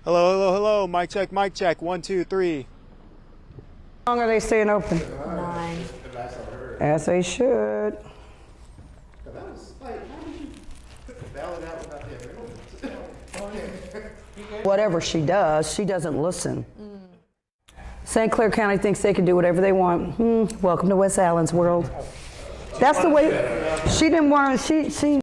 Hello, hello, hello. Mic check, mic check. 1, 2, 3. How long are they staying open? 9. As they should. Whatever she doesn't listen. St. Clair County thinks they can do whatever they want. Welcome to West Allen's world. That's the way. She didn't want to. She.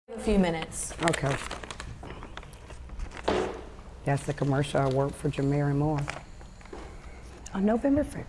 A few minutes. Okay. That's the commercial I worked for Jamari Moore on November 5th.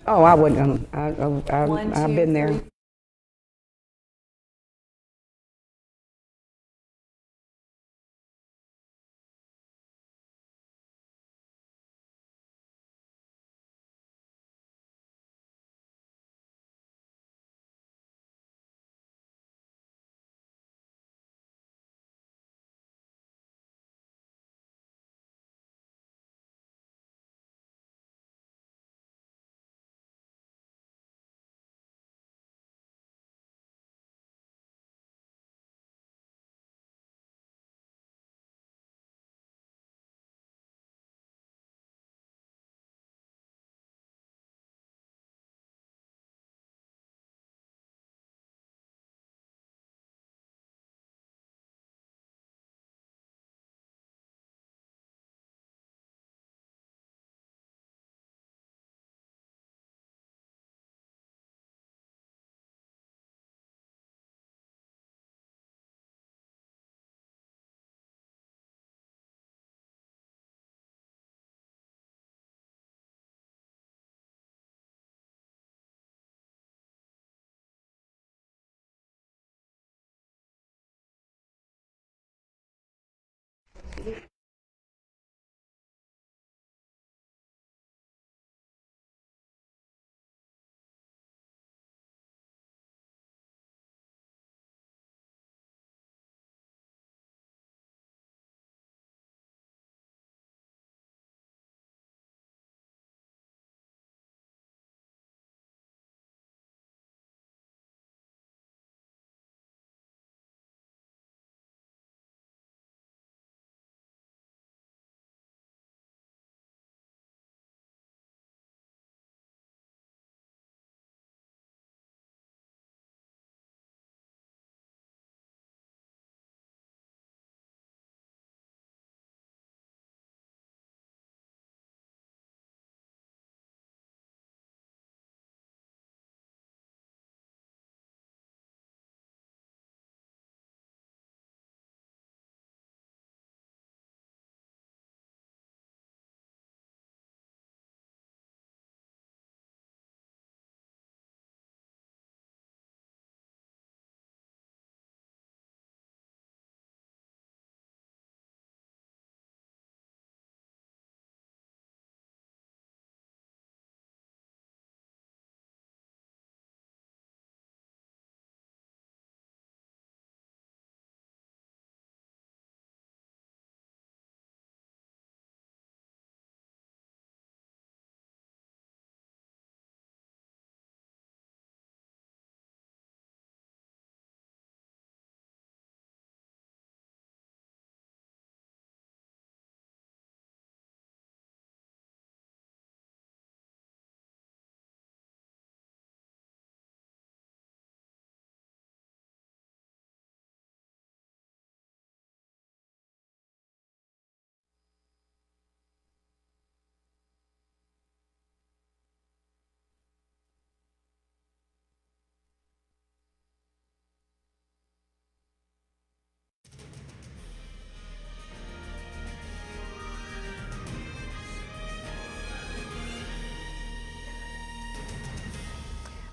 Oh, I wouldn't. I've been there.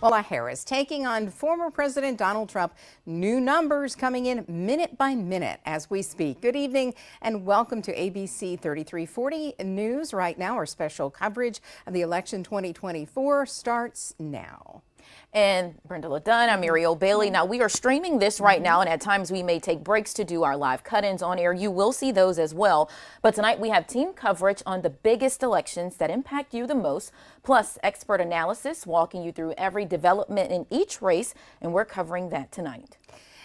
Kamala Harris taking on former President Donald Trump. New numbers coming in minute by minute as we speak. Good evening and welcome to ABC 3340 News. Right now, our special coverage of the election 2024 starts now. And Brenda LaDunn, I'm Muriel Bailey. Now, we are streaming this right now, and at times we may take breaks to do our live cut-ins on air. You will see those as well. But tonight we have team coverage on the biggest elections that impact you the most, plus expert analysis walking you through every development in each race, and we're covering that tonight.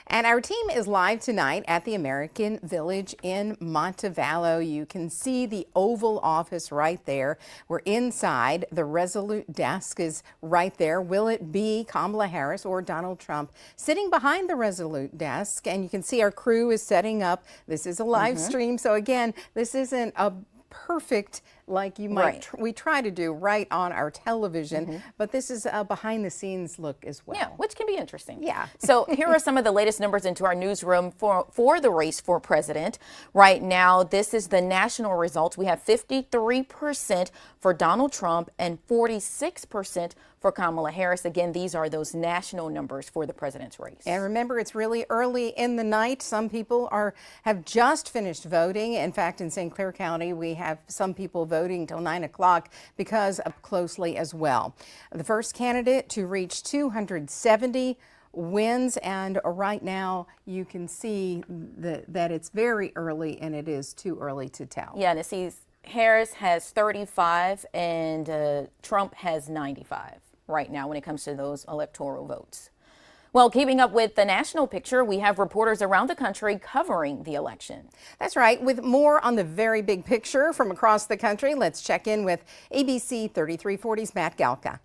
And our team is live tonight at the American Village in Montevallo. You can see the Oval Office right there. We're inside. The Resolute desk is right there. Will it be Kamala Harris or Donald Trump sitting behind the Resolute desk? And you can see our crew is setting up. This is a live stream. So again, this isn't a perfect like you might we try to do right on our television, but this is a behind the scenes look as well. Yeah, which can be interesting. Yeah. So here are some of the latest numbers into our newsroom for the race for president. Right now, this is the national results. We have 53% for Donald Trump and 46% for Kamala Harris. Again, these are those national numbers for the president's race. And remember, it's really early in the night. Some people have just finished voting. In fact, in St. Clair County, we have some people voting till 9 o'clock because of closely as well. The first candidate to reach 270 wins, and right now you can see that it's very early and it is too early to tell. Yeah, and it sees Harris has 35 and Trump has 95 right now when it comes to those electoral votes. Well, keeping up with the national picture, we have reporters around the country covering the election. That's right. With more on the very big picture from across the country, let's check in with ABC 3340's Matt Galka.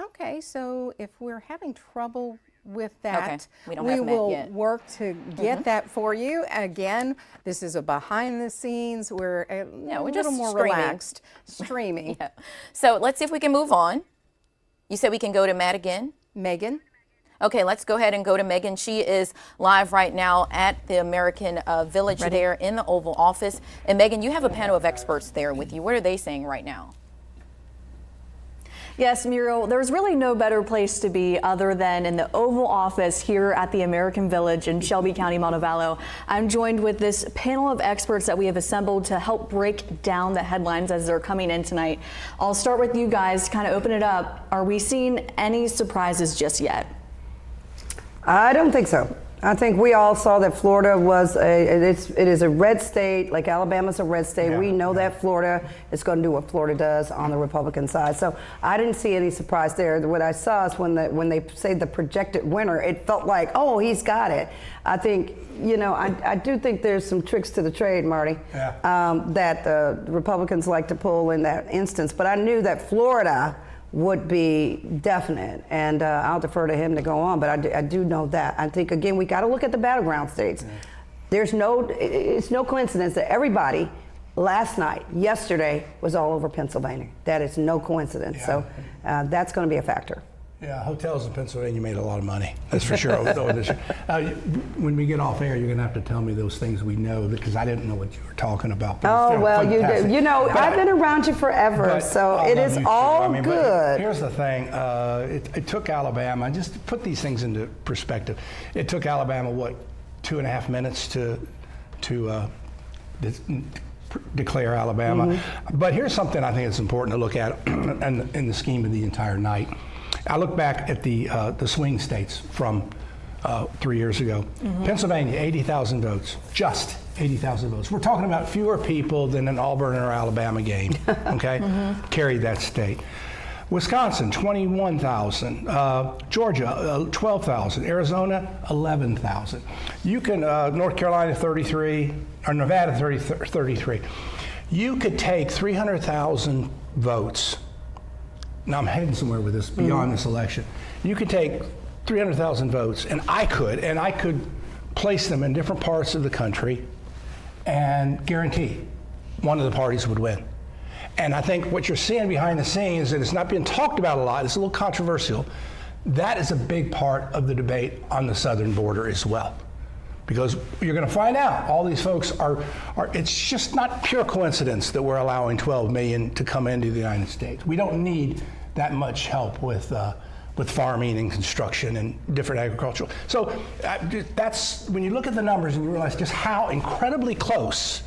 Okay, so if we're having trouble with that, we don't we have Matt will yet. work to get that for you. Again, this is a behind the scenes. We're we're a just little more streaming. relaxed streaming. Yeah. So let's see if we can move on. You said we can go to Matt again? Megan? Okay, let's go ahead and go to Megan. She is live right now at the American Village there in the Oval Office. And Megan, you have a panel of experts there with you. What are they saying right now? Yes, Muriel, there's really no better place to be other than in the Oval Office here at the American Village in Shelby County, Montevallo. I'm joined with this panel of experts that we have assembled to help break down the headlines as they're coming in tonight. I'll start with you guys, kind of open it up. Are we seeing any surprises just yet? I don't think so. I think we all saw that Florida was it is a red state, like Alabama's a red state. We know that Florida is going to do what Florida does on the Republican side. So I didn't see any surprise there. What I saw is when they say the projected winner, it felt like, oh, he's got it. I think, I do think there's some tricks to the trade, Marty, that the Republicans like to pull in that instance. But I knew that Florida would be definite, and I'll defer to him to go on, but I do know that. I think, again, we got to look at the battleground states. It's no coincidence that everybody last night, yesterday, was all over Pennsylvania. That is no coincidence, so that's going to be a factor. Yeah, hotels in Pennsylvania made a lot of money. That's for sure. When we get off air, you're going to have to tell me those things we know, because I didn't know what you were talking about. Oh, well, fantastic. I've been around you forever, so it is all good. Here's the thing. It took Alabama, just to put these things into perspective, it took Alabama, 2.5 minutes to declare Alabama. But here's something I think it's important to look at in the scheme of the entire night. I look back at the swing states from 3 years ago. Pennsylvania, 80,000 votes, just 80,000 votes. We're talking about fewer people than an Auburn or Alabama game, okay? Carried that state. Wisconsin, 21,000. Georgia, 12,000. Arizona, 11,000. You can, North Carolina, 33, or Nevada, 33. You could take 300,000 votes. Now I'm heading somewhere with this beyond this election. You could take 300,000 votes, and I could place them in different parts of the country and guarantee one of the parties would win. And I think what you're seeing behind the scenes, and it's not being talked about a lot, it's a little controversial, That is a big part of the debate on the southern border as well. Because you're going to find out all these folks are it's just not pure coincidence that we're allowing 12 million to come into the United States. We don't need that much help with farming and construction and different agricultural. So that's, when you look at the numbers and you realize just how incredibly close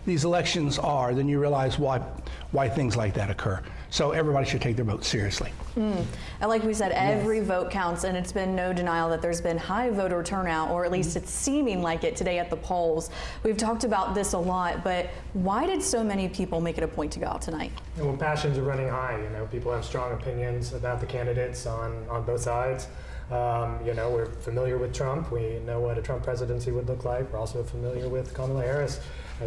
these elections are, then you realize why things like that occur. So everybody should take their vote seriously. And like we said, every vote counts, and it's been no denial that there's been high voter turnout, or at least it's seeming like it today at the polls. We've talked about this a lot, but why did so many people make it a point to go out tonight? Well, passions are running high. You know, people have strong opinions about the candidates on both sides. You know, we're familiar with Trump. We know what a Trump presidency would look like. We're also familiar with Kamala Harris.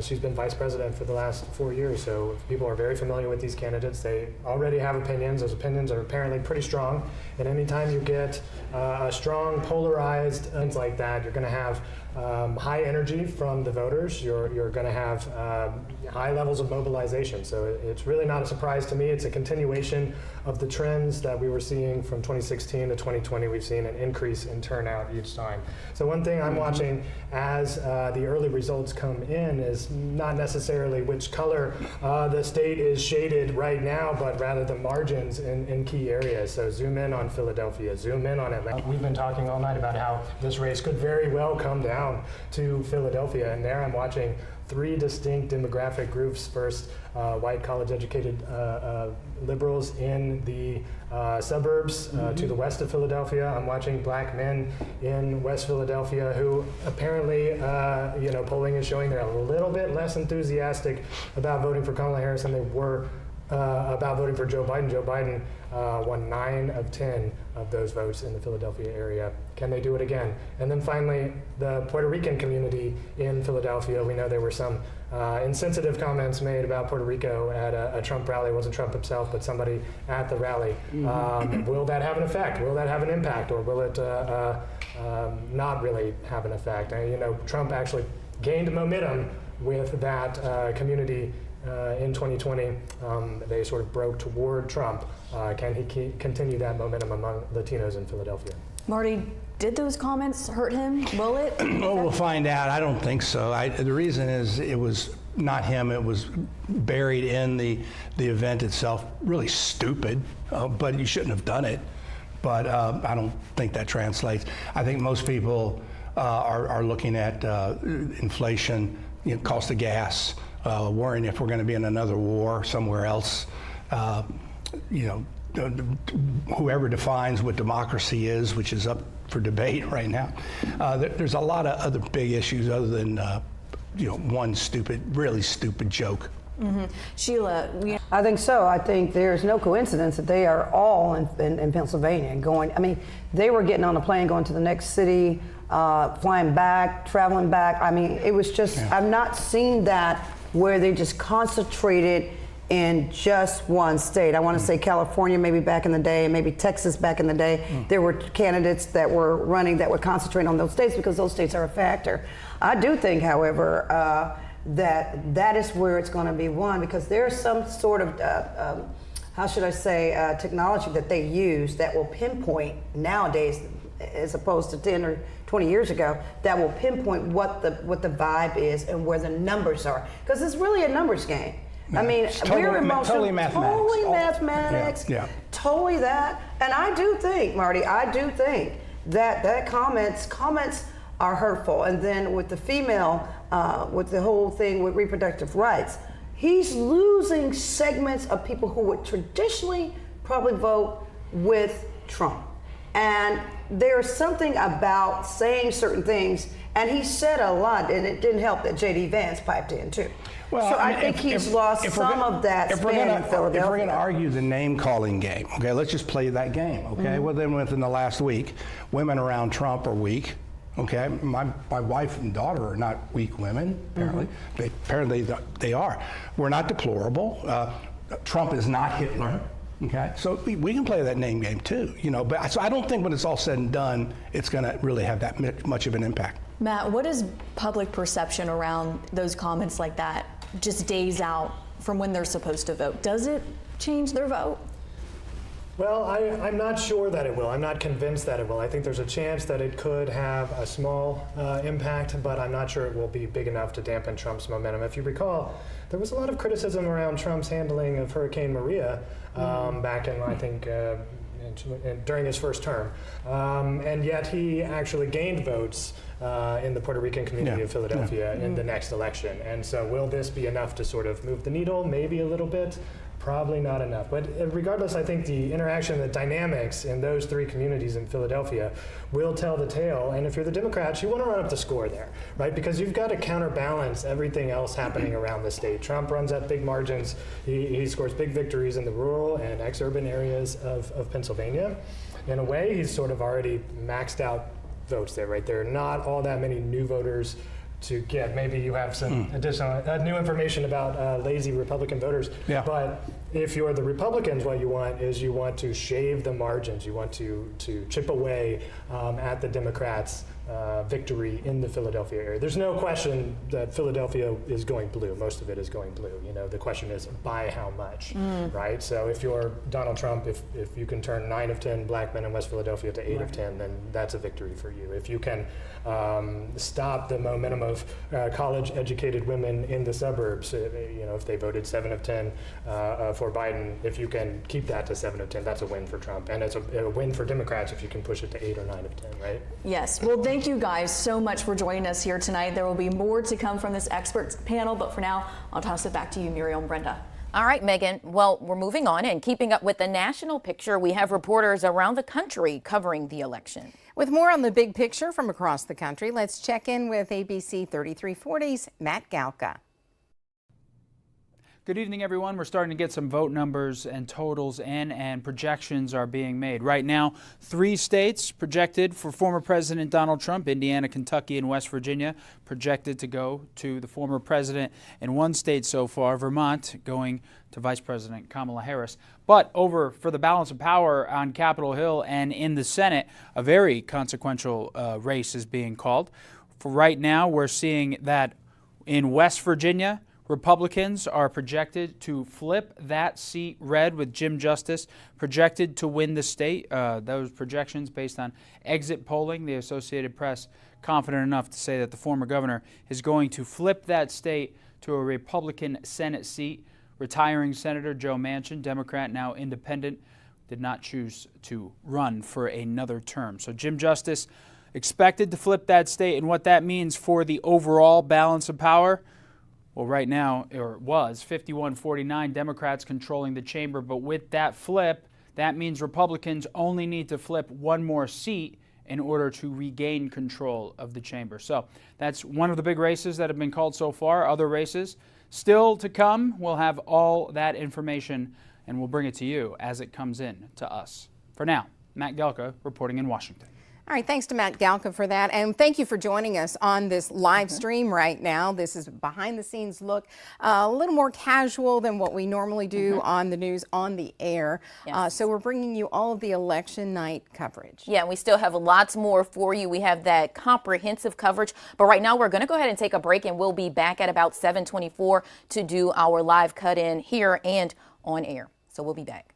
She's been vice president for the last 4 years, so people are very familiar with these candidates. They already have opinions. Those opinions are apparently pretty strong. And anytime you get a strong, polarized things like that, you're going to have high energy from the voters. You're going to have high levels of mobilization. So it's really not a surprise to me. It's a continuation of the trends that we were seeing from 2016 to 2020. We've seen an increase in turnout each time. So one thing I'm watching as the early results come in is not necessarily which color the state is shaded right now, but rather the margins in key areas. So zoom in on Philadelphia, zoom in on Atlanta. We've been talking all night about how this race could very well come down to Philadelphia, and there I'm watching three distinct demographic groups. First, white college-educated liberals in the suburbs to the west of Philadelphia. I'm watching black men in West Philadelphia who apparently, you know, polling is showing they're a little bit less enthusiastic about voting for Kamala Harris than they were about voting for Joe Biden. Joe Biden won 9 of 10 of those votes in the Philadelphia area. Can they do it again? And then finally, the Puerto Rican community in Philadelphia. We know there were some insensitive comments made about Puerto Rico at a Trump rally. It wasn't Trump himself, but somebody at the rally. Will that have an effect? Will that have an impact? Or will it not really have an effect? You know, Trump actually gained momentum with that community in 2020. They sort of broke toward Trump. Can he continue that momentum among Latinos in Philadelphia? Marty, did those comments hurt him? Will it? Well, we'll find out. I don't think so. The reason is it was not him. It was buried in the event itself. Really stupid, but you shouldn't have done it. But I don't think that translates. I think most people are looking at inflation, you know, cost of gas, worrying if we're going to be in another war somewhere else. You know, whoever defines what democracy is, which is up for debate right now, there's a lot of other big issues other than you know, one really stupid joke. Sheila, I think so. I think there's no coincidence that they are all in Pennsylvania going. I mean, they were getting on a plane going to the next city, flying back, traveling back. I mean, it was just, I've not seen that where they just concentrated in just one state. I want to say California maybe back in the day, maybe Texas back in the day. There were candidates that were running that would concentrate on those states because those states are a factor. I do think, however, that is where it's going to be won, because there's some sort of, how should I say, technology that they use that will pinpoint nowadays, as opposed to 10 or 20 years ago, that will pinpoint what the vibe is and where the numbers are, because it's really a numbers game. I mean, we're emotional, totally mathematics. Totally that. And I do think, Marty, that comments are hurtful. And then with the female, with the whole thing with reproductive rights, he's losing segments of people who would traditionally probably vote with Trump. And there's something about saying certain things, and he said a lot, and it didn't help that J.D. Vance piped in too. Well, so I think he's lost some of that span in Philadelphia. If we're going to argue the name-calling game, okay, let's just play that game, okay? Well, then within the last week, women around Trump are weak, okay? My wife and daughter are not weak women, apparently. Apparently they are. We're not deplorable. Trump is not Hitler. Okay, so we can play that name game too, you know. But so I don't think when it's all said and done, it's going to really have that much of an impact. Matt, what is public perception around those comments like that, just days out from when they're supposed to vote? Does it change their vote? Well, I'm not sure that it will. I'm not convinced that it will. I think there's a chance that it could have a small impact, but I'm not sure it will be big enough to dampen Trump's momentum. If you recall, there was a lot of criticism around Trump's handling of Hurricane Maria back in, I think, during his first term. And yet he actually gained votes in the Puerto Rican community of Philadelphia in the next election. And so will this be enough to sort of move the needle? Maybe a little bit. Probably not enough. But regardless, I think the interaction, the dynamics in those three communities in Philadelphia will tell the tale. And if you're the Democrats, you want to run up the score there, right? Because you've got to counterbalance everything else happening around the state. Trump runs at big margins. He scores big victories in the rural and ex-urban areas of Pennsylvania. In a way, he's sort of already maxed out votes there, right? There are not all that many new voters to get. Maybe you have some additional new information about lazy Republican voters. Yeah. But if you're the Republicans, what you want is you want to shave the margins. You want to chip away at the Democrats' victory in the Philadelphia area. There's no question that Philadelphia is going blue. Most of it is going blue. You know, the question is by how much, right? So if you're Donald Trump, if you can turn 9 of 10 black men in West Philadelphia to 8 of 10, then that's a victory for you. If you can stop the momentum of college-educated women in the suburbs, you know, if they voted 7 of 10 for Biden, if you can keep that to 7 of 10, that's a win for Trump. And it's a win for Democrats if you can push it to 8 or 9 of 10, right? Yes. Well, thank you guys so much for joining us here tonight. There will be more to come from this experts panel, but for now, I'll toss it back to you, Muriel and Brenda. All right, Megan. Well, we're moving on and keeping up with the national picture. We have reporters around the country covering the election. With more on the big picture from across the country, let's check in with ABC 3340's Matt Galka. Good evening, everyone. We're starting to get some vote numbers and totals in, and projections are being made. Right now, 3 states projected for former President Donald Trump: Indiana, Kentucky, and West Virginia, projected to go to the former president. In 1 state so far, Vermont, going to Vice President Kamala Harris. But over for the balance of power on Capitol Hill and in the Senate, a very consequential race is being called. For right now, we're seeing that in West Virginia, Republicans are projected to flip that seat red, with Jim Justice projected to win the state. Those projections based on exit polling. The Associated Press confident enough to say that the former governor is going to flip that state to a Republican Senate seat. Retiring Senator Joe Manchin, Democrat, now independent, did not choose to run for another term. So Jim Justice expected to flip that state, and what that means for the overall balance of power. Well, right now, or it was 51-49, Democrats controlling the chamber. But with that flip, that means Republicans only need to flip 1 more seat in order to regain control of the chamber. So that's one of the big races that have been called so far. Other races still to come. We'll have all that information, and we'll bring it to you as it comes in to us. For now, Matt Galka reporting in Washington. All right, thanks to Matt Galka for that. And thank you for joining us on this live stream right now. This is a behind-the-scenes look, a little more casual than what we normally do on the news on the air. Yes. So we're bringing you all of the election night coverage. Yeah, we still have lots more for you. We have that comprehensive coverage. But right now, we're going to go ahead and take a break, and we'll be back at about 7:24 to do our live cut-in here and on air. So we'll be back.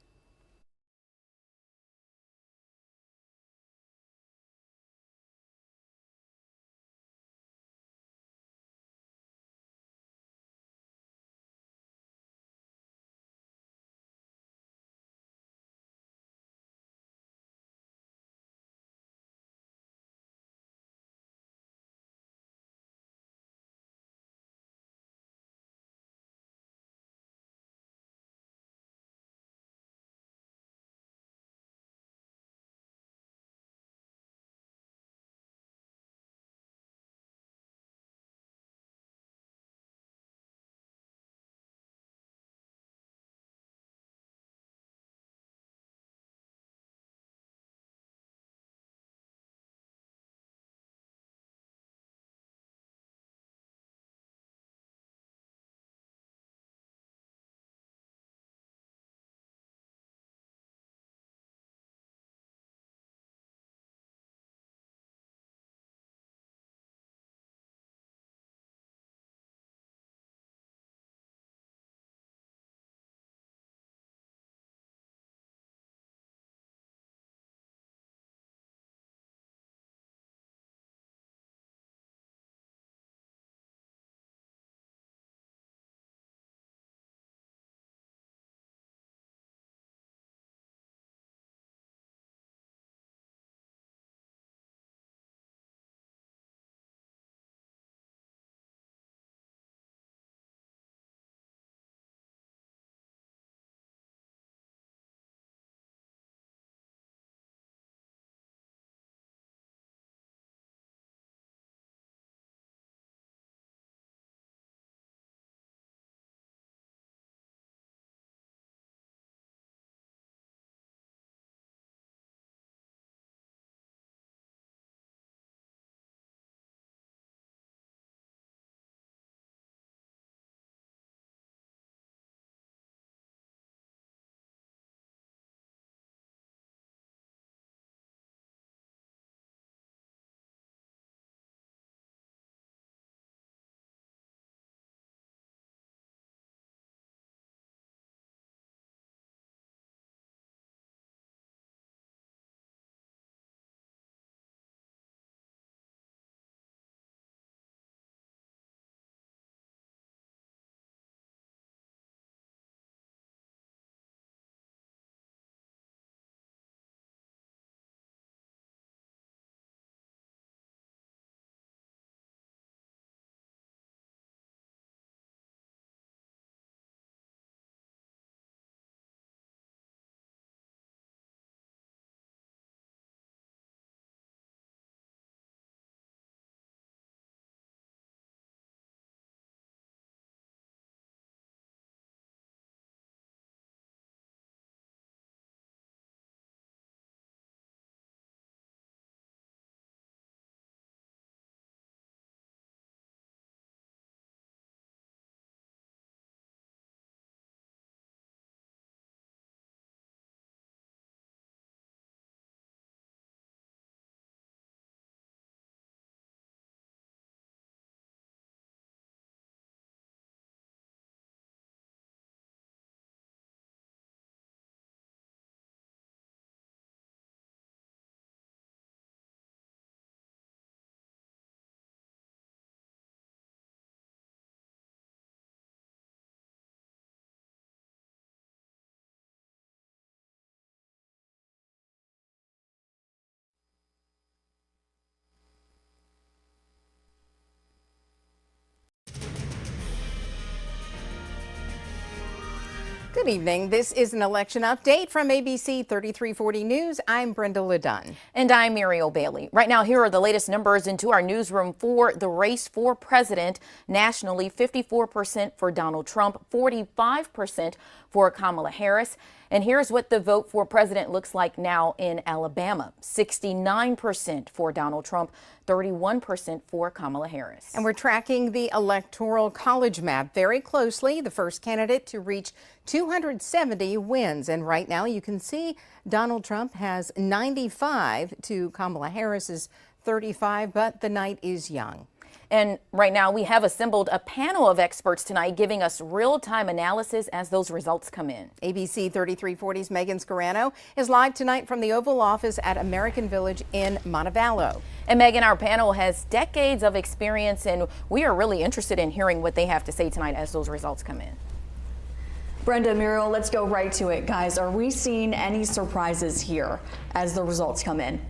Good evening. This is an election update from ABC 3340 News. I'm Brenda LeDunn. And I'm Muriel Bailey. Right now, here are the latest numbers into our newsroom for the race for president. Nationally, 54% for Donald Trump, 45% for Kamala Harris. And here's what the vote for president looks like now in Alabama. 69% for Donald Trump, 31% for Kamala Harris. And we're tracking the Electoral College map very closely. The first candidate to reach 270 wins. And right now you can see Donald Trump has 95 to Kamala Harris's 35, but the night is young. And right now we have assembled a panel of experts tonight giving us real-time analysis as those results come in. ABC 3340's Megan Scarano is live tonight from the Oval Office at American Village in Montevallo. And Megan, our panel has decades of experience, and we are really interested in hearing what they have to say tonight as those results come in. Brenda, Muriel, let's go right to it. Guys, are we seeing any surprises here as the results come in?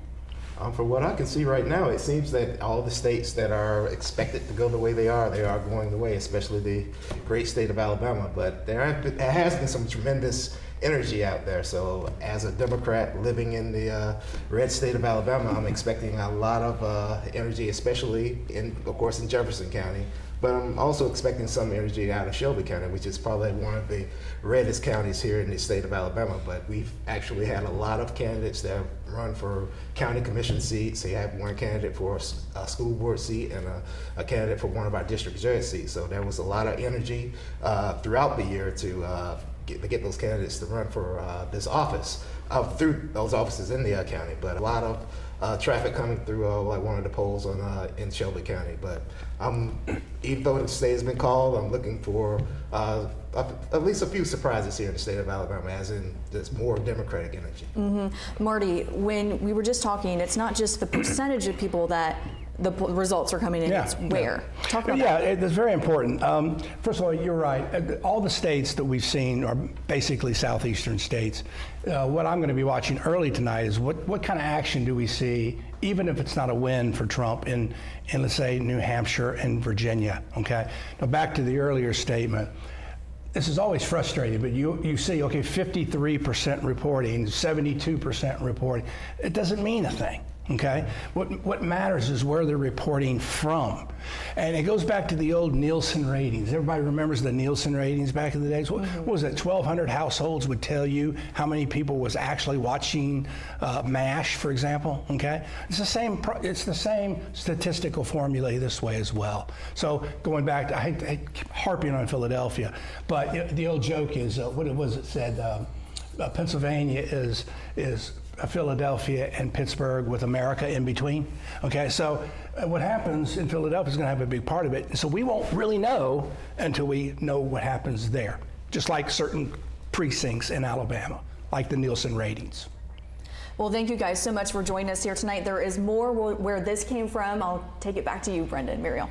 From what I can see right now, it seems that all the states that are expected to go the way they are going the way, especially the great state of Alabama. But there has been some tremendous energy out there. So as a Democrat living in the red state of Alabama, I'm expecting a lot of energy, especially of course, in Jefferson County. But I'm also expecting some energy out of Shelby County, which is probably one of the reddest counties here in the state of Alabama. But we've actually had a lot of candidates that have run for county commission seats. So you have one candidate for a school board seat and a candidate for one of our district judge seats. So there was a lot of energy throughout the year to get those candidates to run for this office through those offices in the county. But a lot of traffic coming through like one of the polls in Shelby County. But even though the state has been called, I'm looking for at least a few surprises here in the state of Alabama, as in there's more Democratic energy. Marty, when we were just talking, it's not just the percentage of people that the results are coming in, it's where. Talk about that. It's very important. First of all, you're right. All the states that we've seen are basically southeastern states. What I'm going to be watching early tonight is what kind of action do we see, even if it's not a win for Trump in let's say, New Hampshire and Virginia, okay? Now back to the earlier statement. This is always frustrating, but you see, okay, 53% reporting, 72% reporting. It doesn't mean a thing. Okay, what matters is where they're reporting from, and it goes back to the old Nielsen ratings. Everybody remembers the Nielsen ratings back in the days. What was it? 1,200 households would tell you how many people was actually watching MASH, for example. Okay, it's the same. It's the same statistical formula this way as well. So going back to, I hate harping on Philadelphia, but the old joke is what it was. It said Pennsylvania is Philadelphia and Pittsburgh with America in between. Okay, so what happens in Philadelphia is going to have a big part of it. So we won't really know until we know what happens there, just like certain precincts in Alabama, like the Nielsen ratings. Well, thank you guys so much for joining us here tonight. There is more where this came from. I'll take it back to you, Brenda and Muriel.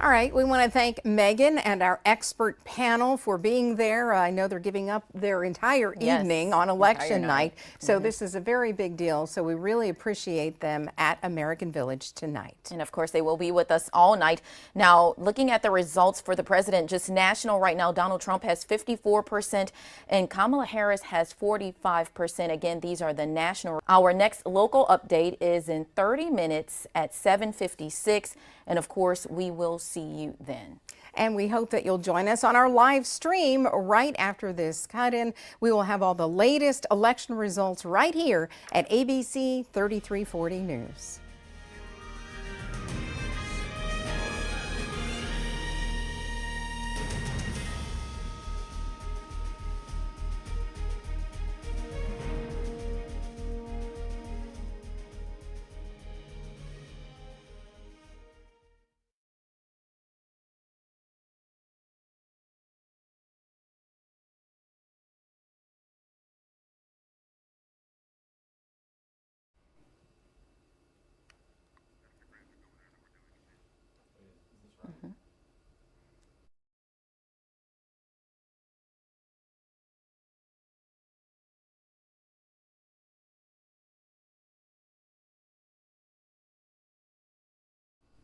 All right, we want to thank Megan and our expert panel for being there. I know they're giving up their entire evening on election night, so this is a very big deal. So we really appreciate them at American Village tonight. And of course, they will be with us all night. Now, looking at the results for the president, just national right now, Donald Trump has 54% and Kamala Harris has 45%. Again, these are the national. Our next local update is in 30 minutes at 7:56. And of course, we will see you then. And we hope that you'll join us on our live stream right after this cut-in. We will have all the latest election results right here at ABC 3340 News.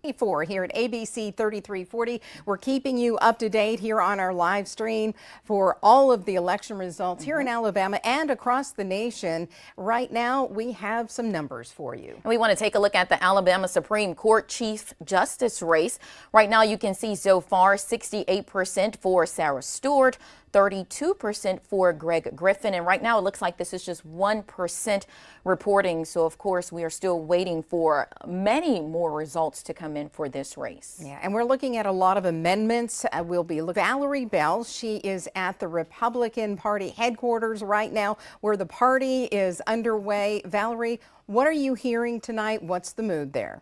Here at ABC 3340. We're keeping you up to date here on our live stream for all of the election results here in Alabama and across the nation. Right now, we have some numbers for you. We want to take a look at the Alabama Supreme Court Chief Justice race. Right now, you can see so far 68% for Sarah Stewart, 32% for Greg Griffin. And right now it looks like this is just 1% reporting. So, of course, we are still waiting for many more results to come in for this race. Yeah, and we're looking at a lot of amendments. We'll be Valerie Bell. She is at the Republican Party headquarters right now where the party is underway. Valerie, what are you hearing tonight? What's the mood there?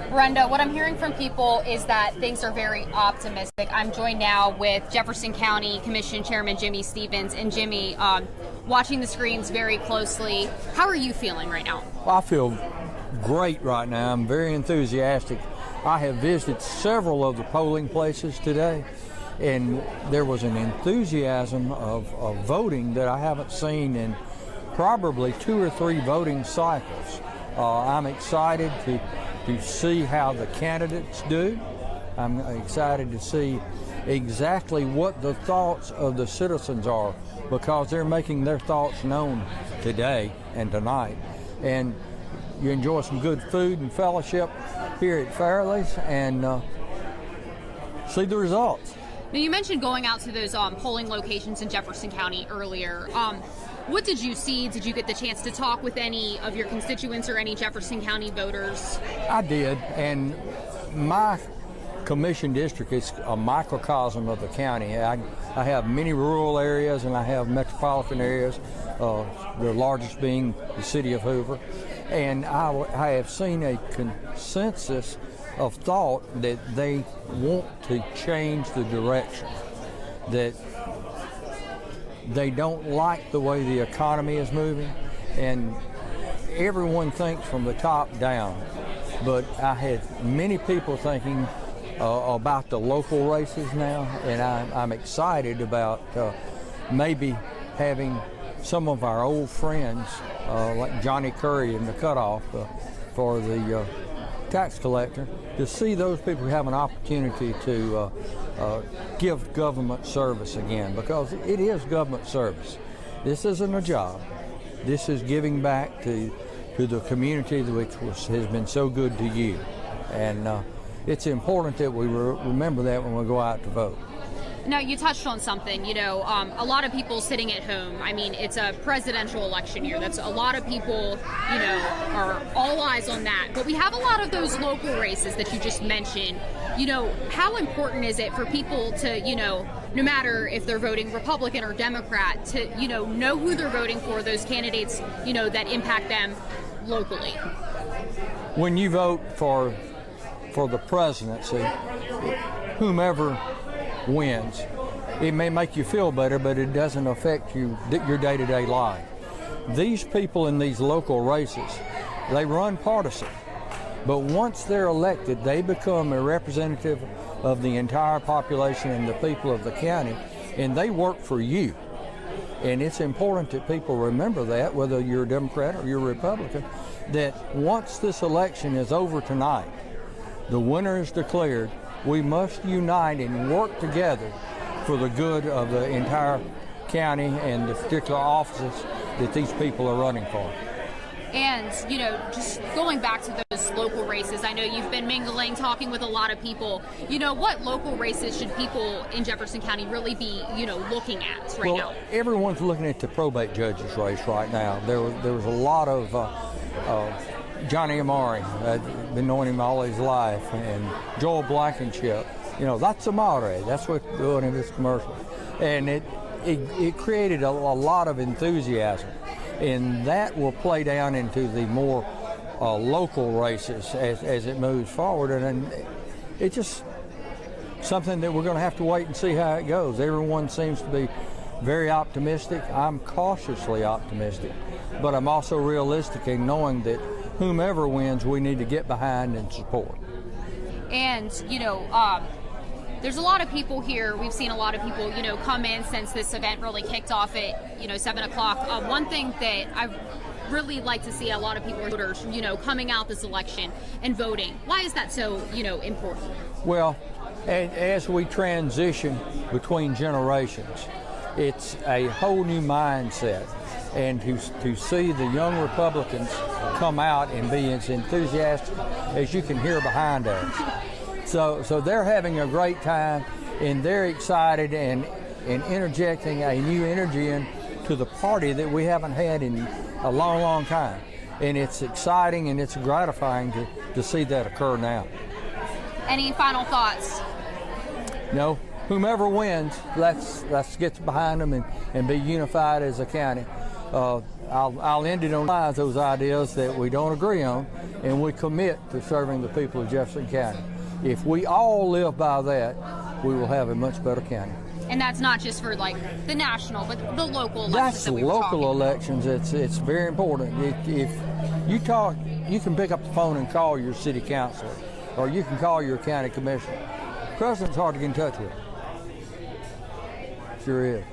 Brenda, what I'm hearing from people is that things are very optimistic. I'm joined now with Jefferson County Commission Chairman Jimmy Stevens. And Jimmy, watching the screens very closely, how are you feeling right now? Well, I feel great right now. I'm very enthusiastic. I have visited several of the polling places today, and there was an enthusiasm of voting that I haven't seen in probably 2 or 3 voting cycles. I'm excited to see how the candidates do. I'm excited to see exactly what the thoughts of the citizens are, because they're making their thoughts known today and tonight. And you enjoy some good food and fellowship here at Fairley's and see the results. Now, you mentioned going out to those polling locations in Jefferson County earlier. What did you see? Did you get the chance to talk with any of your constituents or any Jefferson County voters? I did, and my commission district is a microcosm of the county. I have many rural areas and I have metropolitan areas, the largest being the city of Hoover. And I have seen a consensus of thought that they want to change the direction, that they don't like the way the economy is moving, and everyone thinks from the top down. But I had many people thinking about the local races now, and I'm excited about maybe having some of our old friends like Johnny Curry in the cutoff for the tax collector, to see those people have an opportunity to give government service again, because it is government service. This isn't a job. This is giving back to the community which has been so good to you. And it's important that we remember that when we go out to vote. Now, you touched on something, a lot of people sitting at home. I mean, it's a presidential election year. That's a lot of people, are all eyes on that. But we have a lot of those local races that you just mentioned. How important is it for people to, no matter if they're voting Republican or Democrat, to, know who they're voting for, those candidates, that impact them locally? When you vote for the presidency, whomever wins, it may make you feel better, but it doesn't affect your day-to-day life. These people in these local races, they run partisan, but once they're elected, they become a representative of the entire population and the people of the county, and they work for you. And it's important that people remember that, whether you're a Democrat or you're a Republican, that once this election is over tonight, the winner is declared. We must unite and work together for the good of the entire county and the particular offices that these people are running for. And, just going back to those local races, I know you've been mingling, talking with a lot of people. What local races should people in Jefferson County really be, looking at right now? Everyone's looking at the probate judge's race right now. There was a lot of Johnny Amari, I've been knowing him all his life, and Joel Blankenship. That's Amari. That's what's doing in this commercial. And it created a lot of enthusiasm. And that will play down into the more local races as it moves forward. And it's just something that we're going to have to wait and see how it goes. Everyone seems to be very optimistic. I'm cautiously optimistic, but I'm also realistic in knowing that whomever wins, we need to get behind and support. And, there's a lot of people here. We've seen a lot of people, come in since this event really kicked off at, 7 o'clock. One thing that really like to see a lot of people, voters, coming out this election and voting. Why is that so, important? Well, as we transition between generations, it's a whole new mindset. And to see the young Republicans come out and be as enthusiastic as you can hear behind us. So they're having a great time, and they're excited and interjecting a new energy into the party that we haven't had in a long, long time. And it's exciting and it's gratifying to see that occur now. Any final thoughts? No, whomever wins, let's get behind them and be unified as a county. I'll end it on those ideas that we don't agree on, and we commit to serving the people of Jefferson County. If we all live by that, we will have a much better county. And that's not just for the national, but the local elections. That's that the we were local talking elections. It's very important. If you talk, you can pick up the phone and call your city councilor, or you can call your county commissioner. President's hard to get in touch with. Sure is.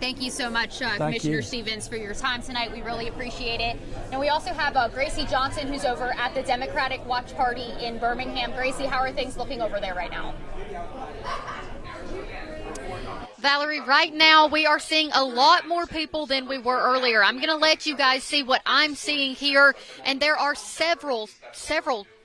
Thank you so much, Commissioner Stevens, for your time tonight. We really appreciate it. And we also have Gracie Johnson, who's over at the Democratic Watch Party in Birmingham. Gracie, how are things looking over there right now? Valerie, right now we are seeing a lot more people than we were earlier. I'm going to let you guys see what I'm seeing here, and there are several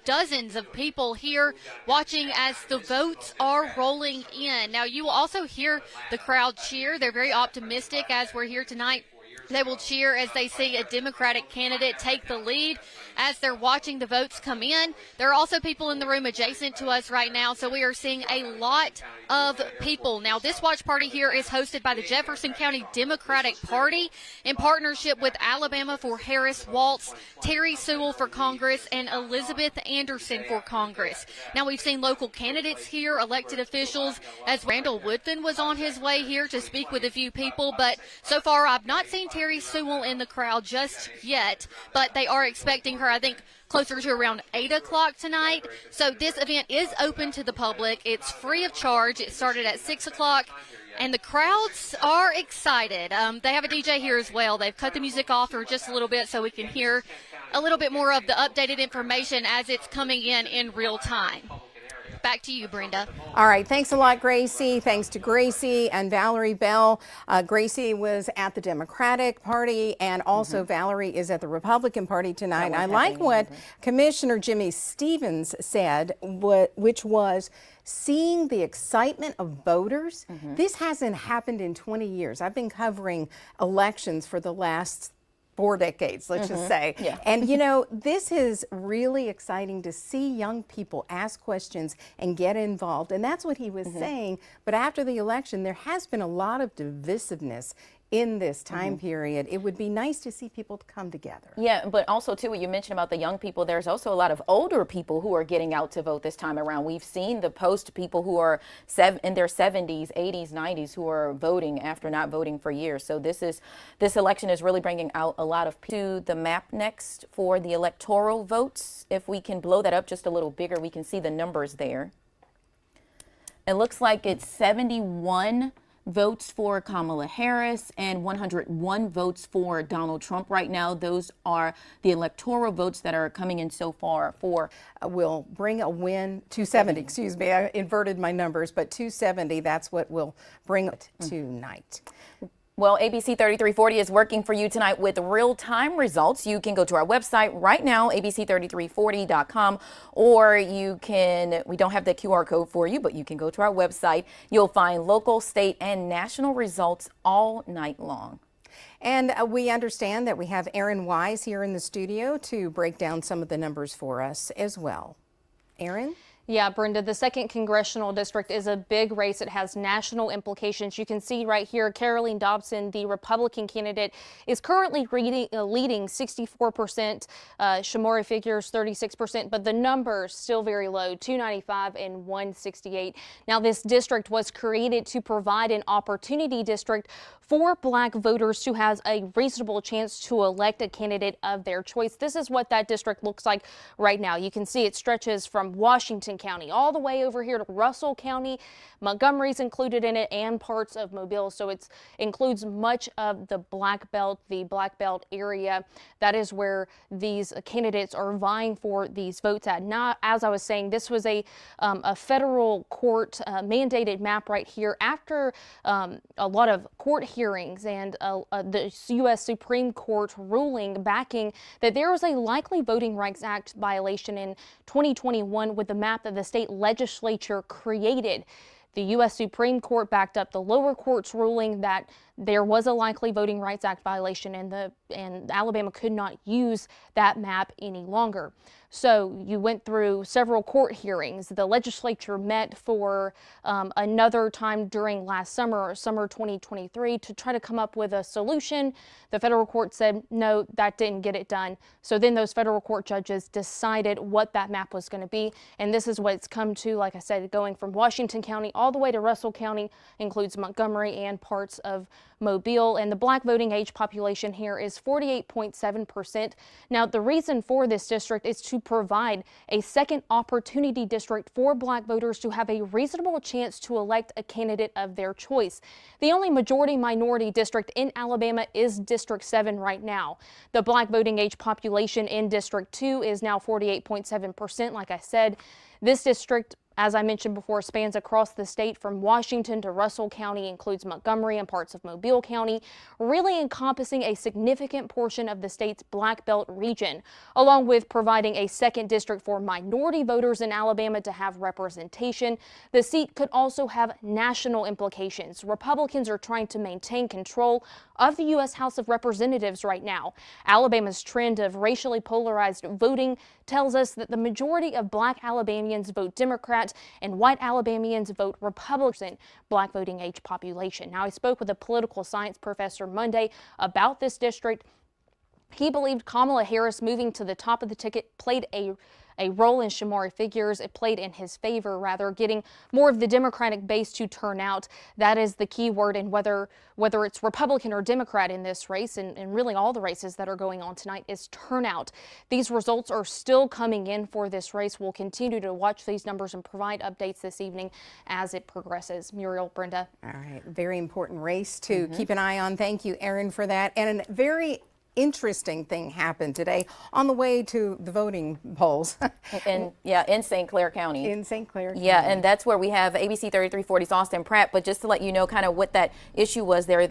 dozens of people here watching as the votes are rolling in. Now, you will also hear the crowd cheer. They're very optimistic as we're here tonight. They will cheer as they see a Democratic candidate take the lead as they're watching the votes come in. There are also people in the room adjacent to us right now, so we are seeing a lot of people. Now, this watch party here is hosted by the Jefferson County Democratic Party in partnership with Alabama for Harris Waltz, Terry Sewell for Congress, and Elizabeth Anderson for Congress. Now, we've seen local candidates here, elected officials, as Randall Woodfin was on his way here to speak with a few people, but so far I've not seen Terry Sewell in the crowd just yet, but they are expecting her, I think, closer to around 8 o'clock tonight. So this event is open to the public. It's free of charge. It started at 6 o'clock, and the crowds are excited. They have a DJ here as well. They've cut the music off for just a little bit so we can hear a little bit more of the updated information as it's coming in real time. Back to you, Brenda. All right. Thanks a lot, Gracie. Thanks to Gracie and Valerie Bell. Gracie was at the Democratic Party, and also Valerie is at the Republican Party tonight. And I like what Commissioner Jimmy Stevens said, which was seeing the excitement of voters. This hasn't happened in 20 years. I've been covering elections for the last 4 decades, let's just say. Yeah. And this is really exciting to see young people ask questions and get involved. And that's what he was saying. But after the election, there has been a lot of divisiveness in this time period. It would be nice to see people come together. Yeah, but also too, what you mentioned about the young people, there's also a lot of older people who are getting out to vote this time around. We've seen the post people who are in their 70s, 80s, 90s who are voting after not voting for years. So this election is really bringing out a lot of people. To the map next for the electoral votes. If we can blow that up just a little bigger, we can see the numbers there. It looks like it's 71 votes for Kamala Harris and 101 votes for Donald Trump right now. Those are the electoral votes that are coming in so far for. Will bring a win, 270, excuse me, I inverted my numbers, but 270, that's what will bring it tonight. Well, ABC 3340 is working for you tonight with real-time results. You can go to our website right now, abc3340.com, or we don't have the QR code for you, but you can go to our website. You'll find local, state, and national results all night long. And we understand that we have Aaron Wise here in the studio to break down some of the numbers for us as well. Aaron? Yeah, Brenda, the 2nd Congressional District is a big race. It has national implications. You can see right here, Caroline Dobson, the Republican candidate, is currently leading 64%. Shamora figures 36%, but the numbers still very low, 295 and 168. Now, this district was created to provide an opportunity district for Black voters who has a reasonable chance to elect a candidate of their choice. This is what that district looks like right now. You can see it stretches from Washington Washington County, all the way over here to Russell County. Montgomery's included in it, and parts of Mobile. So it includes much of the Black Belt area. That is where these candidates are vying for these votes at. Not, as I was saying, this was a federal court mandated map right here after a lot of court hearings and the U.S. Supreme Court ruling backing that there was a likely Voting Rights Act violation in 2021 with the map that the state legislature created. The U.S. Supreme Court backed up the lower court's ruling that there was a likely Voting Rights Act violation and Alabama could not use that map any longer. So you went through several court hearings. The legislature met for another time during last summer, summer 2023, to try to come up with a solution. The federal court said, no, that didn't get it done. So then those federal court judges decided what that map was going to be. And this is what it's come to, like I said, going from Washington County all the way to Russell County, includes Montgomery and parts of Mobile. And the black voting age population here is 48.7%. Now, the reason for this district is to provide a second opportunity district for black voters to have a reasonable chance to elect a candidate of their choice. The only majority minority district in Alabama is District 7 right now. The black voting age population in District 2 is now 48.7%. Like I said, this district, as I mentioned before, spans across the state from Washington to Russell County, includes Montgomery and parts of Mobile County, really encompassing a significant portion of the state's Black Belt region, along with providing a second district for minority voters in Alabama to have representation. The seat could also have national implications. Republicans are trying to maintain control of the U.S. House of Representatives right now. Alabama's trend of racially polarized voting tells us that the majority of black Alabamians vote Democrat and white Alabamians vote Republican black voting age population. Now, I spoke with a political science professor Monday about this district. He believed Kamala Harris moving to the top of the ticket played a role in Shamari figures. It played in his favor, rather, getting more of the Democratic base to turn out. That is the key word in whether it's Republican or Democrat in this race, and really all the races that are going on tonight, is turnout. These results are still coming in for this race. We'll continue to watch these numbers and provide updates this evening as it progresses. Muriel, Brenda. All right, very important race to keep an eye on. Thank you, Erin, for that. And a very interesting thing happened today on the way to the voting polls. in St. Clair County. In St. Clair County. Yeah, and that's where we have ABC 3340's Austin Pratt. But just to let you know kind of what that issue was there,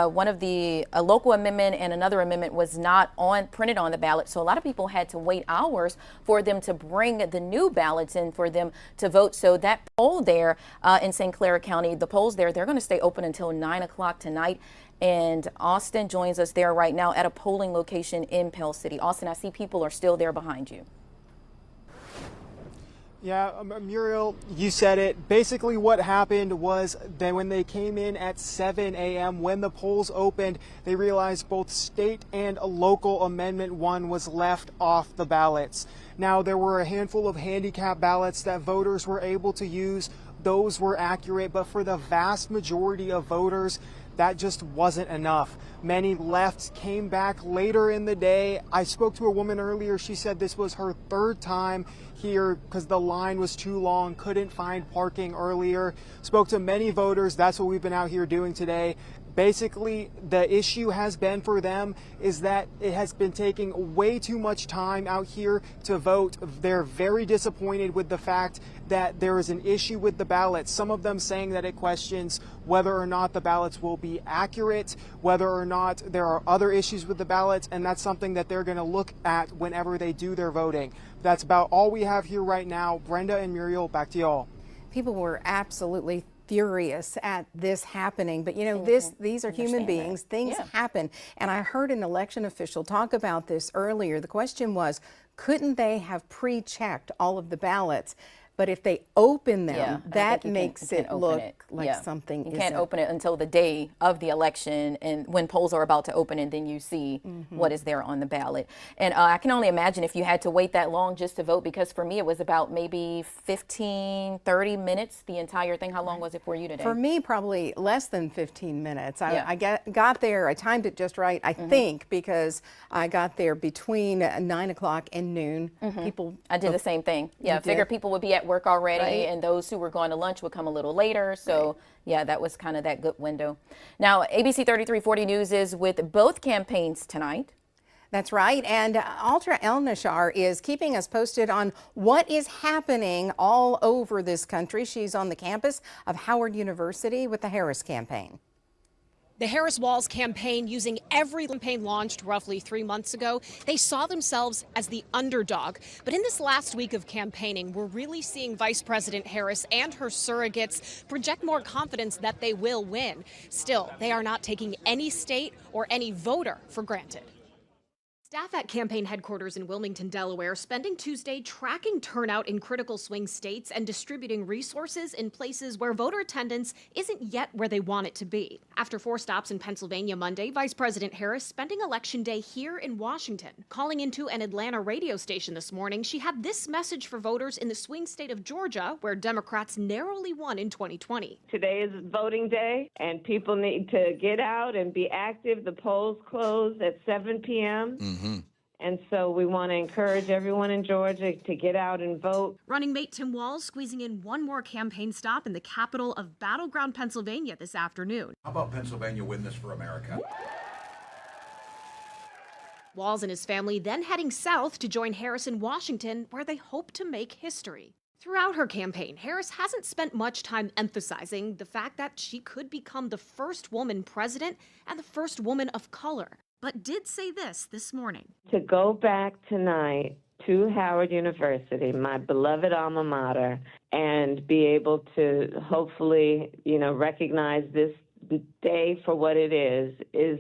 one of a local amendment and another amendment was not printed on the ballot. So a lot of people had to wait hours for them to bring the new ballots in for them to vote. So that poll there in St. Clair County, the polls there, they're going to stay open until 9 o'clock tonight. And Austin joins us there right now at a polling location in Pell City. Austin, I see people are still there behind you. Yeah, Muriel, you said it. Basically what happened was that when they came in at 7 a.m., when the polls opened, they realized both state and local Amendment 1 was left off the ballots. Now, there were a handful of handicap ballots that voters were able to use. Those were accurate, but for the vast majority of voters, that just wasn't enough. Many left, came back later in the day. I spoke to a woman earlier. She said this was her third time here because the line was too long, couldn't find parking earlier. Spoke to many voters. That's what we've been out here doing today. Basically, the issue has been for them is that it has been taking way too much time out here to vote. They're very disappointed with the fact that there is an issue with the ballots. Some of them saying that it questions whether or not the ballots will be accurate, whether or not there are other issues with the ballots, and that's something that they're going to look at whenever they do their voting. That's about all we have here right now. Brenda and Muriel, back to y'all. People were absolutely furious at this happening, but you know, these are human beings. Things happen. And I heard an election official talk about this earlier. The question was, couldn't they have pre-checked all of the ballots? But if they open them, that makes it look like something isn't. You can't open it until the day of the election and when polls are about to open, and then you see what is there on the ballot. And I can only imagine if you had to wait that long just to vote, because for me it was about maybe 15, 30 minutes, the entire thing. How long was it for you today? For me, probably less than 15 minutes. I got there, I timed it just right, I think, because I got there between 9 o'clock and noon. I did the same thing. Yeah, I figured people would be at network already, Right. and those who were going to lunch would come a little later. So yeah, that was kind of that good window. Now, ABC 3340 News is with both campaigns tonight. That's right. And Altra El-Nashar is keeping us posted on what is happening all over this country. She's on the campus of Howard University with the Harris campaign. The Harris-Walz campaign, using every campaign launched roughly 3 months ago, they saw themselves as the underdog. But in this last week of campaigning, we're really seeing Vice President Harris and her surrogates project more confidence that they will win. Still, they are not taking any state or any voter for granted. Staff at campaign headquarters in Wilmington, Delaware, spending Tuesday tracking turnout in critical swing states and distributing resources in places where voter attendance isn't yet where they want it to be. After 4 stops in Pennsylvania Monday, Vice President Harris spending Election Day here in Washington. Calling into an Atlanta radio station this morning, she had this message for voters in the swing state of Georgia, where Democrats narrowly won in 2020. Today is voting day, and people need to get out and be active. The polls close at 7 p.m. And so we want to encourage everyone in Georgia to get out and vote. Running mate Tim Walz squeezing in one more campaign stop in the capital of battleground Pennsylvania this afternoon. How about Pennsylvania win this for America? Walz and his family then heading south to join Harris in Washington, where they hope to make history. Throughout her campaign, Harris hasn't spent much time emphasizing the fact that she could become the first woman president and the first woman of color, but did say this morning. To go back tonight to Howard University, my beloved alma mater, and be able to hopefully, recognize this day for what it is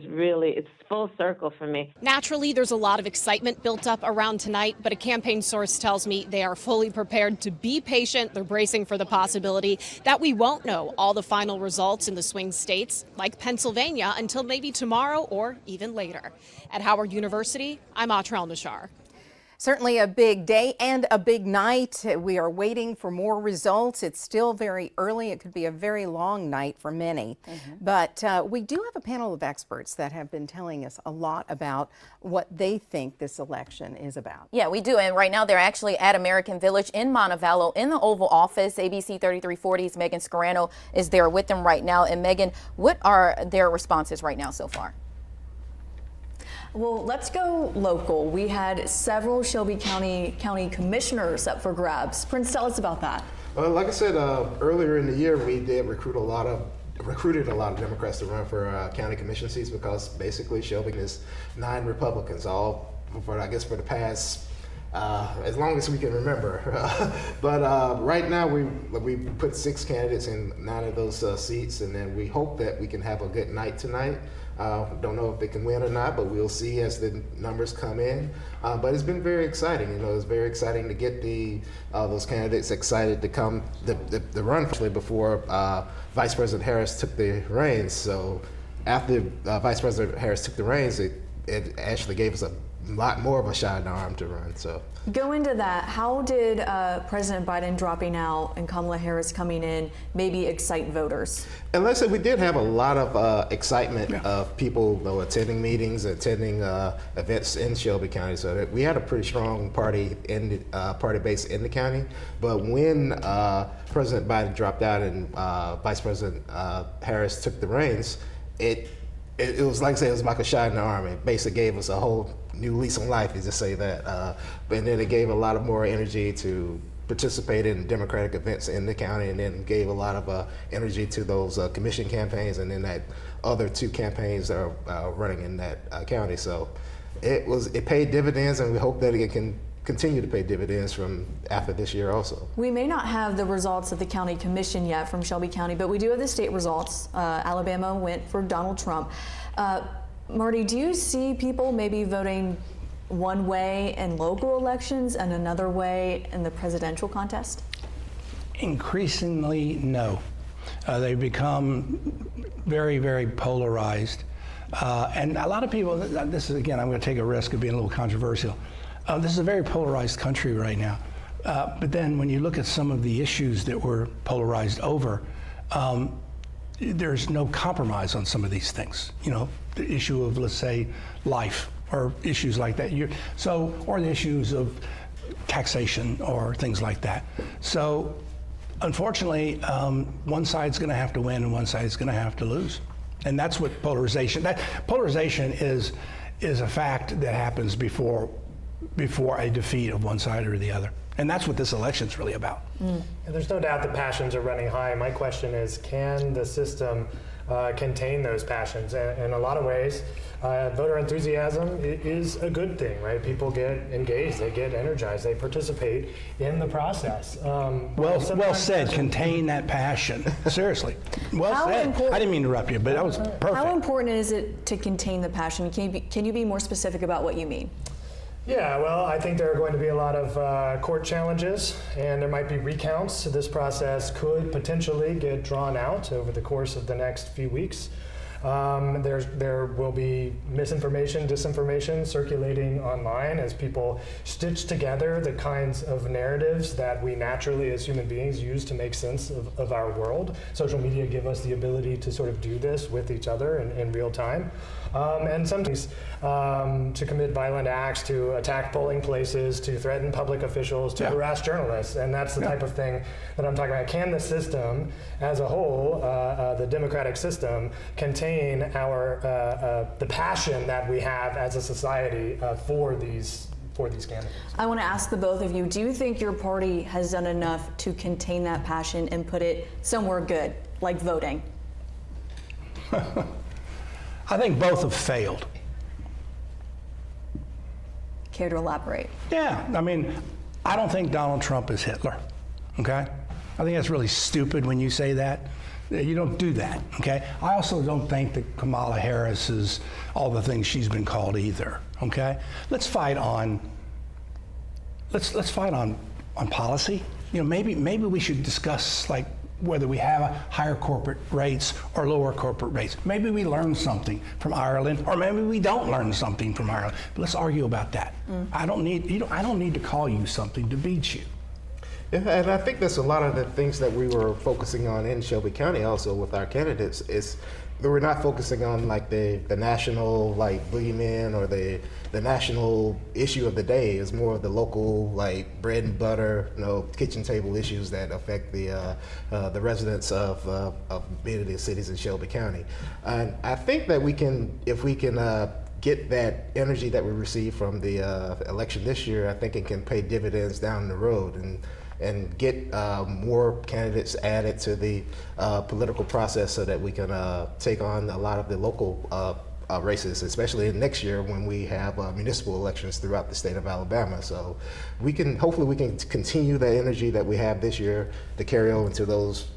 really, it's full circle for me. Naturally, there's a lot of excitement built up around tonight, but a campaign source tells me they are fully prepared to be patient. They're bracing for the possibility that we won't know all the final results in the swing states, like Pennsylvania, until maybe tomorrow or even later. At Howard University, I'm Altra El-Nashar. Certainly a big day and a big night. We are waiting for more results. It's still very early. It could be a very long night for many. But we do have a panel of experts that have been telling us a lot about what they think this election is about. Yeah, we do. And right now they're actually at American Village in Montevallo in the Oval Office. ABC 3340's Megan Scarano is there with them right now. And Megan, what are their responses right now so far? Well, let's go local. We had several Shelby County commissioners up for grabs. Prince, tell us about that. Like I said, earlier in the year, we did recruited a lot of Democrats to run for county commission seats because basically Shelby is 9 Republicans, all for the past as long as we can remember. But right now we put 6 candidates in 9 of those seats, and then we hope that we can have a good night tonight. Don't know if they can win or not, but we'll see as the numbers come in. But it's been very exciting. It's very exciting to get those candidates excited to come the run before Vice President Harris took the reins. So after Vice President Harris took the reins, it actually gave us a lot more of a shot in the arm to run. So go into that. How did President Biden dropping out and Kamala Harris coming in maybe excite voters? And let's say we did have a lot of excitement of people attending meetings, attending events in Shelby County. So that we had a pretty strong party base in the county. But when President Biden dropped out and Vice President Harris took the reins, it was like I say, it was like a shot in the arm. It basically gave us a whole new lease on life, to say that. And then it gave a lot of more energy to participate in Democratic events in the county, and then gave a lot of energy to those commission campaigns, and then that other 2 campaigns that are running in that county. So it paid dividends, and we hope that it can continue to pay dividends from after this year also. We may not have the results of the county commission yet from Shelby County, but we do have the state results. Alabama went for Donald Trump. Marty, do you see people maybe voting one way in local elections and another way in the presidential contest? Increasingly, no. They've become very, very polarized. And a lot of people, this is, again, I'm going to take a risk of being a little controversial. This is a very polarized country right now. But then when you look at some of the issues that we're polarized over, there's no compromise on some of these things. The issue of, let's say, life, or issues like that. Or the issues of taxation or things like that. So unfortunately, one side's going to have to win and one side's going to have to lose. And that's what polarization, is a fact that happens before a defeat of one side or the other. And that's what this election's really about. And there's no doubt that passions are running high. My question is, can the system contain those passions? And in a lot of ways, voter enthusiasm is a good thing, right? People get engaged, they get energized, they participate in the process. Well said, contain that passion. Seriously. Well said. I didn't mean to interrupt you, but that was perfect. How important is it to contain the passion? Can you be more specific about what you mean? Yeah, well, I think there are going to be a lot of court challenges, and there might be recounts. This process could potentially get drawn out over the course of the next few weeks. There will be misinformation, disinformation circulating online as people stitch together the kinds of narratives that we naturally as human beings use to make sense of our world. Social media give us the ability to sort of do this with each other in real time. And sometimes to commit violent acts, to attack polling places, to threaten public officials, to harass journalists. And that's the type of thing that I'm talking about. Can the system as a whole, the democratic system, contain the passion that we have as a society for these candidates? I want to ask the both of you, do you think your party has done enough to contain that passion and put it somewhere good, like voting? I think both have failed. Care to elaborate? Yeah, I mean, I don't think Donald Trump is Hitler, okay? I think that's really stupid when you say that. You don't do that, okay? I also don't think that Kamala Harris is all the things she's been called either, okay? Let's fight on policy. You know, maybe we should discuss like whether we have higher corporate rates or lower corporate rates. Maybe we learn something from Ireland, or maybe we don't learn something from Ireland. But let's argue about that. I don't need to call you something to beat you. And I think that's a lot of the things that we were focusing on in Shelby County also with our candidates is that we're not focusing on like the national like boogeyman or the national issue of the day. Is more of the local like bread and butter, kitchen table issues that affect the residents of many of the cities in Shelby County. And I think that if we can get that energy that we received from the election this year, I think it can pay dividends down the road and get more candidates added to the political process so that we can take on a lot of the local races, especially next year when we have municipal elections throughout the state of Alabama. So hopefully we can continue the energy that we have this year to carry over into those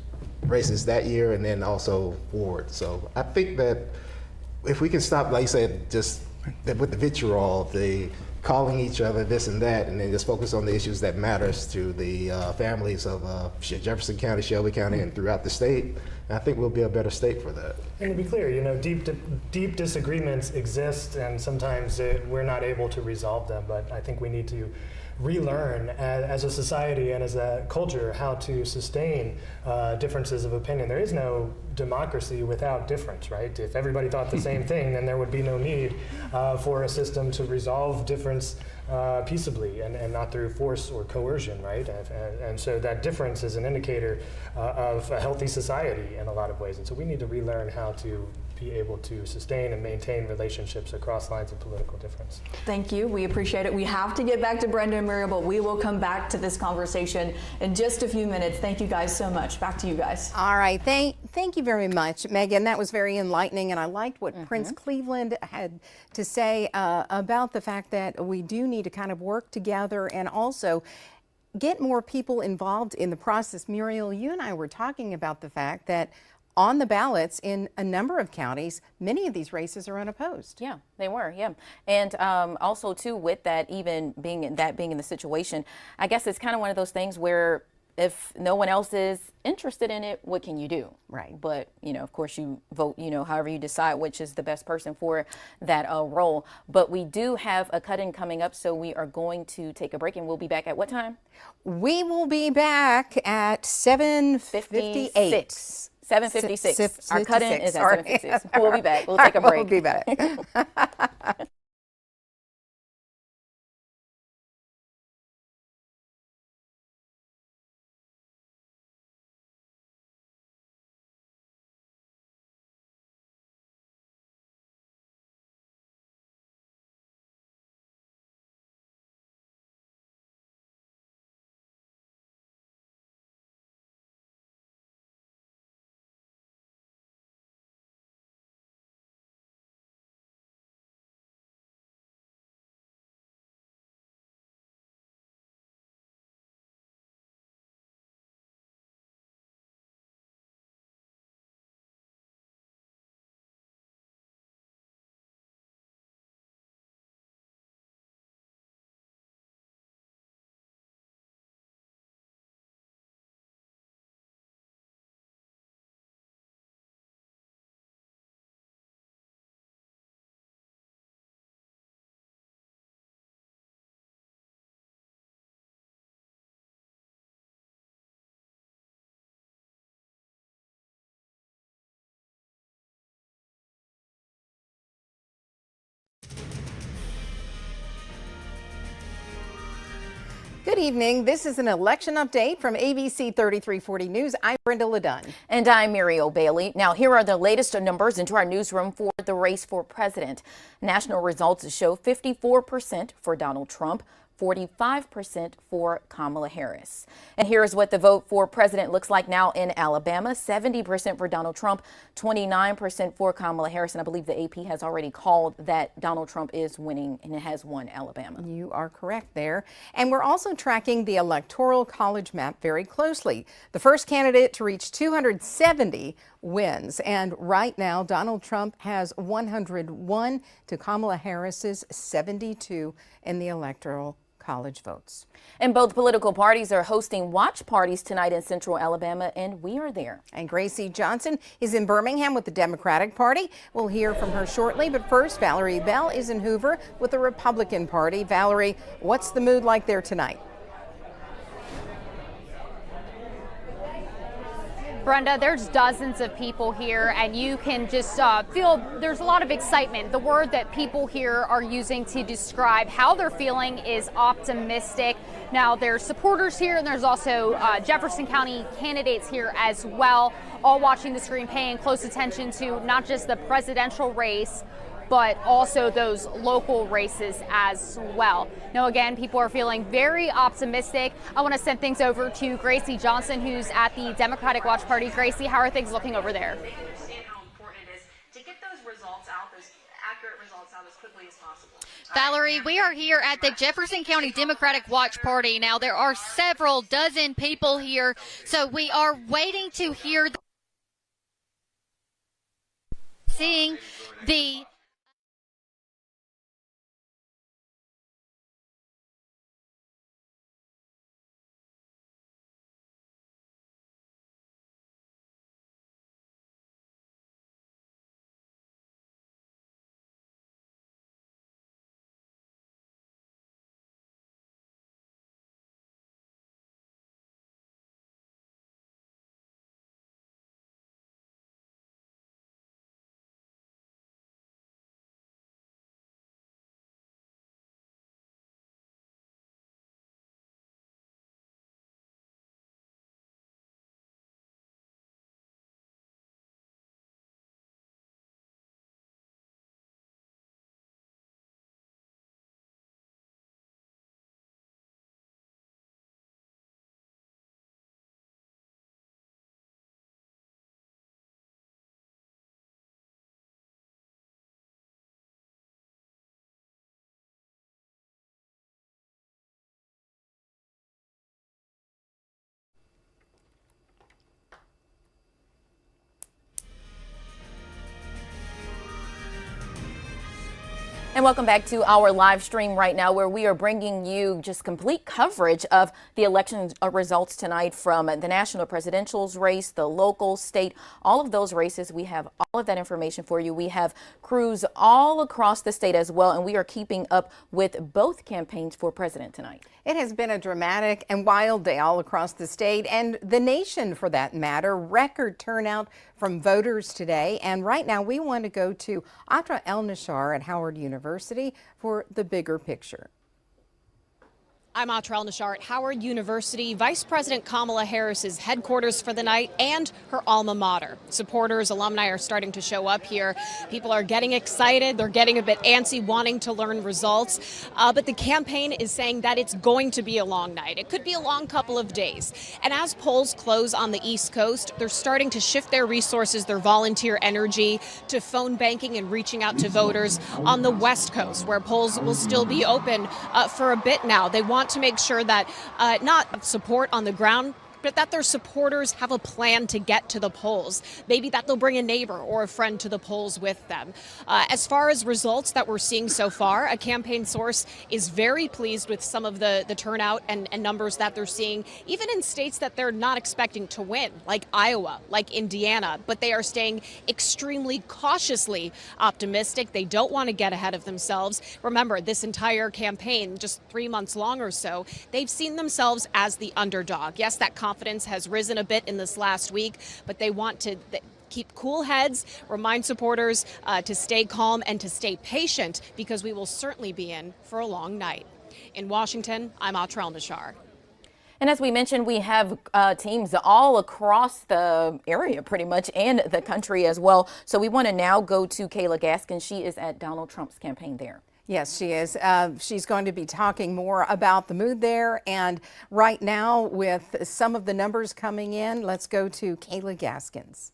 races that year and then also forward. So I think that if we can stop, like you said, just with the vitriol, the calling each other this and that, and then just focus on the issues that matters to the families of Jefferson County, Shelby County, and throughout the state, I think we'll be a better state for that. And to be clear, deep disagreements exist, and sometimes we're not able to resolve them, but I think we need to relearn as a society and as a culture how to sustain differences of opinion. There is no democracy without difference, right? If everybody thought the same thing, then there would be no need for a system to resolve difference peaceably and not through force or coercion, right? And so that difference is an indicator of a healthy society in a lot of ways. And so we need to relearn how to be able to sustain and maintain relationships across lines of political difference. Thank you. We appreciate it. We have to get back to Brenda and Muriel, but we will come back to this conversation in just a few minutes. Thank you guys so much. Back to you guys. All right. Thank you very much, Megan. That was very enlightening, and I liked what Prince Cleveland had to say about the fact that we do need to kind of work together and also get more people involved in the process. Muriel, you and I were talking about the fact that on the ballots in a number of counties, many of these races are unopposed. Yeah, they were, yeah. And also, too, with that even being in the situation, I guess it's kind of one of those things where if no one else is interested in it, what can you do? Right. But, of course, you vote, however you decide which is the best person for that role. But we do have a cut-in coming up, so we are going to take a break, and we'll be back at what time? We will be back at 7:58. 7:56. Our cut-in is at 7:56. We'll be back. We'll take a break. We'll be back. evening. This is an election update from ABC 3340 News. I'm Brenda LeDunn. And I'm Muriel Bailey. Now, here are the latest numbers into our newsroom for the race for president. National results show 54% for Donald Trump, 45% for Kamala Harris. And here's what the vote for president looks like now in Alabama. 70% for Donald Trump, 29% for Kamala Harris. And I believe the AP has already called that Donald Trump is winning and it has won Alabama. You are correct there. And we're also tracking the Electoral College map very closely. The first candidate to reach 270 wins. And right now, Donald Trump has 101 to Kamala Harris's 72 in the Electoral College votes. And both political parties are hosting watch parties tonight in Central Alabama, and we are there. And Gracie Johnson is in Birmingham with the Democratic Party. We'll hear from her shortly, but first, Valerie Bell is in Hoover with the Republican Party. Valerie, what's the mood like there tonight? Brenda, there's dozens of people here, and you can just feel there's a lot of excitement. The word that people here are using to describe how they're feeling is optimistic. Now, there's supporters here, and there's also Jefferson County candidates here as well, all watching the screen, paying close attention to not just the presidential race, but also those local races as well. Now, again, people are feeling very optimistic. I want to send things over to Gracie Johnson, who's at the Democratic Watch Party. Gracie, how are things looking over there? Understand how important it is to get those results out, those accurate results out as quickly as possible. Valerie, we are here at the Jefferson County Democratic Watch Party. Now, there are several dozen people here, so we are waiting to hear seeing the And welcome back to our live stream right now, where we are bringing you just complete coverage of the election results tonight from the national presidential race, the local, state, all of those races. We have all of that information for you. We have crews all across the state as well, and we are keeping up with both campaigns for president tonight. It has been a dramatic and wild day all across the state and the nation, for that matter. Record turnout from voters today. And right now we want to go to Atra El-Nashar at Howard University for the bigger picture. I'm Atra El-Nashar at Howard University, Vice President Kamala Harris's headquarters for the night and her alma mater. Supporters, alumni are starting to show up here. People are getting excited. They're getting a bit antsy, wanting to learn results. But the campaign is saying that it's going to be a long night. It could be a long couple of days. And as polls close on the East Coast, they're starting to shift their resources, their volunteer energy, to phone banking and reaching out to voters on the West Coast, where polls will still be open for a bit now. They want to make sure that not support on the ground, but that their supporters have a plan to get to the polls. Maybe that they'll bring a neighbor or a friend to the polls with them. As far as results that we're seeing so far, a campaign source is very pleased with some of the turnout and numbers that they're seeing, even in states that they're not expecting to win, like Iowa, like Indiana, but they are staying extremely cautiously optimistic. They don't want to get ahead of themselves. Remember, this entire campaign, just 3 months long or so, they've seen themselves as the underdog. Yes, that confidence has risen a bit in this last week, but they want to keep cool heads, remind supporters to stay calm and to stay patient, because we will certainly be in for a long night. In Washington, I'm Atra El-Nashar. And as we mentioned, we have teams all across the area pretty much and the country as well. So we want to now go to Kayla Gaskin. She is at Donald Trump's campaign there. Yes, she is. She's going to be talking more about the mood there. And right now, with some of the numbers coming in, let's go to Kayla Gaskins.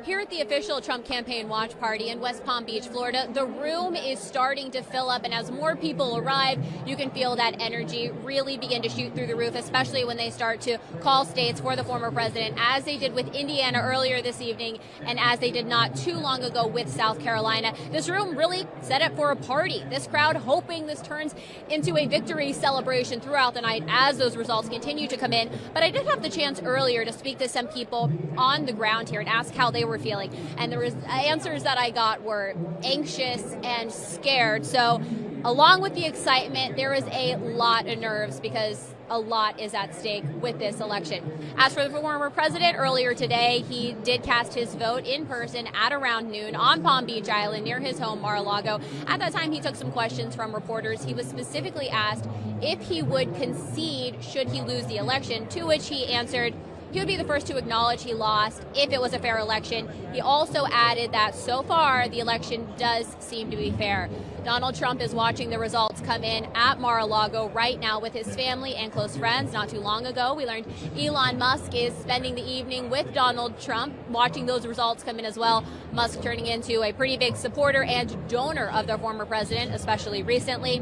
Here at the official Trump campaign watch party in West Palm Beach, Florida, the room is starting to fill up, and as more people arrive, you can feel that energy really begin to shoot through the roof, especially when they start to call states for the former president, as they did with Indiana earlier this evening, and as they did not too long ago with South Carolina. This room really set up for a party. This crowd hoping this turns into a victory celebration throughout the night as those results continue to come in. But I did have the chance earlier to speak to some people on the ground here and ask how they were feeling, and the answers that I got were anxious and scared. So along with the excitement, there is a lot of nerves because a lot is at stake with this election. As for the former president, earlier today, he did cast his vote in person at around noon on Palm Beach Island near his home, Mar-a-Lago. At that time, he took some questions from reporters. He was specifically asked if he would concede should he lose the election, to which he answered he would be the first to acknowledge he lost if it was a fair election. He also added that so far the election does seem to be fair. Donald Trump is watching the results come in at Mar-a-Lago right now with his family and close friends. Not too long ago, we learned Elon Musk is spending the evening with Donald Trump, watching those results come in as well. Musk turning into a pretty big supporter and donor of the former president, especially recently.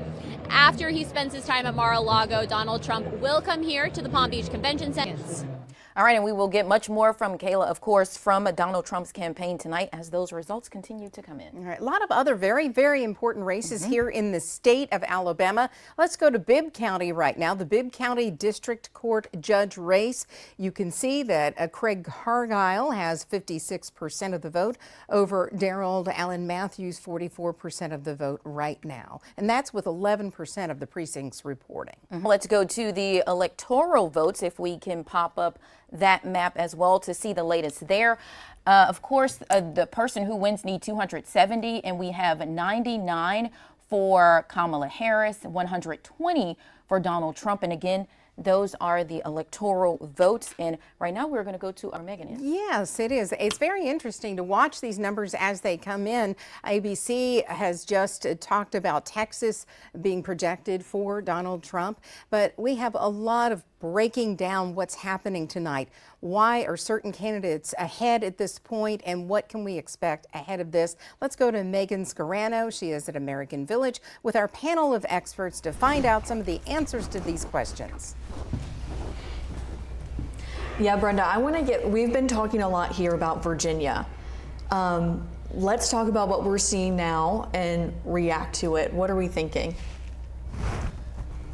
After he spends his time at Mar-a-Lago, Donald Trump will come here to the Palm Beach Convention Center. All right, and we will get much more from Kayla, of course, from Donald Trump's campaign tonight as those results continue to come in. All right, a lot of other very, very important races here in the state of Alabama. Let's go to Bibb County right now, the Bibb County District Court Judge race. You can see that Craig Hargile has 56% of the vote over Darrell Allen Matthews, 44% of the vote right now. And that's with 11% of the precincts reporting. Let's go to the electoral votes, if we can pop up that map as well to see the latest there. Of course, the person who wins needs 270, and we have 99 for Kamala Harris, 120 for Donald Trump. And again, those are the electoral votes. And right now we're going to go to our Megan. Yes, it is. It's very interesting to watch these numbers as they come in. ABC has just talked about Texas being projected for Donald Trump, but we have a lot of breaking down what's happening tonight. Why are certain candidates ahead at this point, and what can we expect ahead of this? Let's go to Megan Scarano. She is at American Village with our panel of experts to find out some of the answers to these questions. Yeah, Brenda, we've been talking a lot here about Virginia. Let's talk about what we're seeing now and react to it. What are we thinking?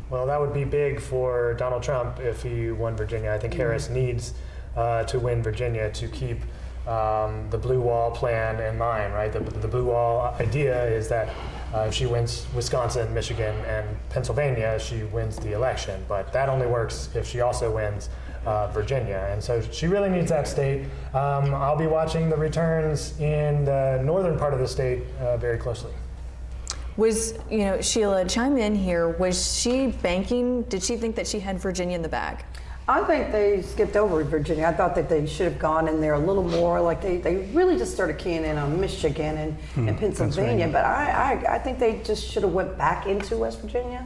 Well, that would be big for Donald Trump if he won Virginia. I think Harris needs to win Virginia to keep the blue wall plan in mind, right? The blue wall idea is that if she wins Wisconsin, Michigan, and Pennsylvania, she wins the election. But that only works if she also wins Virginia. And so she really needs that state. I'll be watching the returns in the northern part of the state very closely. Sheila, chime in here. Was she banking? Did she think that she had Virginia in the bag? I think they skipped over Virginia. I thought that they should have gone in there a little more. Like they really just started keying in on Michigan and Pennsylvania. But I think they just should have went back into West Virginia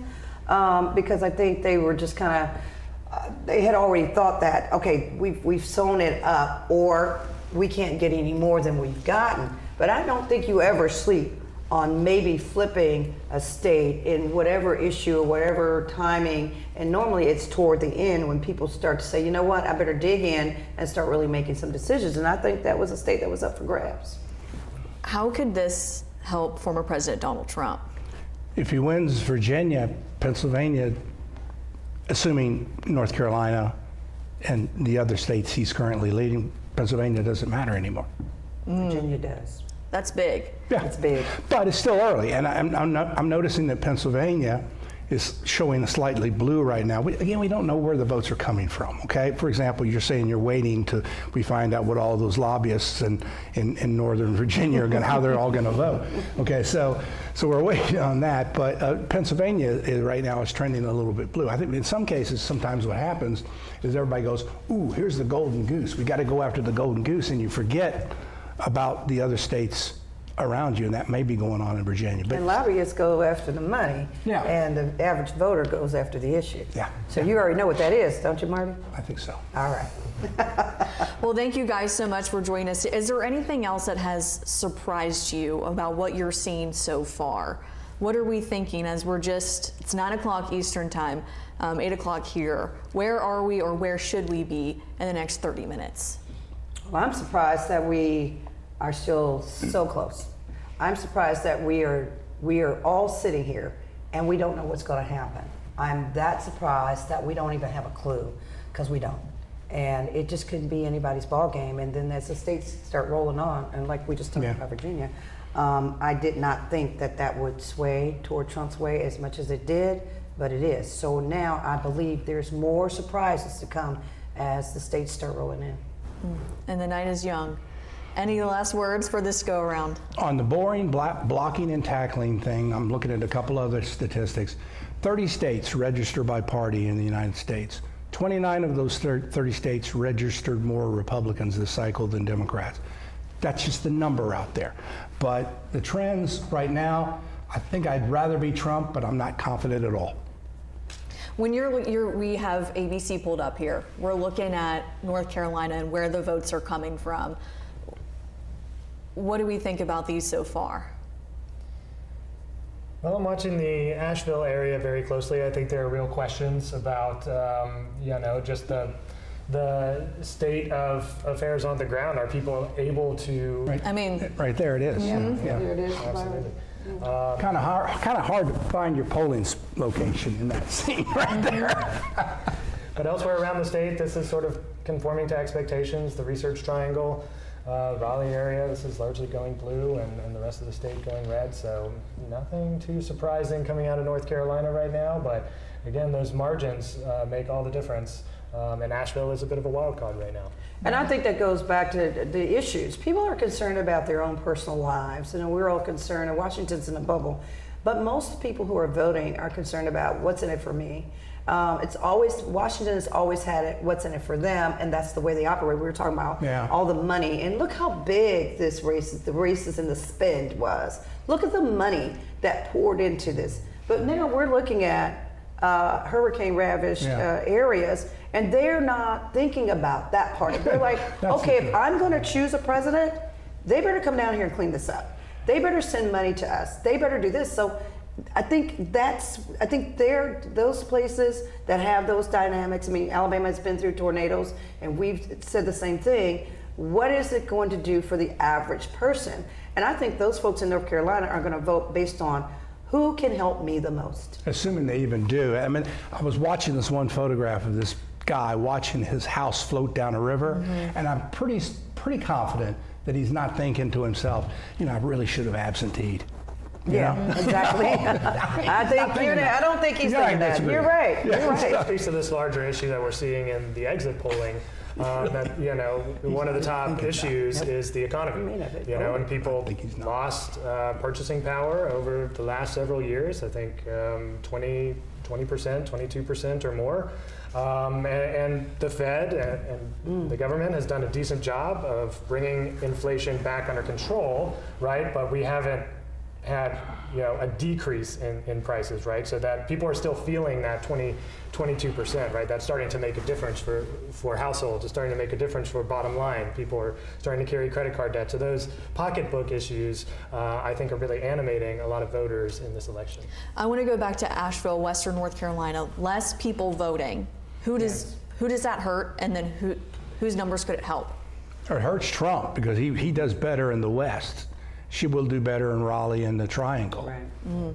because I think they were just kind of, they had already thought that, okay, we've sewn it up or we can't get any more than we've gotten. But I don't think you ever sleep on maybe flipping a state in whatever issue or whatever timing. And normally it's toward the end when people start to say, you know what, I better dig in and start really making some decisions. And I think that was a state that was up for grabs. How could this help former President Donald Trump? If he wins Virginia, Pennsylvania, assuming North Carolina and the other states he's currently leading, Pennsylvania doesn't matter anymore. Virginia does. That's big. Yeah, it's big. But it's still early, and I'm noticing that Pennsylvania is showing slightly blue right now. Again, we don't know where the votes are coming from, okay? For example, you're saying you're waiting to we find out what all those lobbyists in Northern Virginia are going, how they're all going to vote. Okay, so we're waiting on that. But Pennsylvania right now is trending a little bit blue. I think in some cases, sometimes what happens is everybody goes, ooh, here's the golden goose. We got to go after the golden goose, and you forget about the other states around you, and that may be going on in Virginia. But and lobbyists go after the money, yeah, and the average voter goes after the issue. Yeah. So you already know what that is, don't you, Marty? I think so. All right. Well, thank you guys so much for joining us. Is there anything else that has surprised you about what you're seeing so far? What are we thinking as it's 9 o'clock Eastern time, 8 o'clock here. Where are we, or where should we be in the next 30 minutes? Well, I'm surprised that we are still so close. I'm surprised that we are all sitting here and we don't know what's going to happen. I'm that surprised that we don't even have a clue, because we don't. And it just couldn't be anybody's ball game. And then as the states start rolling on, and like we just talked about Virginia, I did not think that would sway toward Trump's way as much as it did, but it is. So now I believe there's more surprises to come as the states start rolling in. And the night is young. Any last words for this go around? On the boring blocking and tackling thing, I'm looking at a couple other statistics. 30 states register by party in the United States. 29 of those 30 states registered more Republicans this cycle than Democrats. That's just the number out there. But the trends right now, I think I'd rather be Trump, but I'm not confident at all. When we have ABC pulled up here, we're looking at North Carolina and where the votes are coming from. What do we think about these so far? Well, I'm watching the Asheville area very closely. I think there are real questions about, just the state of affairs on the ground. Are people able to? Right. I mean, right there it is. Yeah, there it is. Absolutely. Kind of hard to find your polling location in that scene right there. But elsewhere around the state, this is sort of conforming to expectations. The Research Triangle, Raleigh area, this is largely going blue, and the rest of the state going red. So nothing too surprising coming out of North Carolina right now. But again, those margins make all the difference. And Asheville is a bit of a wild card right now. And I think that goes back to the issues. People are concerned about their own personal lives. We're all concerned, and Washington's in a bubble. But most people who are voting are concerned about what's in it for me. Washington has always had it, what's in it for them, and that's the way they operate. We were talking about all the money, and look how big the races and the spend was. Look at the money that poured into this. But now we're looking at hurricane-ravaged areas, and they're not thinking about that part. They're like, okay, if I'm going to choose a president, they better come down here and clean this up. They better send money to us. They better do this. So I think they're those places that have those dynamics. I mean, Alabama has been through tornadoes, and we've said the same thing. What is it going to do for the average person? And I think those folks in North Carolina are going to vote based on who can help me the most. Assuming they even do. I mean, I was watching this one photograph of this guy watching his house float down a river, and I'm pretty confident that he's not thinking to himself, I really should have absenteed. Exactly. I don't think he's thinking that. You're right. You're right. That speaks to this larger issue that we're seeing in the exit polling. One of the top issues is the economy. And people lost purchasing power over the last several years. I think 20%, 22% or more. And the Fed and the government has done a decent job of bringing inflation back under control, right? But we haven't had a decrease in prices, right? So that people are still feeling that 22%, right? That's starting to make a difference for households. It's starting to make a difference for bottom line. People are starting to carry credit card debt. So those pocketbook issues, I think, are really animating a lot of voters in this election. I want to go back to Asheville, Western North Carolina. Less people voting. Who does that hurt? And then whose numbers could it help? It hurts Trump because he does better in the West. she will do better in Raleigh and the Triangle. Right.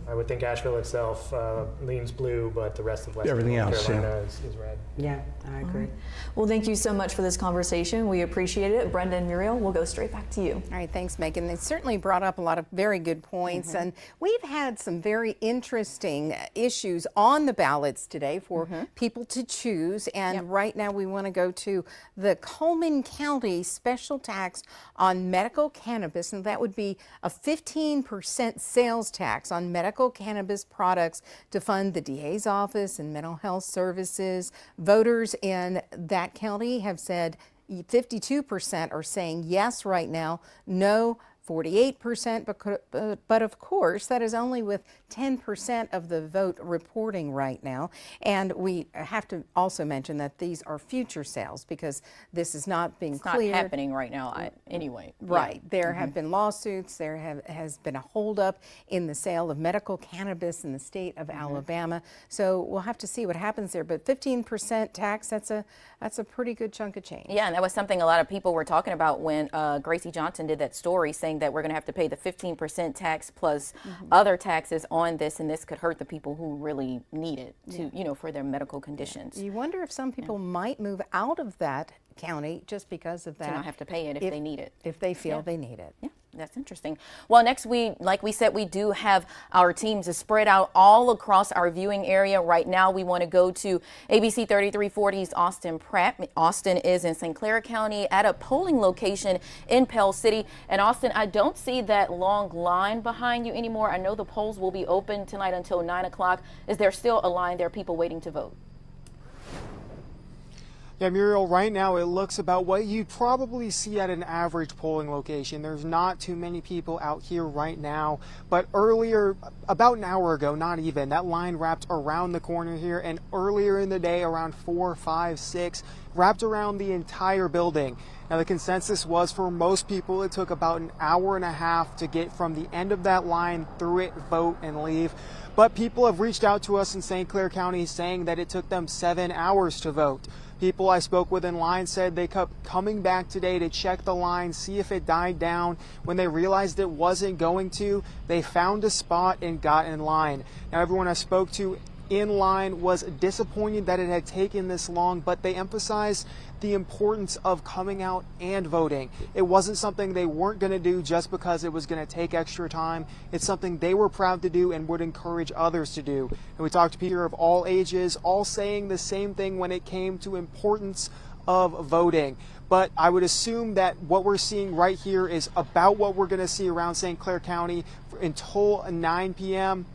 I would think Asheville itself leans blue, but the rest of Western Everything North else, Carolina is red. Yeah, I agree. Well, thank you so much for this conversation. We appreciate it. Brenda and Muriel, we'll go straight back to you. All right, thanks, Megan. They certainly brought up a lot of very good points, and we've had some very interesting issues on the ballots today for people to choose. And right now we want to go to the Coleman County special tax on medical cannabis, and that would be a 15% sales tax on medical cannabis products to fund the DA's office and mental health services. Voters in that county have said 52% are saying yes right now, no 48%, but of course that is only with 10% of the vote reporting right now. And we have to also mention that these are future sales because this is not being cleared. It's not happening right now anyway. Right. There have been lawsuits. There has been a holdup in the sale of medical cannabis in the state of Alabama. So we'll have to see what happens there. But 15% tax, that's a pretty good chunk of change. Yeah, and that was something a lot of people were talking about when Gracie Johnson did that story, saying that we're going to have to pay the 15% tax plus other taxes on this, and this could hurt the people who really need it to, you know, for their medical conditions. You wonder if some people might move out of that county just because of that. To not have to pay it if they need it. If they feel they need it. Yeah. That's interesting. Well, next week, like we said, we do have our teams spread out all across our viewing area. Right now, we want to go to ABC 3340's Austin Pratt. Austin is in St. Clair County at a polling location in Pell City. And Austin, I don't see that long line behind you anymore. I know the polls will be open tonight until 9 o'clock. Is there still a line? There are people waiting to vote. Yeah, Muriel, right now it looks about what you'd probably see at an average polling location. There's not too many people out here right now, but earlier, about an hour ago, not even, that line wrapped around the corner here, and earlier in the day, around 4, 5, 6, wrapped around the entire building. Now, the consensus was for most people, it took about an hour and a half to get from the end of that line through it, vote, and leave. But people have reached out to us in St. Clair County saying that it took them 7 hours to vote. People I spoke with in line said they kept coming back today to check the line, see if it died down. When they realized it wasn't going to, they found a spot and got in line. Now, everyone I spoke to in line was disappointed that it had taken this long, but they emphasized the importance of coming out and voting. It wasn't something they weren't going to do just because it was going to take extra time. It's something they were proud to do and would encourage others to do. And we talked to people of all ages, all saying the same thing when it came to importance of voting. But I would assume that what we're seeing right here is about what we're going to see around St. Clair County until 9 p.m.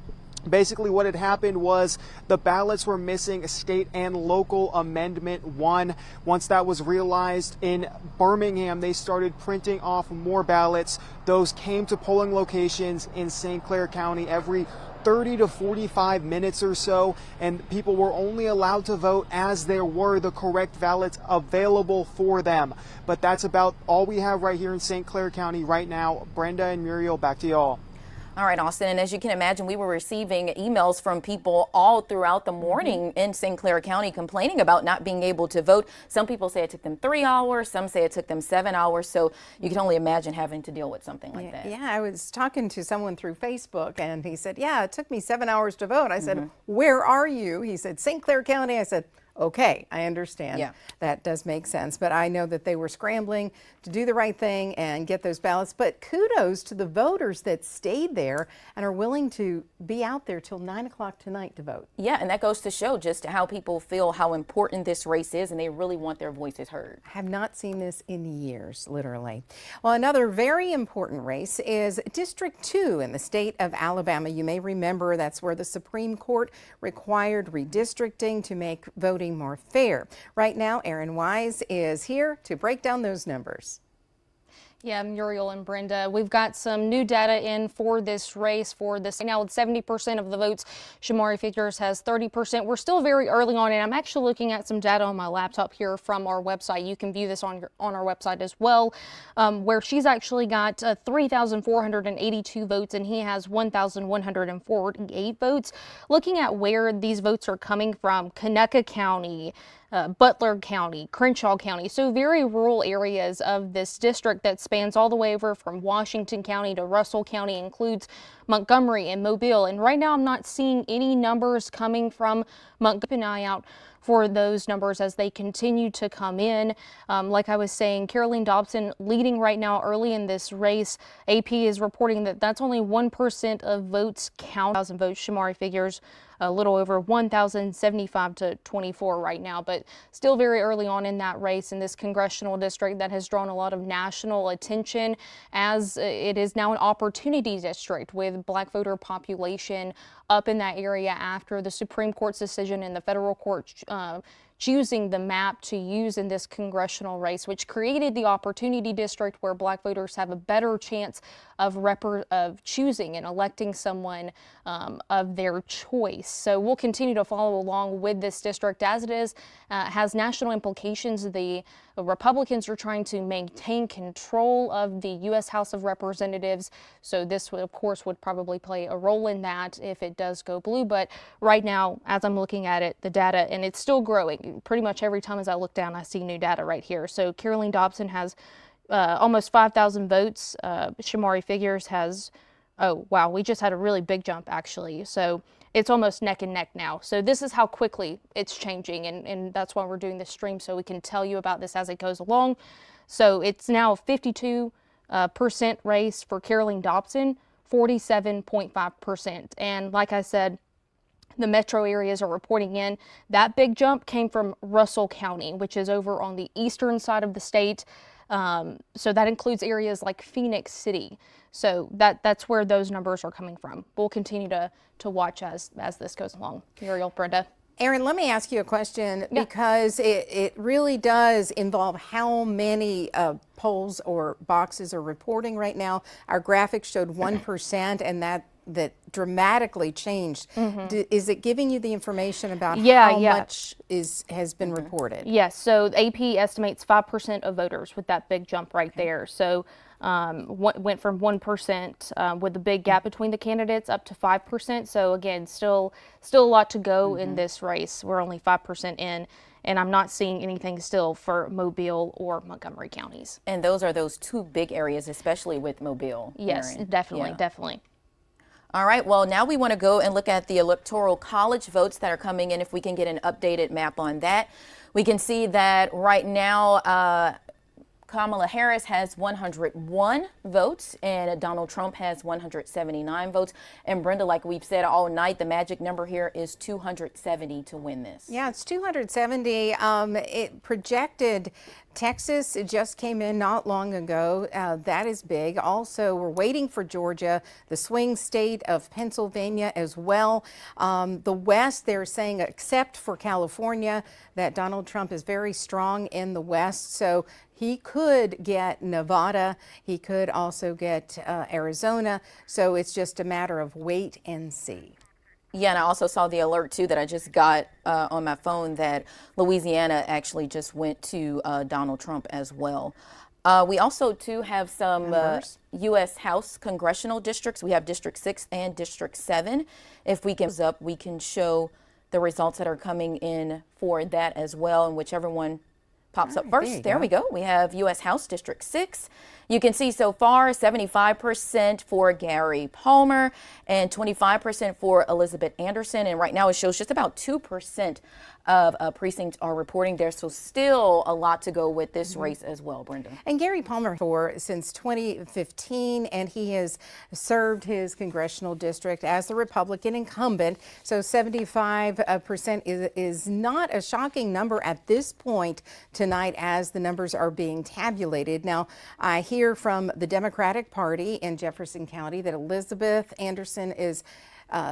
Basically, what had happened was the ballots were missing state and local amendment 1. Once that was realized in Birmingham, they started printing off more ballots. Those came to polling locations in St. Clair County every 30 to 45 minutes or so, and people were only allowed to vote as there were the correct ballots available for them. But that's about all we have right here in St. Clair County right now. Brenda and Muriel, back to y'all. All right, Austin, and as you can imagine, we were receiving emails from people all throughout the morning in St. Clair County complaining about not being able to vote. Some people say it took them 3 hours, some say it took them 7 hours, so you can only imagine having to deal with something like that. Yeah, I was talking to someone through Facebook, and he said, yeah, it took me 7 hours to vote. I said, where are you? He said, St. Clair County. I said, okay, I understand. Yeah. That does make sense. But I know that they were scrambling to do the right thing and get those ballots. But kudos to the voters that stayed there and are willing to be out there till 9 o'clock tonight to vote. Yeah, and that goes to show just how people feel how important this race is, and they really want their voices heard. I have not seen this in years, literally. Well, another very important race is District 2 in the state of Alabama. You may remember that's where the Supreme Court required redistricting to make voting more fair. Right now, Erin Wise is here to break down those numbers. Yeah, Muriel and Brenda, we've got some new data in for this race. For this now, with 70% of the votes, Shamari Figures has 30%. We're still very early on, and I'm actually looking at some data on my laptop here from our website. You can view this on our website as well, where she's actually got 3,482 votes, and he has 1,148 votes. Looking at where these votes are coming from, Conecuh County, Butler County, Crenshaw County, so very rural areas of this district that spans all the way over from Washington County to Russell County, includes Montgomery and Mobile. And right now I'm not seeing any numbers coming from Montgomery. Keep an eye out for those numbers as they continue to come in. Like I was saying, Caroline Dobson leading right now early in this race. AP is reporting that that's only 1% of votes count. 1,000 votes, Shamari figures a little over 1,075 to 24 right now, but still very early on in that race in this congressional district that has drawn a lot of national attention, as it is now an opportunity district with black voter population up in that area after the Supreme Court's decision in the federal court choosing the map to use in this congressional race, which created the opportunity district where black voters have a better chance of choosing and electing someone of their choice. So we'll continue to follow along with this district as it is, has national implications. The Republicans are trying to maintain control of the U.S. House of Representatives. So this, of course, would probably play a role in that if it does go blue. But right now, as I'm looking at it, the data, and it's still growing. Pretty much every time as I look down, I see new data right here. So Caroline Dobson has almost 5,000 votes. Shamari Figures has, oh, wow, we just had a really big jump, actually. So it's almost neck and neck now. So this is how quickly it's changing, and that's why we're doing this stream, so we can tell you about this as it goes along. So it's now 52% race for Caroline Dobson, 47.5%. And like I said, the metro areas are reporting in. That big jump came from Russell County, which is over on the eastern side of the state. So that includes areas like Phoenix City. So that's where those numbers are coming from. We'll continue to watch as this goes along. Muriel, Brenda. Erin, let me ask you a question, because it really does involve how many polls or boxes are reporting right now. Our graphics showed 1%, and that dramatically changed. Is it giving you the information about how much has been reported? Yes, so AP estimates 5% of voters with that big jump right there. So went from 1% with the big gap between the candidates up to 5%. So again, still a lot to go in this race. We're only 5% in. And I'm not seeing anything still for Mobile or Montgomery counties. And those are those two big areas, especially with Mobile. Yes, Erin. definitely, definitely. All right, well, now we want to go and look at the Electoral College votes that are coming in. If we can get an updated map on that, we can see that right now Kamala Harris has 101 votes and Donald Trump has 179 votes. And Brenda, like we've said all night, the magic number here is 270 to win this. Yeah, it's 270. It projected Texas, it just came in not long ago. That is big. Also, we're waiting for Georgia, the swing state of Pennsylvania as well. The West, they're saying, except for California, that Donald Trump is very strong in the West. So he could get Nevada. He could also get Arizona. So it's just a matter of wait and see. Yeah, and I also saw the alert, too, that I just got on my phone that Louisiana actually just went to Donald Trump as well. We also, too, have some U.S. House congressional districts. We have District 6 and District 7. If we can up, we can show the results that are coming in for that as well, and whichever one pops up first. There we go. We have U.S. House District 6. You can see so far 75% for Gary Palmer and 25% for Elizabeth Anderson. And right now it shows just about 2% of precincts are reporting there. So still a lot to go with this race as well, Brenda. And Gary Palmer since 2015, and he has served his congressional district as the Republican incumbent. So 75% is not a shocking number at this point tonight as the numbers are being tabulated. Now, I hear from the Democratic Party in Jefferson County that Elizabeth Anderson is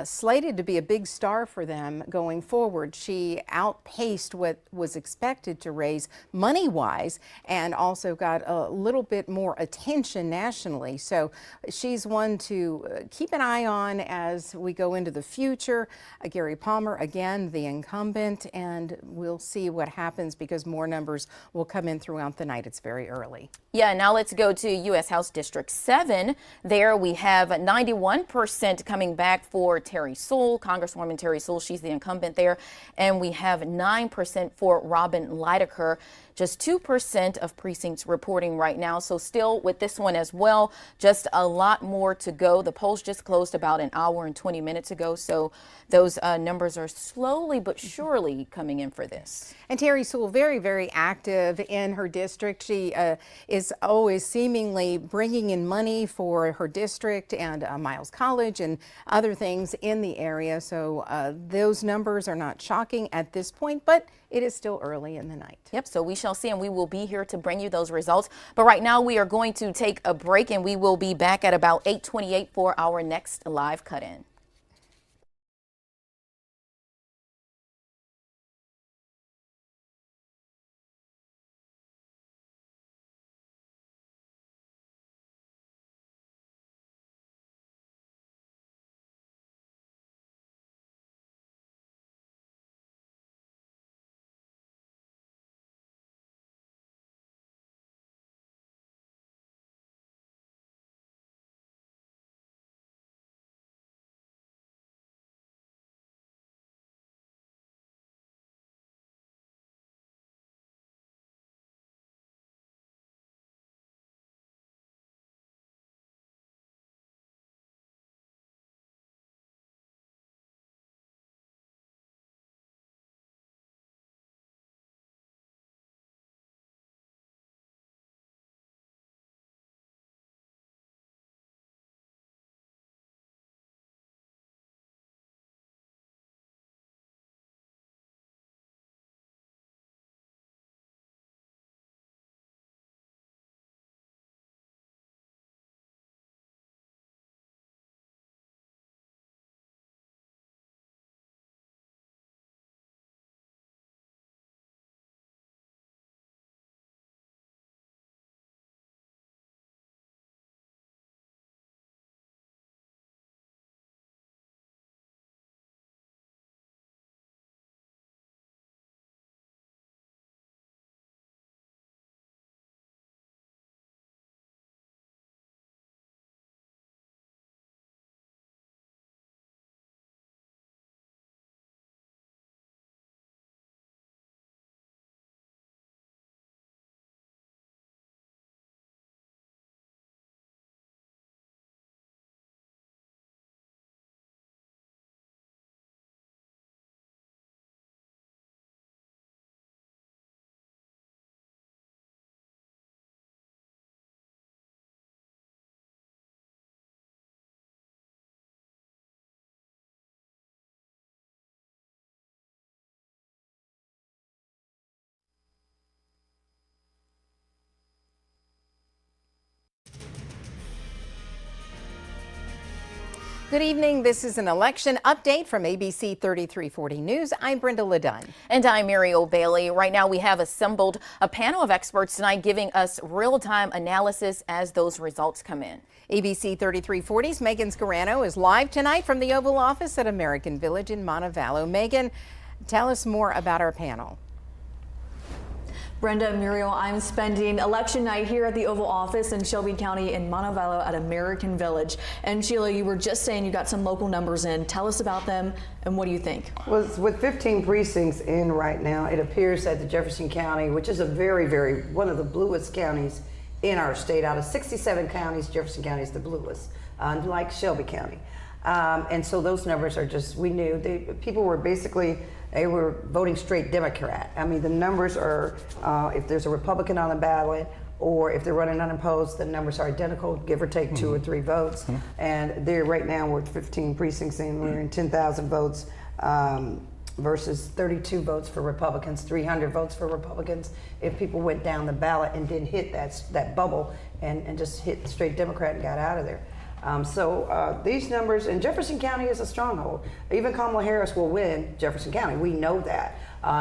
slated to be a big star for them going forward. She outpaced what was expected to raise money-wise and also got a little bit more attention nationally. So she's one to keep an eye on as we go into the future. Gary Palmer, again, the incumbent, and we'll see what happens because more numbers will come in throughout the night. It's very early. Yeah, now let's go to U.S. House District 7. There we have 91% coming back for for Terry Sewell, Congresswoman Terry Sewell. She's the incumbent there. And we have 9% for Robin Lydecker. Just 2% of precincts reporting right now. So still with this one as well, just a lot more to go. The polls just closed about an hour and 20 minutes ago. So those numbers are slowly but surely coming in for this. And Terry Sewell, very, very active in her district. She is always seemingly bringing in money for her district and Miles College and other things in the area. So those numbers are not shocking at this point, but it is still early in the night. Yep, so we shall see, and we will be here to bring you those results. But right now we are going to take a break, and we will be back at about 8:28 for our next live cut-in. Good evening. This is an election update from ABC 3340 News. I'm Brenda Ledun. And I'm Muriel Bailey. Right now we have assembled a panel of experts tonight giving us real-time analysis as those results come in. ABC 3340's Megan Scarano is live tonight from the Oval Office at American Village in Montevallo. Megan, tell us more about our panel. Brenda, Muriel, I'm spending election night here at the Oval Office in Shelby County in Montevallo at American Village. And Sheila, you were just saying you got some local numbers in. Tell us about them and what do you think? Well, with 15 precincts in right now, it appears that the Jefferson County, which is a very, one of the bluest counties in our state, out of 67 counties, Jefferson County is the bluest, unlike Shelby County. And so those numbers are just, we knew, people were basically, they were voting straight Democrat. I mean, the numbers are, if there's a Republican on the ballot or if they're running unopposed, the numbers are identical, give or take 2 or 3 votes. And there right now we're at 15 precincts and we're in 10,000 votes versus 32 votes for Republicans, 300 votes for Republicans. If people went down the ballot and didn't hit that bubble and just hit straight Democrat and got out of there. So these numbers, and Jefferson County is a stronghold. Even Kamala Harris will win Jefferson County. We know that.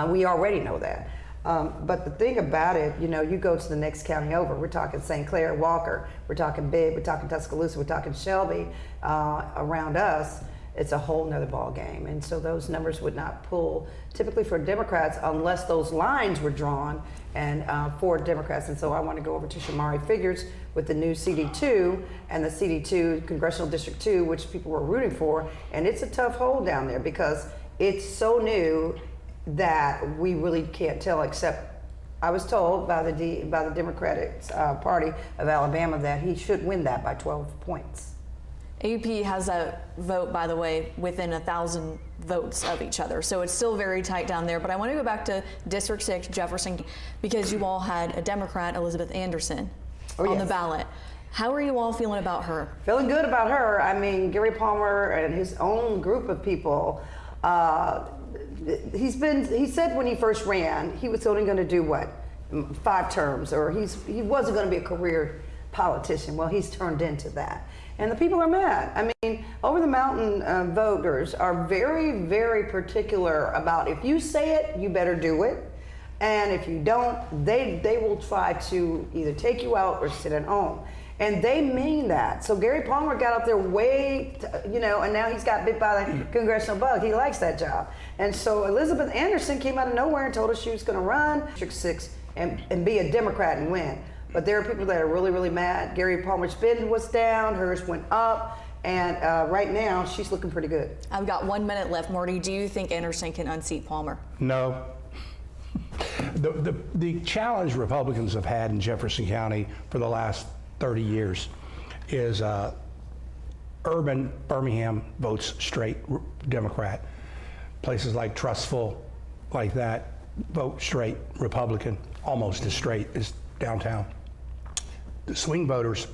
We already know that. But the thing about it, you know, you go to the next county over. We're talking St. Clair, Walker. We're talking Bibb. We're talking Tuscaloosa. We're talking Shelby around us. it's a whole nother ball game. And so those numbers would not pull typically for Democrats unless those lines were drawn and for Democrats. And so I want to go over to Shamari Figures with the new CD2 and the CD2 Congressional District 2, which people were rooting for. And it's a tough hold down there because it's so new that we really can't tell, except I was told by the Democratic Party of Alabama that he should win that by 12 points. AUP has a vote, by the way, within 1,000 votes of each other. So it's still very tight down there. But I want to go back to District 6, Jefferson, because you all had a Democrat, Elizabeth Anderson, on the ballot. How are you all feeling about her? Feeling good about her. I mean, Gary Palmer and his own group of people, he said when he first ran, he was only going to do what? 5 terms, or he wasn't going to be a career politician. Well, he's turned into that. And the people are mad. I mean, over the mountain voters are very, very particular about if you say it, you better do it. And if you don't, they will try to either take you out or sit at home. And they mean that. So Gary Palmer got up there and now he's got bit by the congressional bug. He likes that job. And so Elizabeth Anderson came out of nowhere and told us she was going to run District 6 and be a Democrat and win. But there are people that are really, really mad. Gary Palmer's bid was down, hers went up, and right now she's looking pretty good. I've got 1 minute left. Marty, do you think Anderson can unseat Palmer? No. The challenge Republicans have had in Jefferson County for the last 30 years is urban Birmingham votes straight Democrat. Places like Trustful, like that, vote straight Republican, almost as straight as downtown. The swing voters,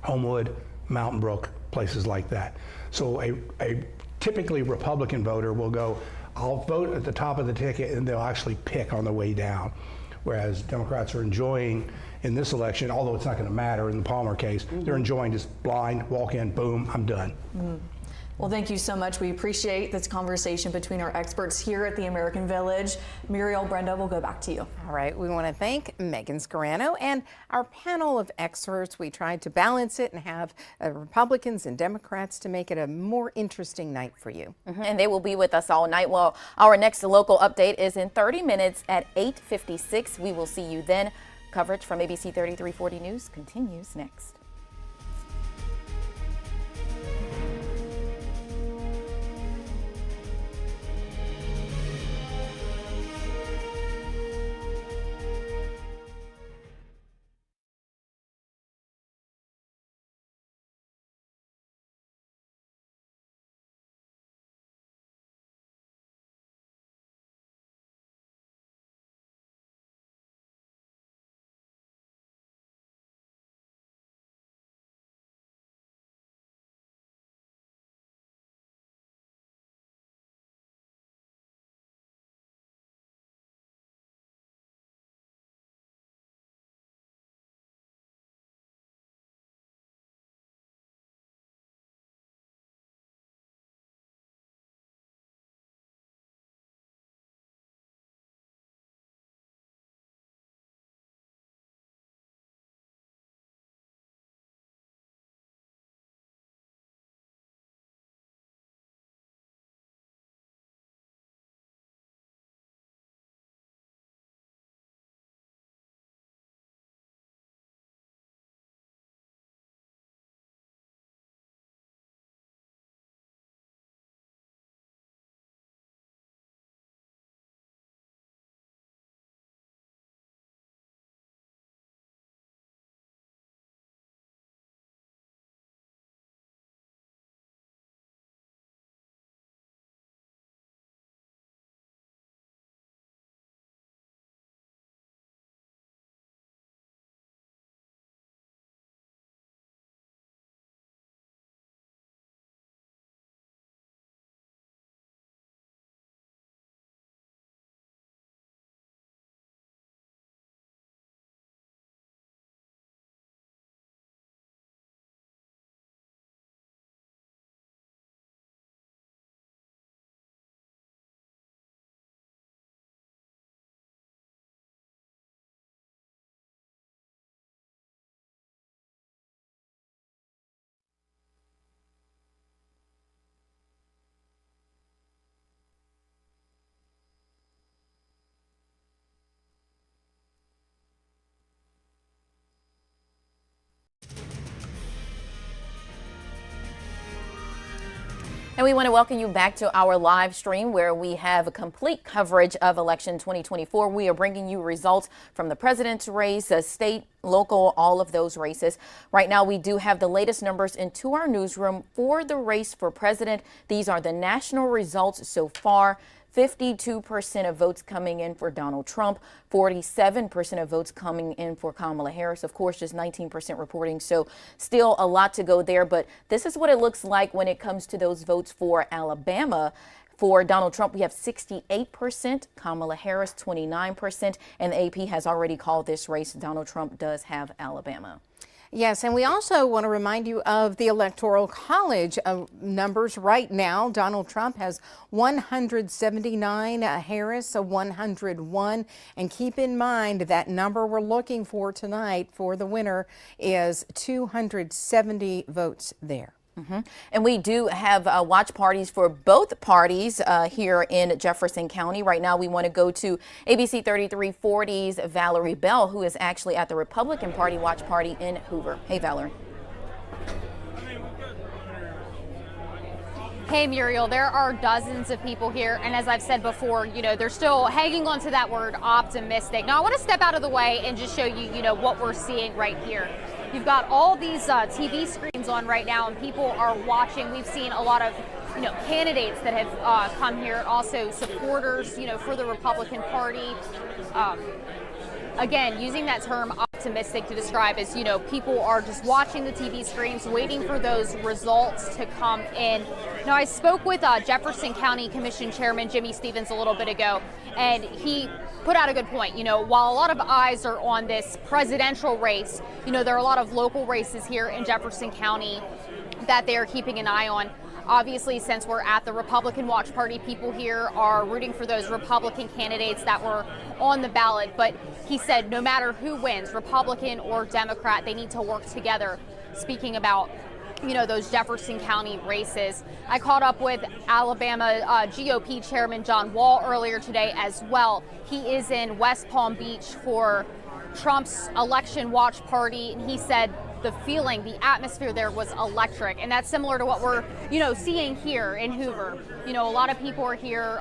Homewood, Mountain Brook, places like that. So a typically Republican voter will go, I'll vote at the top of the ticket, and they'll actually pick on the way down. Whereas Democrats are enjoying in this election, although it's not going to matter in the Palmer case, they're enjoying just blind, walk in, boom, I'm done. Well, thank you so much. We appreciate this conversation between our experts here at the American Village. Muriel, Brenda, we'll go back to you. All right, we want to thank Megan Scarano and our panel of experts. We tried to balance it and have Republicans and Democrats to make it a more interesting night for you. And they will be with us all night. Well, our next local update is in 30 minutes at 8:56. We will see you then. Coverage from ABC 3340 News continues next. And we want to welcome you back to our live stream where we have a complete coverage of election 2024. We are bringing you results from the president's race, state, local, all of those races. Right now, we do have the latest numbers into our newsroom for the race for president. These are the national results so far. 52% of votes coming in for Donald Trump, 47% of votes coming in for Kamala Harris. Of course, just 19% reporting, so still a lot to go there. But this is what it looks like when it comes to those votes for Alabama. For Donald Trump, we have 68%, Kamala Harris 29%, and the AP has already called this race. Donald Trump does have Alabama. Yes, and we also want to remind you of the Electoral College numbers right now. Donald Trump has 179, Harris 101. And keep in mind that number we're looking for tonight for the winner is 270 votes there. And we do have watch parties for both parties here in Jefferson County. Right now, we want to go to ABC 3340's Valerie Bell, who is actually at the Republican Party watch party in Hoover. Hey, Valerie. Hey, Muriel, there are dozens of people here, and as I've said before, you know, they're still hanging on to that word optimistic. Now, I want to step out of the way and just show you, you know, what we're seeing right here. You've got all these TV screens on right now, and people are watching. We've seen a lot of, you know, candidates that have come here, also supporters, you know, for the Republican Party. Again, using that term optimistic to describe as, you know, people are just watching the TV screens, waiting for those results to come in. Now, I spoke with Jefferson County Commission Chairman Jimmy Stevens a little bit ago, and he put out a good point. You know, while a lot of eyes are on this presidential race, you know, there are a lot of local races here in Jefferson County that they are keeping an eye on. Obviously, since we're at the Republican Watch Party, people here are rooting for those Republican candidates that were on the ballot. But he said no matter who wins, Republican or Democrat, they need to work together. Speaking about, you know, those Jefferson County races. I caught up with Alabama GOP Chairman John Wall earlier today as well. He is in West Palm Beach for Trump's election watch party, and he said the feeling, the atmosphere there was electric, and that's similar to what we're, you know, seeing here in Hoover. You know, a lot of people are here,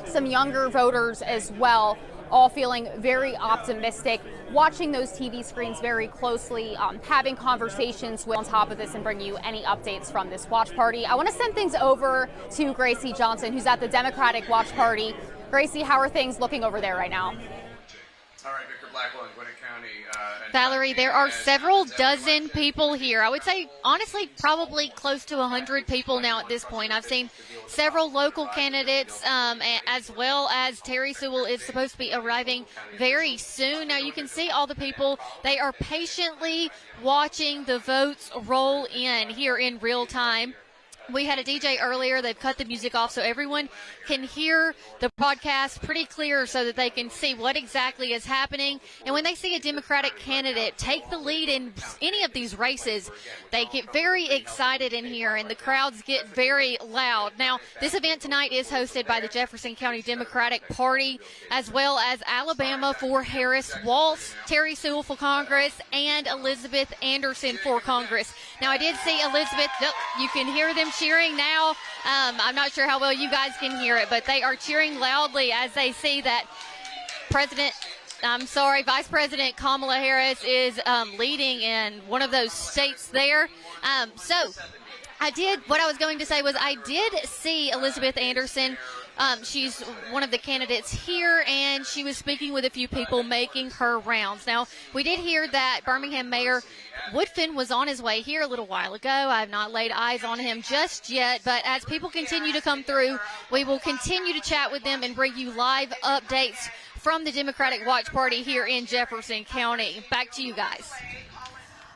some younger voters as well, all feeling very optimistic, watching those TV screens very closely, having conversations with on top of this and bring you any updates from this watch party. I want to send things over to Gracie Johnson, who's at the Democratic Watch Party. Gracie, how are things looking over there right now? All right, Victor Blackwell in Gwinnett County. Valerie, there are several dozen people here. I would say, honestly, probably close to 100 people now at this point. I've seen several local candidates, as well as Terry Sewell is supposed to be arriving very soon. Now, you can see all the people. They are patiently watching the votes roll in here in real time. We had a DJ earlier. They've cut the music off so everyone can hear the broadcast pretty clear so that they can see what exactly is happening. And when they see a Democratic candidate take the lead in any of these races, they get very excited in here and the crowds get very loud. Now, this event tonight is hosted by the Jefferson County Democratic Party, as well as Alabama for Harris Waltz, Terry Sewell for Congress, and Elizabeth Anderson for Congress. Now, I did see Elizabeth. You can hear them cheering now. I'm not sure how well you guys can hear it, but they are cheering loudly as they see that Vice President Kamala Harris is leading in one of those states there. What I was going to say was I did see Elizabeth Anderson. She's one of the candidates here, and she was speaking with a few people making her rounds. Now, we did hear that Birmingham Mayor Woodfin was on his way here a little while ago. I have not laid eyes on him just yet, but as people continue to come through, we will continue to chat with them and bring you live updates from the Democratic Watch Party here in Jefferson County. Back to you guys.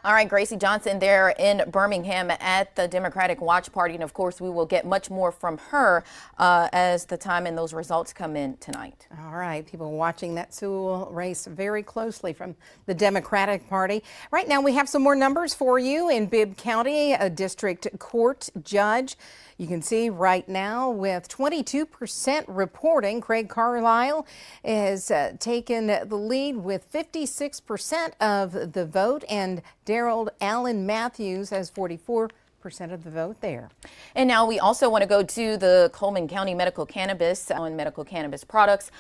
All right, Gracie Johnson there in Birmingham at the Democratic Watch Party. And of course, we will get much more from her as the time and those results come in tonight. All right, people watching that Sewell race very closely from the Democratic Party. Right now, we have some more numbers for you in Bibb County. A district court judge, you can see right now with 22% reporting, Craig Carlisle has taken the lead with 56% of the vote, and Darrell Allen Matthews has 44% of the vote there. And now we also want to go to the Coleman County Medical Cannabis on medical cannabis products.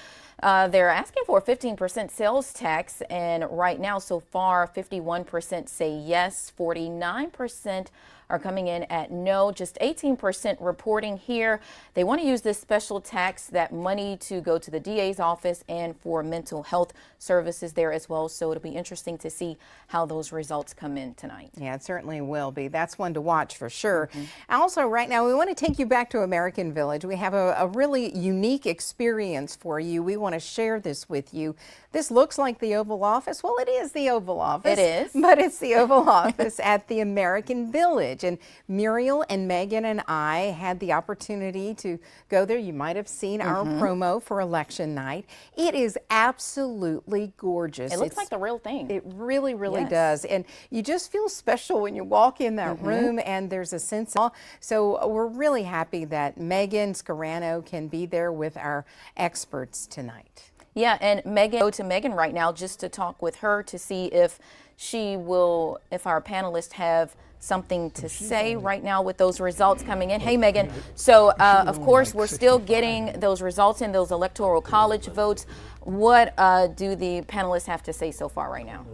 They're asking for a 15% sales tax, and right now, so far, 51% say yes, 49% are coming in at no, just 18% reporting here. They want to use this special tax, that money, to go to the DA's office and for mental health services there as well. So it'll be interesting to see how those results come in tonight. Yeah, it certainly will be. That's one to watch for sure. Also, right now, we want to take you back to American Village. We have a really unique experience for you. We want to share this with you. This looks like the Oval Office. Well, it is the Oval Office. It is. But it's the Oval Office at the American Village. And Muriel and Megan and I had the opportunity to go there. You might have seen our promo for election night. It is absolutely gorgeous. It looks like the real thing. It really, really does. And you just feel special when you walk in that room, and there's a sense of, so we're really happy that Megan Scarano can be there with our experts tonight. Yeah, and Megan, go to Megan right now just to talk with her to see if she will, if our panelists have something to say right now with those results coming in. Hey, Megan. So, of course, we're still getting those results in those electoral college votes. What do the panelists have to say so far right now?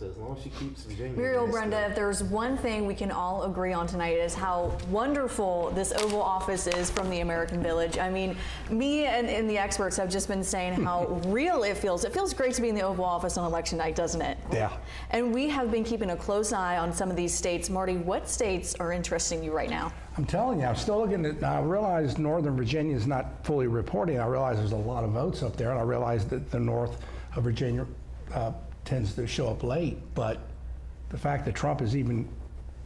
As long as she keeps Virginia. Muriel, Brenda, if there's one thing we can all agree on tonight is how wonderful this Oval Office is from the American Village. I mean, me and the experts have just been saying how real it feels. It feels great to be in the Oval Office on election night, doesn't it? Yeah. And we have been keeping a close eye on some of these states. Marty, what states are interesting you right now? I'm telling you, I'm still looking at, I realize Northern Virginia is not fully reporting. I realize there's a lot of votes up there, and I realize that the north of Virginia tends to show up late, but the fact that Trump is even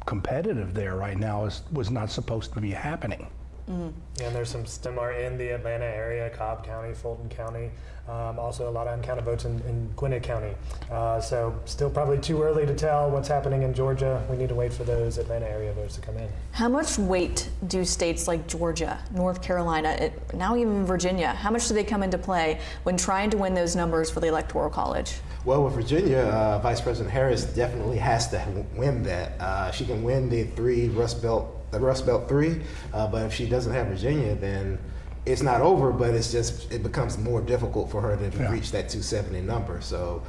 competitive there right now was not supposed to be happening. And there's some similar in the Atlanta area, Cobb County, Fulton County, also a lot of uncounted votes in Gwinnett County. So still probably too early to tell what's happening in Georgia. We need to wait for those Atlanta area votes to come in. How much weight do states like Georgia, North Carolina, now even Virginia, how much do they come into play when trying to win those numbers for the Electoral College? Well, with Virginia, Vice President Harris definitely has to win that. She can win the Rust Belt 3, but if she doesn't have Virginia, then it's not over, but it becomes more difficult for her to reach that 270 number. So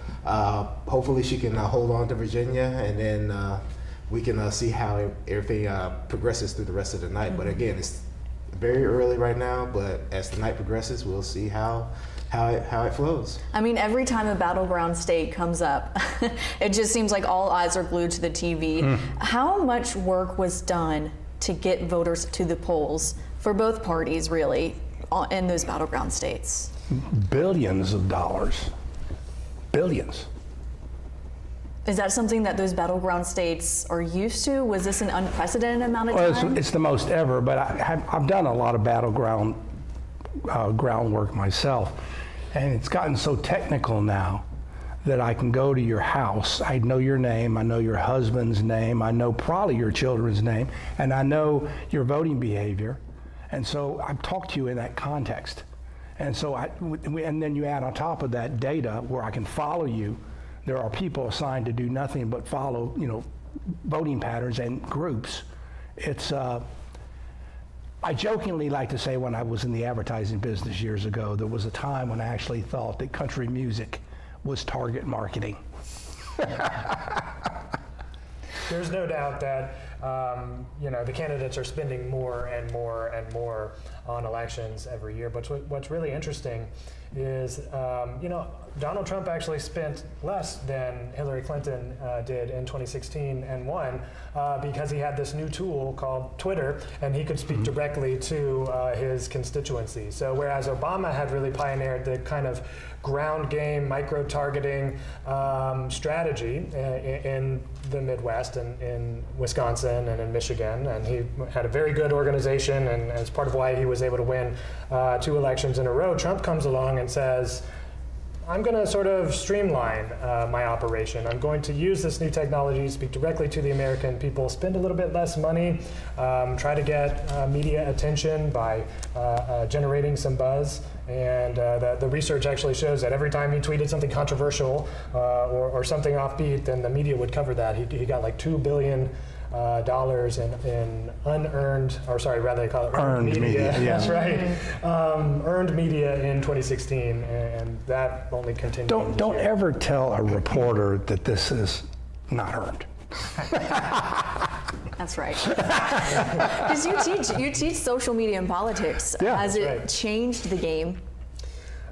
hopefully she can hold on to Virginia, and then we can see how everything progresses through the rest of the night. But again, it's very early right now, but as the night progresses, we'll see how it flows. I mean, every time a battleground state comes up, it just seems like all eyes are glued to the TV. How much work was done to get voters to the polls for both parties, really, in those battleground states? Billions of dollars. Billions. Is that something that those battleground states are used to? Was this an unprecedented amount of time? Well, it's the most ever, but I've done a lot of battleground groundwork myself, and it's gotten so technical now that I can go to your house. I know your name, I know your husband's name, I know probably your children's name, and I know your voting behavior, and so I've talked to you in that context. And so and then you add on top of that data where I can follow you. There are people assigned to do nothing but follow, voting patterns and groups. It's I jokingly like to say, when I was in the advertising business years ago, there was a time when I actually thought that country music was target marketing. There's no doubt that the candidates are spending more and more and more on elections every year. But what's really interesting is, Donald Trump actually spent less than Hillary Clinton did in 2016 and won because he had this new tool called Twitter, and he could speak directly to his constituency. So whereas Obama had really pioneered the kind of ground game, micro-targeting strategy in the Midwest and in Wisconsin and in Michigan, and he had a very good organization, and as part of why he was able to win 2 elections in a row, Trump comes along and says, I'm going to sort of streamline my operation. I'm going to use this new technology, speak directly to the American people, spend a little bit less money, try to get media attention by generating some buzz. And the research actually shows that every time he tweeted something controversial or something offbeat, then the media would cover that. He got like 2 billion dollars in unearned, or sorry, rather they call it Earned media, yeah. That's right. Earned media in 2016, and that only continued. Don't ever tell a reporter that this is not earned. That's right. Because you teach social media and politics. Yeah, Has it changed the game?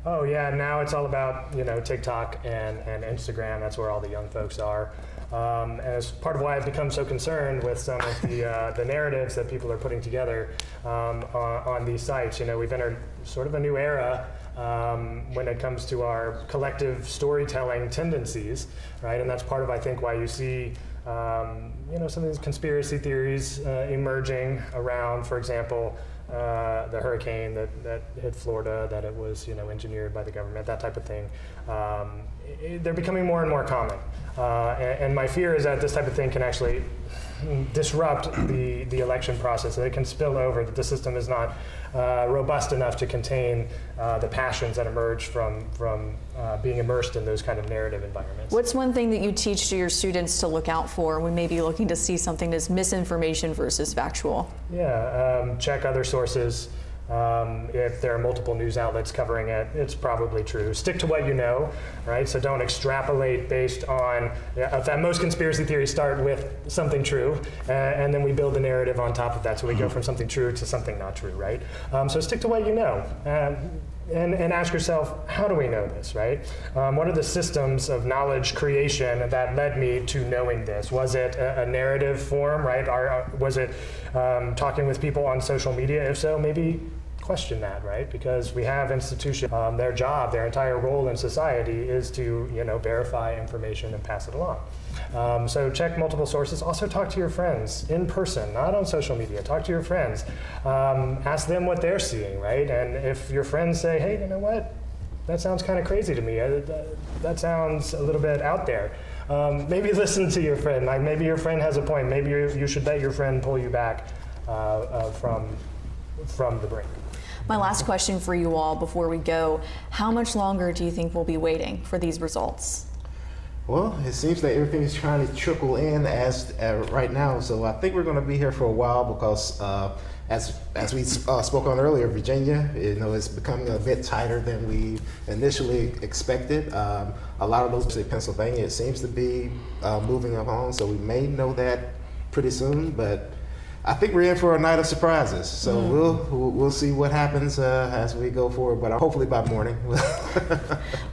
Oh yeah, now it's all about TikTok and Instagram. That's where all the young folks are. And as part of why I've become so concerned with some of the narratives that people are putting together on these sites. We've entered sort of a new era when it comes to our collective storytelling tendencies, right? And that's part of, I think, why you see some of these conspiracy theories emerging around, for example, the hurricane that hit Florida, that it was engineered by the government, that type of thing. They're becoming more and more common. And my fear is that this type of thing can actually disrupt the election process, that it can spill over, that the system is not robust enough to contain the passions that emerge from being immersed in those kind of narrative environments. What's one thing that you teach to your students to look out for when maybe looking to see something as misinformation versus factual? Yeah, check other sources. If there are multiple news outlets covering it, it's probably true. Stick to what you know, right? So don't extrapolate based on, most conspiracy theories start with something true, and then we build a narrative on top of that. So we go from something true to something not true, right? So stick to what you know. And ask yourself, how do we know this, right? What are the systems of knowledge creation that led me to knowing this? Was it a narrative form, right? Was it talking with people on social media? If so, maybe question that, right? Because we have institutions, their job, their entire role in society is to, verify information and pass it along. So check multiple sources. Also talk to your friends in person, not on social media. Talk to your friends. Ask them what they're seeing, right? And if your friends say, hey, you know what? That sounds kind of crazy to me. That sounds a little bit out there. Maybe listen to your friend. Like maybe your friend has a point. Maybe you should let your friend pull you back from the brink. My last question for you all before we go, how much longer do you think we'll be waiting for these results? Well, it seems that everything is trying to trickle in as right now. So I think we're going to be here for a while because as we spoke on earlier, Virginia, is becoming a bit tighter than we initially expected. A lot of those, Pennsylvania, it seems to be moving along. So we may know that pretty soon, but I think we're in for a night of surprises. So we'll see what happens as we go forward, but hopefully by morning.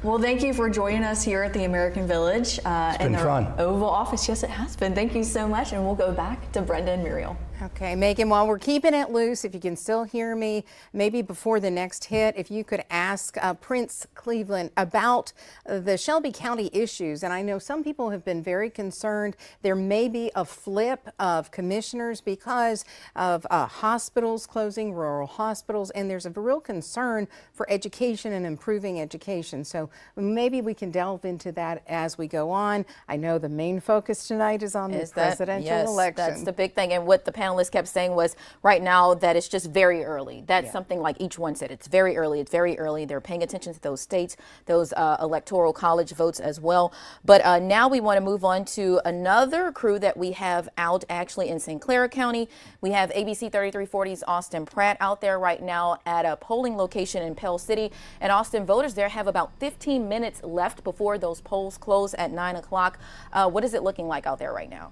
Well, thank you for joining us here at the American Village in the fun. Oval Office. Yes, it has been. Thank you so much, and we'll go back to Brenda and Muriel. Okay, Megan, while we're keeping it loose, if you can still hear me, maybe before the next hit, if you could ask Prince Cleveland about the Shelby County issues. And I know some people have been very concerned there may be a flip of commissioners because of hospitals closing, rural hospitals, and there's a real concern for education and improving education. So maybe we can delve into that as we go on. I know the main focus tonight is on the presidential election. That's the big thing. And what the panelists kept saying was right now that it's just very early. That's something like each one said. It's very early. It's very early. They're paying attention to those states, those electoral college votes as well. But now we want to move on to another crew that we have out actually in St. Clair County. We have ABC 3340's Austin Pratt out there right now at a polling location in Pell City. And Austin, voters there have about 15 minutes left before those polls close at 9 o'clock. What is it looking like out there right now?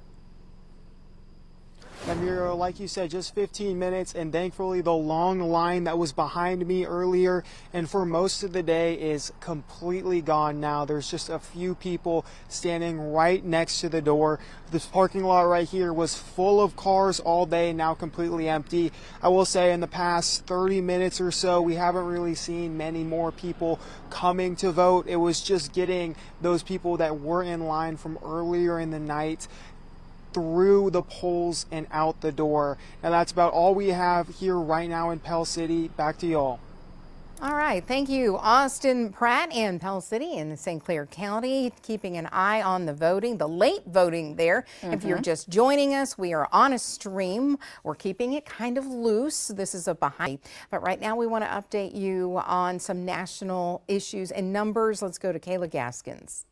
And Muriel, like you said, just 15 minutes, and thankfully the long line that was behind me earlier and for most of the day is completely gone now. There's just a few people standing right next to the door. This parking lot right here was full of cars all day, now completely empty. I will say in the past 30 minutes or so, we haven't really seen many more people coming to vote. It was just getting those people that were in line from earlier in the night through the polls and out the door. Now that's about all we have here right now in Pell City. Back to y'all. All right, thank you, Austin Pratt in Pell City in St. Clair County, keeping an eye on the voting, the late voting there. If you're just joining us, we are on a stream. We're keeping it kind of loose. This is a behind, but right now we want to update you on some national issues and numbers. Let's go to Kayla Gaskins.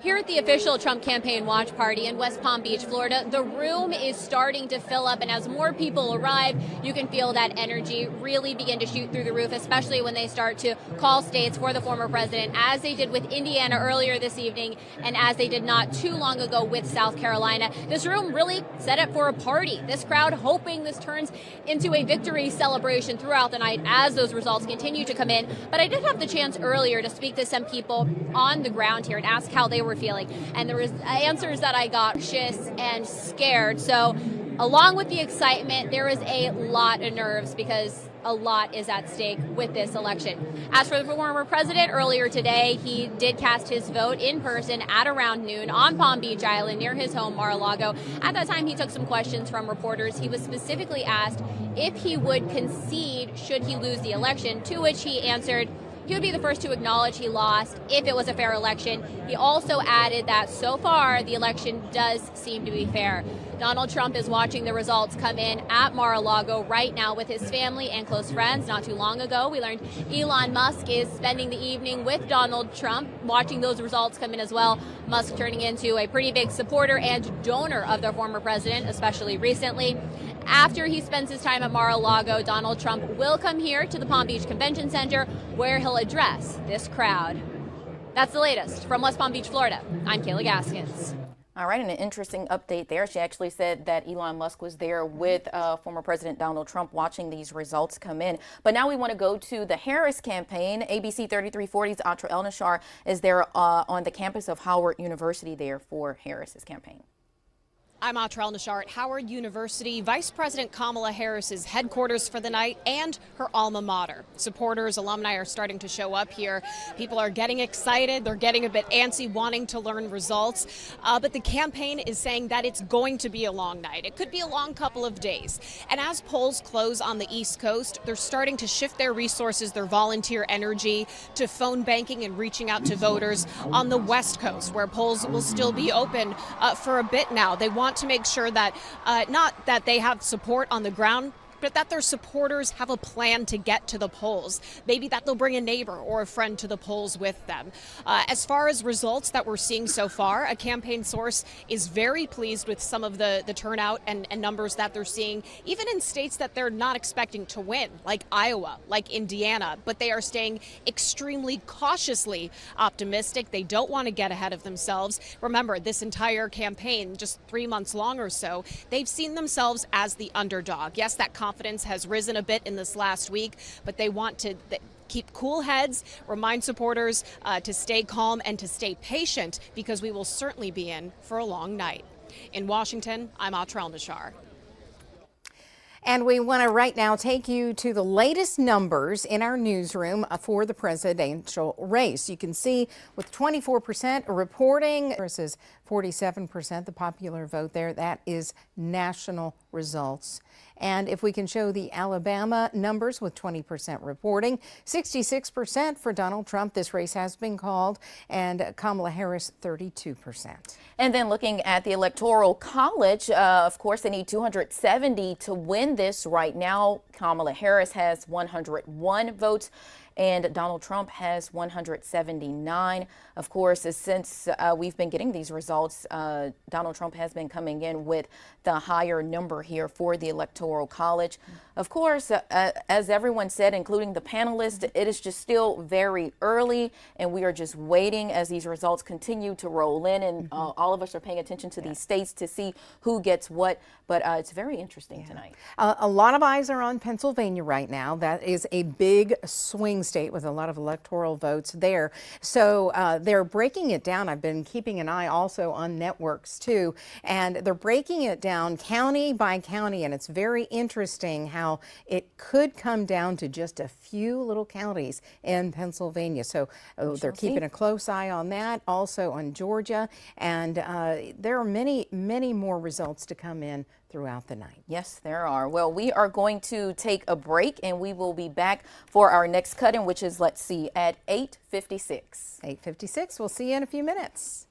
Here at the official Trump campaign watch party in West Palm Beach, Florida, the room is starting to fill up, and as more people arrive, you can feel that energy really begin to shoot through the roof, especially when they start to call states for the former president, as they did with Indiana earlier this evening, and as they did not too long ago with South Carolina. This room really set up for a party. This crowd hoping this turns into a victory celebration throughout the night as those results continue to come in. But I did have the chance earlier to speak to some people on the ground here and ask how they were feeling, and there was answers that I got anxious and scared. So along with the excitement, there is a lot of nerves because a lot is at stake with this election. As for the former president, earlier today, he did cast his vote in person at around noon on Palm Beach Island near his home, Mar-a-Lago. At that time, he took some questions from reporters. He was specifically asked if he would concede should he lose the election, to which he answered he would be the first to acknowledge he lost if it was a fair election. He also added that so far the election does seem to be fair. Donald Trump is watching the results come in at Mar-a-Lago right now with his family and close friends. Not too long ago, we learned Elon Musk is spending the evening with Donald Trump, watching those results come in as well. Musk turning into a pretty big supporter and donor of the former president, especially recently. After he spends his time at Mar-a-Lago, Donald Trump will come here to the Palm Beach Convention Center where he'll address this crowd. That's the latest from West Palm Beach, Florida. I'm Kayla Gaskins. All right, and an interesting update there. She actually said that Elon Musk was there with former President Donald Trump watching these results come in. But now we want to go to the Harris campaign. ABC 3340's Atra El-Nashar is there on the campus of Howard University there for Harris's campaign. I'm Atra El-Nashar at Howard University, Vice President Kamala Harris's headquarters for the night and her alma mater. Supporters, alumni are starting to show up here. People are getting excited. They're getting a bit antsy, wanting to learn results. But the campaign is saying that it's going to be a long night. It could be a long couple of days. And as polls close on the East Coast, they're starting to shift their resources, their volunteer energy, to phone banking and reaching out to voters on the West Coast, where polls will still be open for a bit now. They want to make sure that not that they have support on the ground, but that their supporters have a plan to get to the polls. Maybe that they'll bring a neighbor or a friend to the polls with them. As far as results that we're seeing so far, a campaign source is very pleased with some of the turnout and numbers that they're seeing, even in states that they're not expecting to win, like Iowa, like Indiana, but they are staying extremely cautiously optimistic. They don't want to get ahead of themselves. Remember, this entire campaign, just 3 months long or so, they've seen themselves as the underdog. Yes, that confidence has risen a bit in this last week, but they want to keep cool heads, remind supporters to stay calm and to stay patient, because we will certainly be in for a long night. In Washington, I'm Atra El-Nashar. And we want to right now take you to the latest numbers in our newsroom for the presidential race. You can see with 24% reporting versus 47% the popular vote there, that is national results. And if we can show the Alabama numbers with 20% reporting, 66% for Donald Trump. This race has been called, and Kamala Harris 32%. And then looking at the Electoral College, of course, they need 270 to win this right now. Kamala Harris has 101 votes. And Donald Trump has 179. Of course, since we've been getting these results, Donald Trump has been coming in with the higher number here for the Electoral College. Of course, as everyone said, including the panelists, it is just still very early, and we are just waiting as these results continue to roll in. And all of us are paying attention to these states to see who gets what. But it's very interesting tonight. A lot of eyes are on Pennsylvania right now. That is a big swing state with a lot of electoral votes there. So they're breaking it down. I've been keeping an eye also on networks too, and they're breaking it down county by county, and it's very interesting how it could come down to just a few little counties in Pennsylvania. So they're keeping a close eye on that, also on Georgia, and there are many, many more results to come in throughout the night. Yes, there are. Well, we are going to take a break, and we will be back for our next cut-in, which is, let's see, at 8:56. 8:56. We'll see you in a few minutes.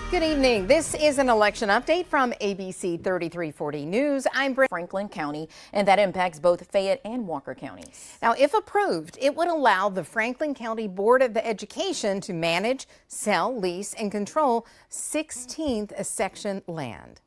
Good evening. This is an election update from ABC 3340 News. I'm Franklin County, and that impacts both Fayette and Walker counties. Now, if approved, it would allow the Franklin County Board of Education to manage, sell, lease, and control 16th section land.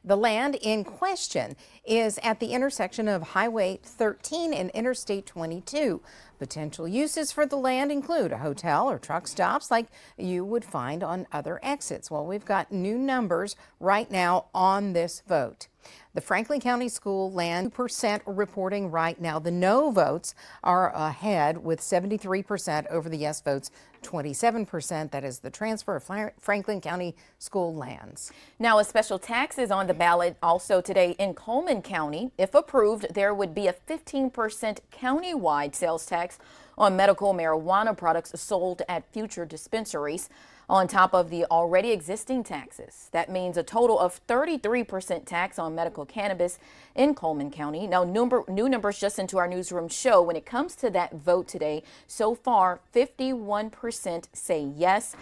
The land in question is at the intersection of Highway 13 and Interstate 22. Potential uses for the land include a hotel or truck stops like you would find on other exits. Well, we've got new numbers right now on this vote. The Franklin County School land 2% reporting right now. The no votes are ahead with 73% over the yes votes, 27%. That is the transfer of Franklin County School lands. Now, a special tax is on the ballot also today in Coleman County. If approved, there would be a 15% countywide sales tax on medical marijuana products sold at future dispensaries, on top of the already existing taxes. That means a total of 33% tax on medical cannabis in Coleman County. Now, new numbers just into our newsroom show when it comes to that vote today, so far 51% say yes,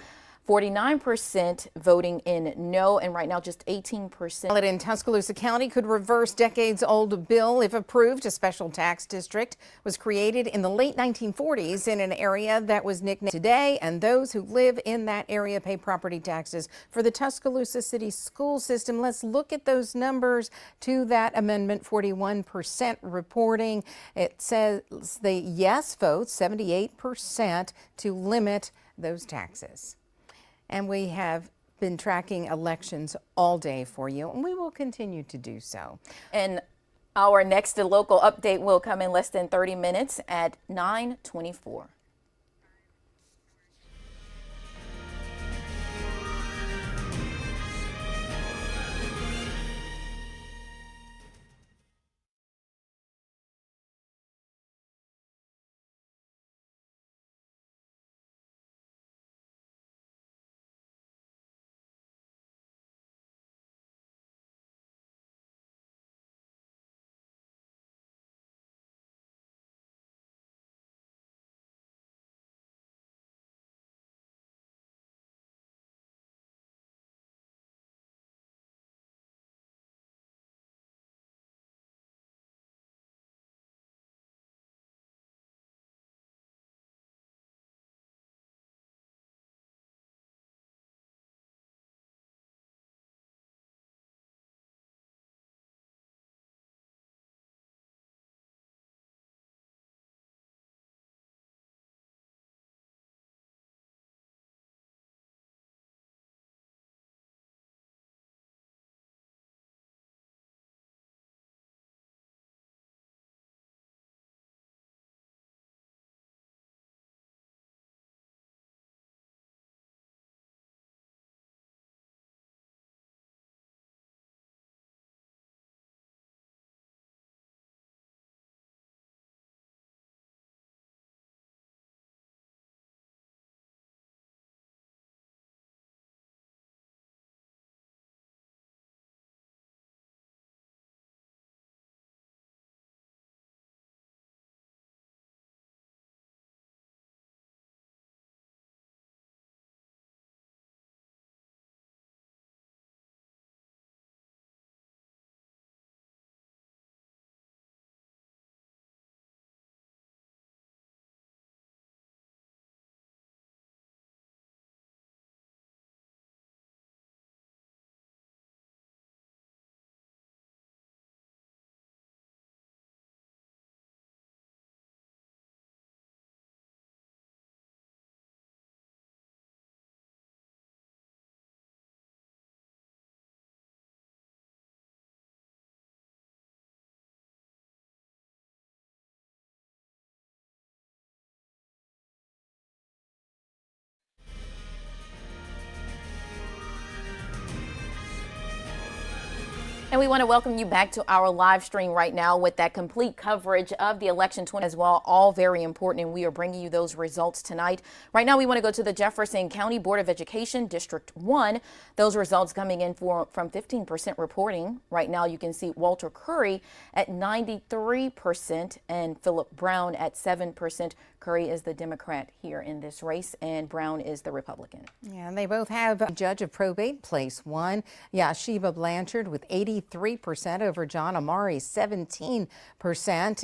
49% voting in no, and right now just 18%. Ballot in Tuscaloosa County could reverse decades-old bill if approved. A special tax district was created in the late 1940s in an area that was nicknamed today, and those who live in that area pay property taxes for the Tuscaloosa City school system. Let's look at those numbers to that amendment. 41% reporting. It says the yes votes, 78%, to limit those taxes. And we have been tracking elections all day for you, and we will continue to do so. And our next local update will come in less than 30 minutes at 9:24. And we want to welcome you back to our live stream right now with that complete coverage of the election 20 as well. All very important, and we are bringing you those results tonight. Right now, we want to go to the Jefferson County Board of Education, District 1. Those results coming in from 15% reporting. Right now, you can see Walter Curry at 93% and Philip Brown at 7%. Curry is the Democrat here in this race, and Brown is the Republican. Yeah, and they both have a judge of probate place one, Yashiba Blanchard, with 83% over John Amari, 17%,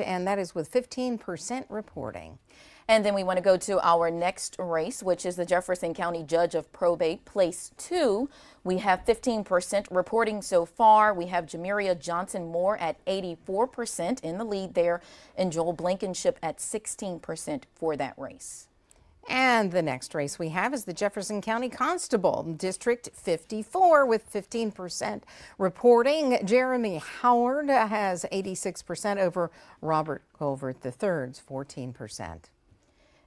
and that is with 15% reporting. And then we want to go to our next race, which is the Jefferson County Judge of Probate, Place 2. We have 15% reporting so far. We have Jamiria Johnson Moore at 84% in the lead there, and Joel Blankenship at 16% for that race. And the next race we have is the Jefferson County Constable, District 54, with 15% reporting. Jeremy Howard has 86% over Robert Colvert III's 14%.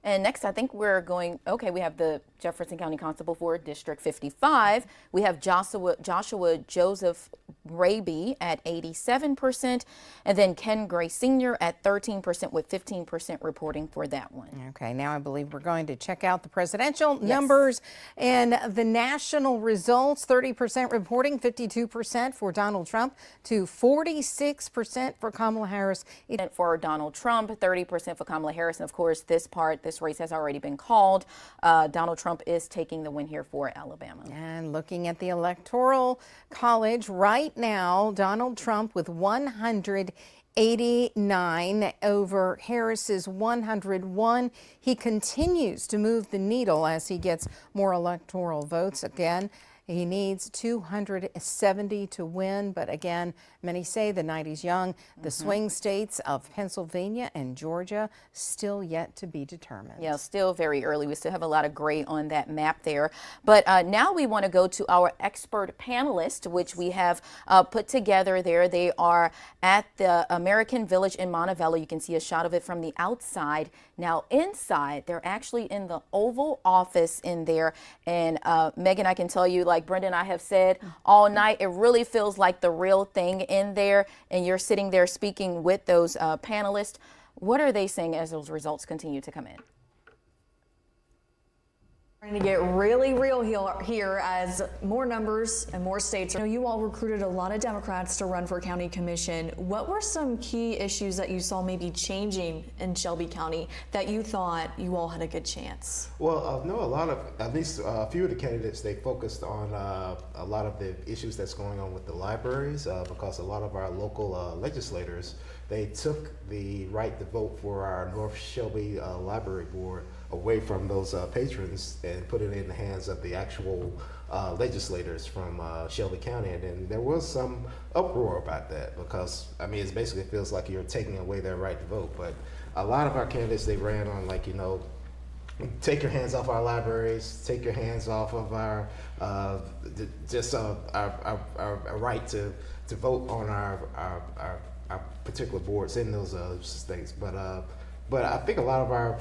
And next, I think we're going, okay, we have the Jefferson County Constable for District 55. We have Joshua Joseph Raby at 87%, and then Ken Gray Sr. at 13% with 15% reporting for that one. Okay, now I believe we're going to check out the presidential numbers and the national results. 30% reporting, 52% for Donald Trump to 46% for Kamala Harris. For Donald Trump, 30% for Kamala Harris, and of course, this race has already been called. Donald Trump is taking the win here for Alabama. And looking at the Electoral College right now, Donald Trump with 189 over Harris's 101. He continues to move the needle as he gets more electoral votes. Again, he needs 270 to win, but again, many say the night is young. The swing states of Pennsylvania and Georgia still yet to be determined. Yeah, still very early. We still have a lot of gray on that map there. But now we want to go to our expert panelists, which we have put together there. They are at the American Village in Montevallo. You can see a shot of it from the outside. Now inside, they're actually in the Oval Office in there. And Megan, I can tell you, like Brenda and I have said all night, it really feels like the real thing in there, and you're sitting there speaking with those panelists. What are they saying as those results continue to come in? Trying to get really real here as more numbers and more states. I know you all recruited a lot of Democrats to run for county commission. What were some key issues that you saw maybe changing in Shelby County that you thought you all had a good chance? Well, no, a lot of, at least a few of the candidates, they focused on a lot of the issues that's going on with the libraries because a lot of our local legislators, they took the right to vote for our North Shelby Library Board away from those patrons and put it in the hands of the actual legislators from Shelby County. And then there was some uproar about that because, I mean, it basically feels like you're taking away their right to vote. But a lot of our candidates, they ran on like, you know, take your hands off our libraries, take your hands off of our right to vote on our particular boards in those states. But I think a lot of our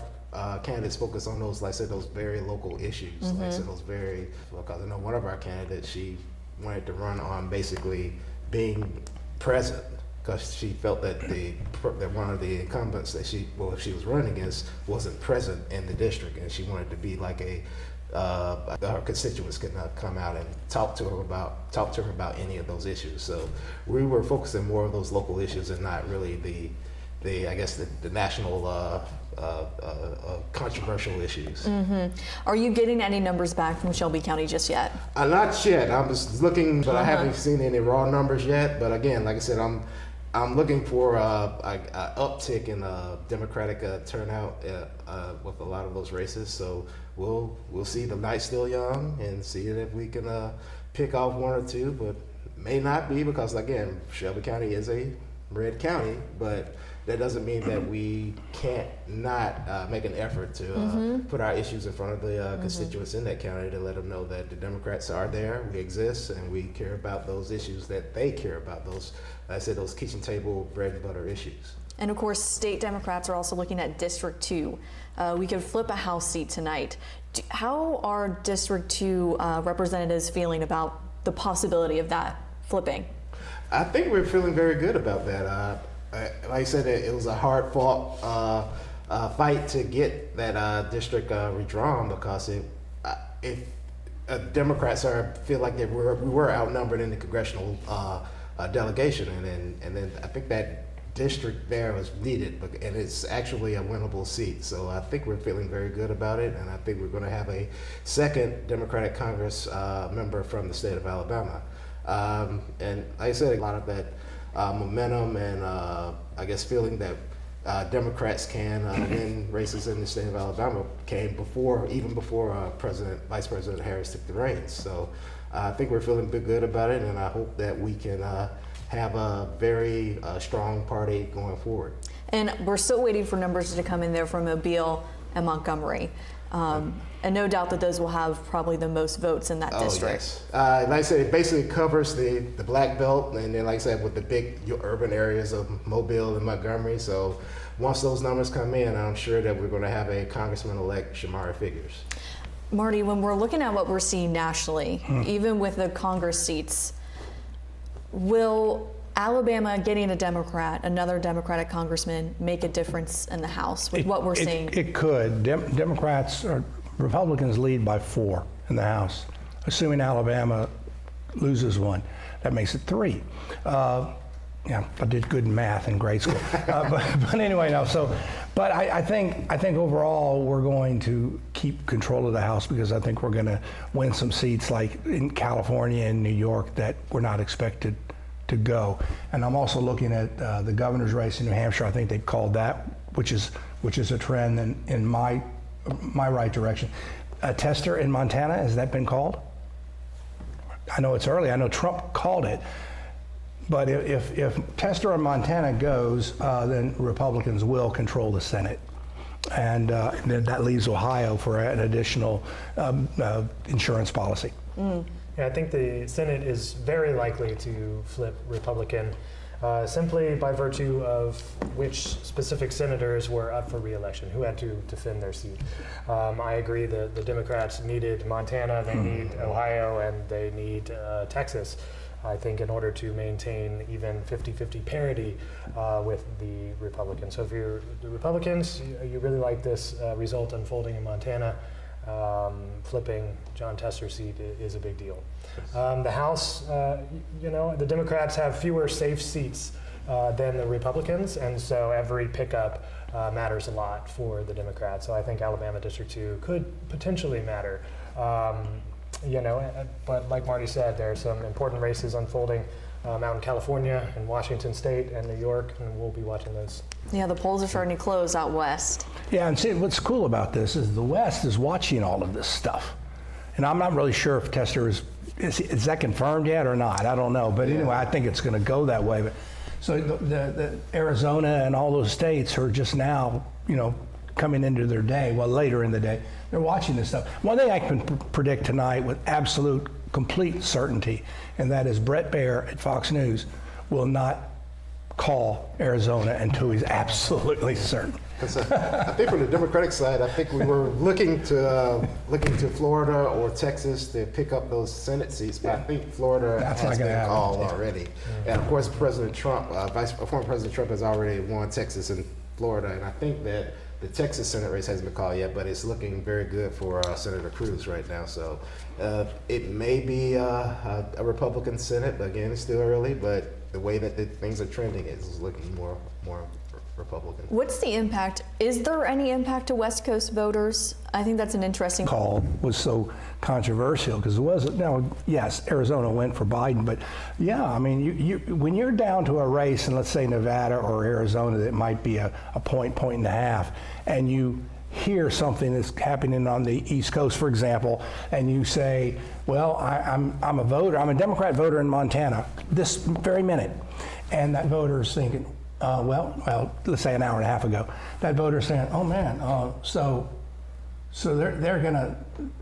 candidates focus on those, like I said, those very local issues. Like I said, those very, because I know one of our candidates, she wanted to run on basically being present because she felt that that one of the incumbents that she was running against wasn't present in the district, and she wanted to be like her constituents could come out and talk to her about any of those issues. So we were focusing more on those local issues and not really the I guess the national controversial issues. Are you getting any numbers back from Shelby County just yet? Not yet. I'm just looking, but I haven't seen any raw numbers yet. But again, like I said, I'm looking for a uptick in Democratic turnout with a lot of those races. So we'll see. The night's still young, and see if we can pick off one or two, but may not be because again, Shelby County is a red county, but that doesn't mean that we can't not make an effort to put our issues in front of the constituents in that county to let them know that the Democrats are there, we exist, and we care about those issues that they care about, those, I said, those kitchen table bread and butter issues. And of course, state Democrats are also looking at District 2. We could flip a House seat tonight. How are District 2 representatives feeling about the possibility of that flipping? I think we're feeling very good about that. Like I said, it was a hard-fought fight to get that district redrawn because if Democrats feel like we were outnumbered in the congressional delegation, and then I think that district there was needed, and it's actually a winnable seat. So I think we're feeling very good about it, and I think we're going to have a second Democratic Congress member from the state of Alabama. And like I said, a lot of that momentum and I guess feeling that Democrats can win races in the state of Alabama came even before Vice President Harris took the reins. So I think we're feeling good about it, and I hope that we can have a very strong party going forward. And we're still waiting for numbers to come in there from Mobile and Montgomery. And no doubt that those will have probably the most votes in that district. Yes. Like I said, it basically covers the Black Belt, and then like I said, with the big urban areas of Mobile and Montgomery. So once those numbers come in, I'm sure that we're going to have a Congressman-elect Shamari Figures. Marty, when we're looking at what we're seeing nationally, even with the Congress seats, will Alabama getting another Democratic congressman, make a difference in the House with what we're seeing? It could. Republicans lead by 4 in the House. Assuming Alabama loses one, that makes it 3. Yeah, I did good in math in grade school. But anyway, no. So, but I think overall we're going to keep control of the House, because I think we're going to win some seats like in California and New York that we're not expected to go. And I'm also looking at the governor's race in New Hampshire. I think they've called that, which is a trend in my right direction. Tester in Montana, has that been called? I know it's early. I know Trump called it. But if Tester in Montana goes, then Republicans will control the Senate. And then that leaves Ohio for an additional insurance policy. Yeah, I think the Senate is very likely to flip Republican, simply by virtue of which specific senators were up for re-election, who had to defend their seat. I agree that the Democrats needed Montana, they need Ohio, and they need Texas, I think, in order to maintain even 50-50 parity with the Republicans. So if you're the Republicans, you really like this result unfolding in Montana. Flipping John Tester's seat is a big deal. The House, the Democrats have fewer safe seats than the Republicans, and so every pickup matters a lot for the Democrats. So I think Alabama District 2 could potentially matter. But like Marty said, there are some important races unfolding out in California and Washington State and New York, and we'll be watching those. Yeah, the polls are starting to close out west. Yeah, and see, what's cool about this is the West is watching all of this stuff. And I'm not really sure if Tester is that confirmed yet or not. I don't know. But anyway, I think it's going to go that way. But so the Arizona and all those states are just now, coming into their day, later in the day, they're watching this stuff. One thing I can predict tonight with absolute, complete certainty, and that is Brett Baer at Fox News will not call Arizona until he's absolutely certain. I think from the Democratic side, I think we were looking to Florida or Texas to pick up those Senate seats, but I think Florida has been called already. And of course, President Trump, former President Trump has already won Texas and Florida, and I think that the Texas Senate race hasn't been called yet, but it's looking very good for Senator Cruz right now. So it may be a Republican Senate, but again, it's still early, but the way that things are trending is looking more Republican. What's the impact? Is there any impact to West Coast voters? I think that's an interesting call. Was so controversial because it was yes, Arizona went for Biden, but yeah, I mean, you when you're down to a race in, let's say, Nevada or Arizona that might be a point and a half, and you hear something that's happening on the East Coast, for example, and you say, well, I'm a voter, I'm a Democrat voter in Montana this very minute, and that voter is thinking, well, let's say an hour and a half ago, that voter's saying, oh man, so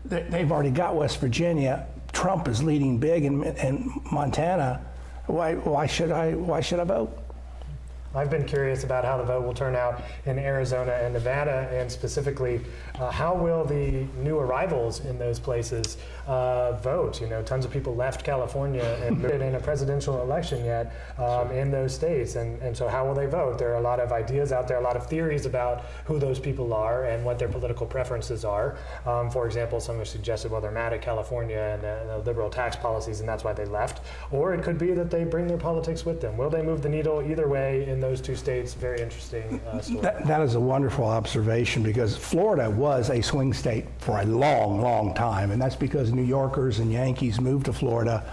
they've already got West Virginia. Trump is leading big in Montana. Why should I vote? I've been curious about how the vote will turn out in Arizona and Nevada, and specifically, how will the new arrivals in those places vote? Tons of people left California and voted in a presidential election yet in those states, and so how will they vote? There are a lot of ideas out there, a lot of theories about who those people are and what their political preferences are. For example, some have suggested, well, they're mad at California and the liberal tax policies, and that's why they left. Or it could be that they bring their politics with them. Will they move the needle either way in those two states, very interesting story. That is a wonderful observation, because Florida was a swing state for a long, long time, and that's because New Yorkers and Yankees moved to Florida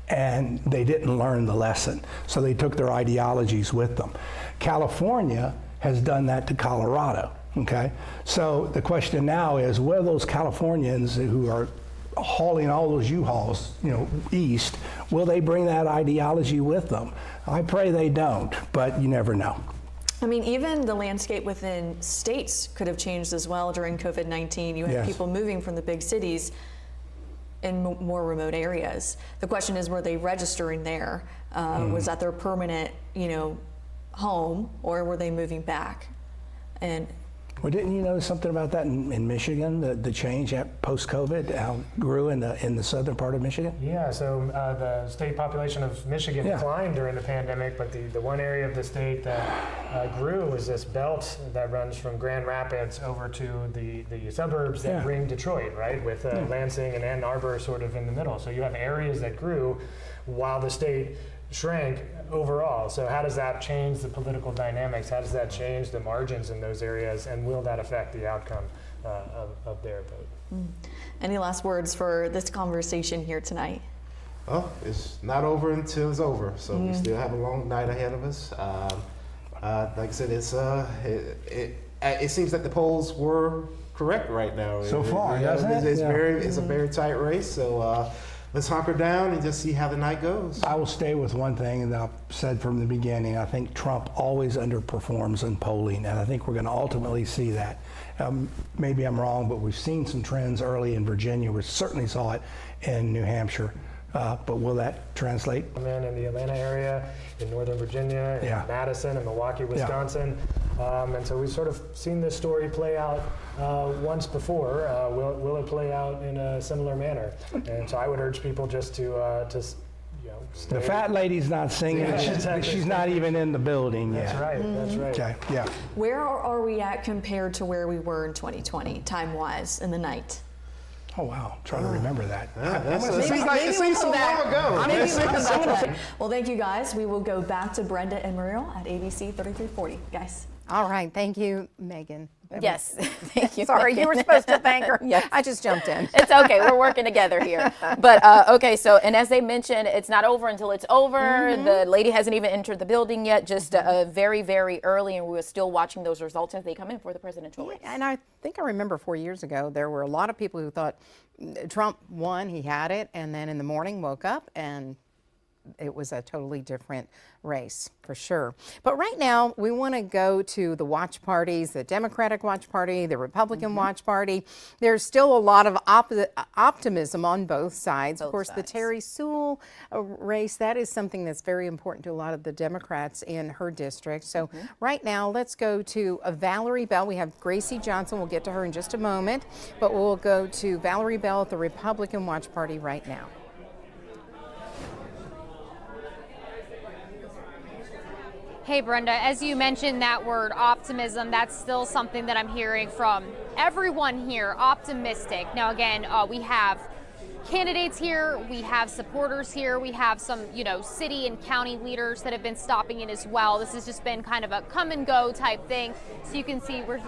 and they didn't learn the lesson, so they took their ideologies with them. California has done that to Colorado, okay? So the question now is, will those Californians who are hauling all those U-Hauls, east, will they bring that ideology with them? I pray they don't, but you never know. I mean, even the landscape within states could have changed as well during COVID-19. You had people moving from the big cities in more remote areas. The question is, were they registering there? Was that their permanent, home, or were they moving back? And well, didn't you notice something about that in Michigan, the change post-COVID, how it grew in the southern part of Michigan? Yeah, so the state population of Michigan declined during the pandemic, but the one area of the state that grew was this belt that runs from Grand Rapids over to the suburbs that ring Detroit, right, with Lansing and Ann Arbor sort of in the middle. So you have areas that grew while the state shrank overall. So how does that change the political dynamics? How does that change the margins in those areas? And will that affect the outcome of their vote? Any last words for this conversation here tonight? Oh, it's not over until it's over. So we still have a long night ahead of us. Like I said, it seems that the polls were correct right now. So far, doesn't it? It's a very tight race. So let's hunker down and just see how the night goes. I will stay with one thing that I've said from the beginning. I think Trump always underperforms in polling, and I think we're going to ultimately see that. Maybe I'm wrong, but we've seen some trends early in Virginia. We certainly saw it in New Hampshire. But will that translate? I'm in the Atlanta area, in Northern Virginia, in Madison, and Milwaukee, Wisconsin. And so we've sort of seen this story play out once before. Will it play out in a similar manner? And so I would urge people just to stay. The fat lady's not singing. She's not even in the building yet. That's right. That's right. Okay. Yeah. Where are we at compared to where we were in 2020, time-wise, in the night? Oh, wow. I'm trying to remember that. It seems so long ago. Well, thank you, guys. We will go back to Brenda and Muriel at ABC 3340. Guys. All right. Thank you, Megan. Yes, thank you. Sorry, you were supposed to thank her. Yes. I just jumped in. It's okay. We're working together here. But okay, so, and as they mentioned, it's not over until it's over. The lady hasn't even entered the building yet, just very, very early, and we're still watching those results as they come in for the presidential race. And I think I remember 4 years ago, there were a lot of people who thought Trump won, he had it, and then in the morning woke up and it was a totally different race, for sure. But right now, we want to go to the watch parties, the Democratic watch party, the Republican watch party. There's still a lot of optimism on both sides. Of course, the Terry Sewell race, that is something that's very important to a lot of the Democrats in her district. So right now, let's go to Valerie Bell. We have Gracie Johnson. We'll get to her in just a moment. But we'll go to Valerie Bell at the Republican watch party right now. Hey, Brenda, as you mentioned that word optimism, that's still something that I'm hearing from everyone here, optimistic. Now, again, we have candidates here, we have supporters here, we have some, city and county leaders that have been stopping in as well. This has just been kind of a come and go type thing. So you can see we're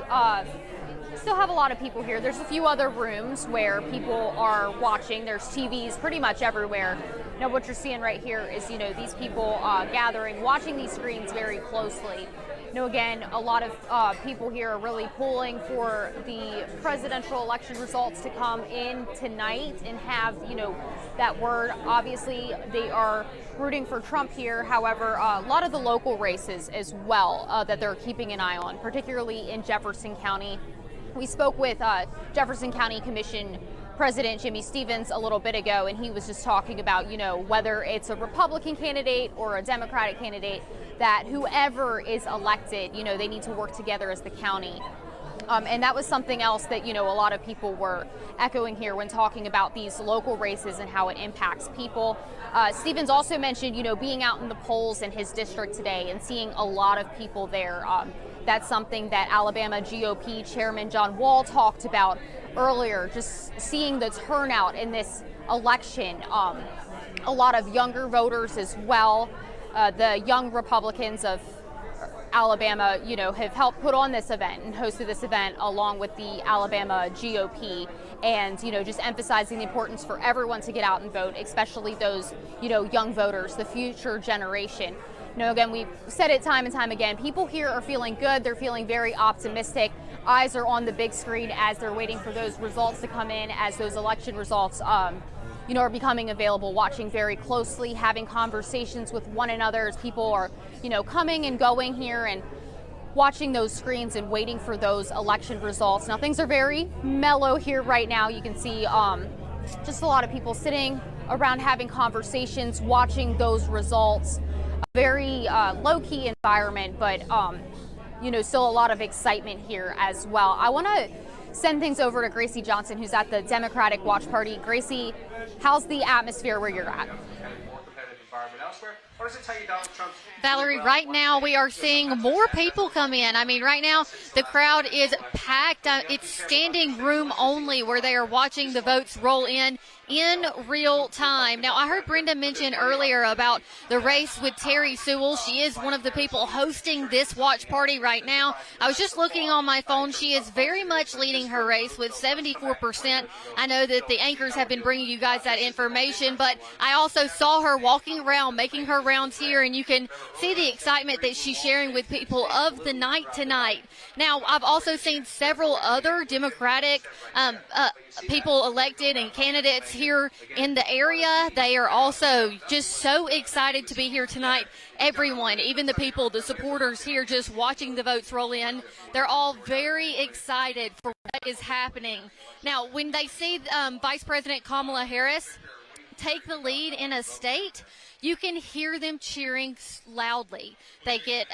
still have a lot of people here. There's a few other rooms where people are watching. There's TVs pretty much everywhere. Now what you're seeing right here is, these people gathering, watching these screens very closely. Again, a lot of people here are really pulling for the presidential election results to come in tonight and have, that word. Obviously, they are rooting for Trump here. However, a lot of the local races as well that they're keeping an eye on, particularly in Jefferson County. We spoke with Jefferson County Commission President Jimmy Stevens a little bit ago, and he was just talking about, whether it's a Republican candidate or a Democratic candidate, that whoever is elected, they need to work together as the county. And that was something else that, a lot of people were echoing here when talking about these local races and how it impacts people. Stevens also mentioned, being out in the polls in his district today and seeing a lot of people there. That's something that Alabama GOP Chairman John Wall talked about earlier, just seeing the turnout in this election. A lot of younger voters as well. The young Republicans of Alabama, have helped put on this event and hosted this event along with the Alabama GOP, and just emphasizing the importance for everyone to get out and vote, especially those young voters, the future generation. Again, we've said it time and time again, people here are feeling good. They're feeling very optimistic. Eyes are on the big screen as they're waiting for those results to come in, as those election results are becoming available, watching very closely, having conversations with one another as people are, coming and going here and watching those screens and waiting for those election results. Now, things are very mellow here right now. You can see just a lot of people sitting around having conversations, watching those results. A very low-key environment, but, still a lot of excitement here as well. I want to send things over to Gracie Johnson, who's at the Democratic Watch Party. Gracie, how's the atmosphere where you're at? What does it tell you, Donald Trump? Valerie, right now we are seeing more people come in. I mean, right now the crowd is packed. It's standing room only where they are watching the votes roll in real time. Now, I heard Brenda mention earlier about the race with Terry Sewell. She is one of the people hosting this watch party right now. I was just looking on my phone. She is very much leading her race with 74%. I know that the anchors have been bringing you guys that information, but I also saw her walking around, making her rounds here, and you can see the excitement that she's sharing with people of the night tonight. Now, I've also seen several other Democratic people elected and candidates here in the area. They are also just so excited to be here tonight. Everyone, even the people, the supporters here just watching the votes roll in, they're all very excited for what is happening. Now, when they see Vice President Kamala Harris take the lead in a state, you can hear them cheering loudly. They get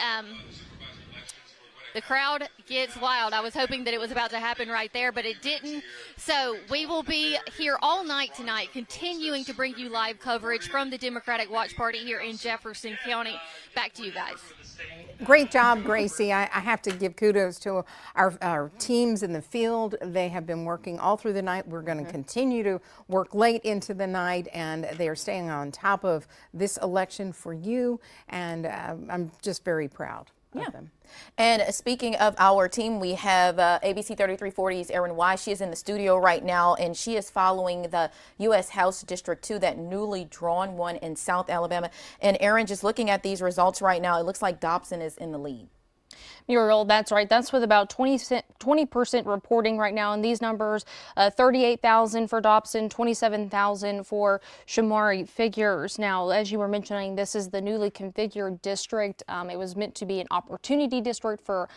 the crowd gets wild. I was hoping that it was about to happen right there, but it didn't. So we will be here all night tonight, continuing to bring you live coverage from the Democratic Watch Party here in Jefferson County. Back to you guys. Great job, Gracie. I have to give kudos to our teams in the field. They have been working all through the night. We're going to continue to work late into the night, and they are staying on top of this election for you, and I'm just very proud of them. And speaking of our team, we have ABC 3340's Erin Wise. She is in the studio right now, and she is following the U.S. House District 2, that newly drawn one in South Alabama. And Erin, just looking at these results right now, it looks like Dobson is in the lead. Muriel, that's right. That's with about 20% reporting right now. And these numbers, 38,000 for Dobson, 27,000 for Shamari Figures. Now, as you were mentioning, this is the newly configured district. It was meant to be an opportunity district for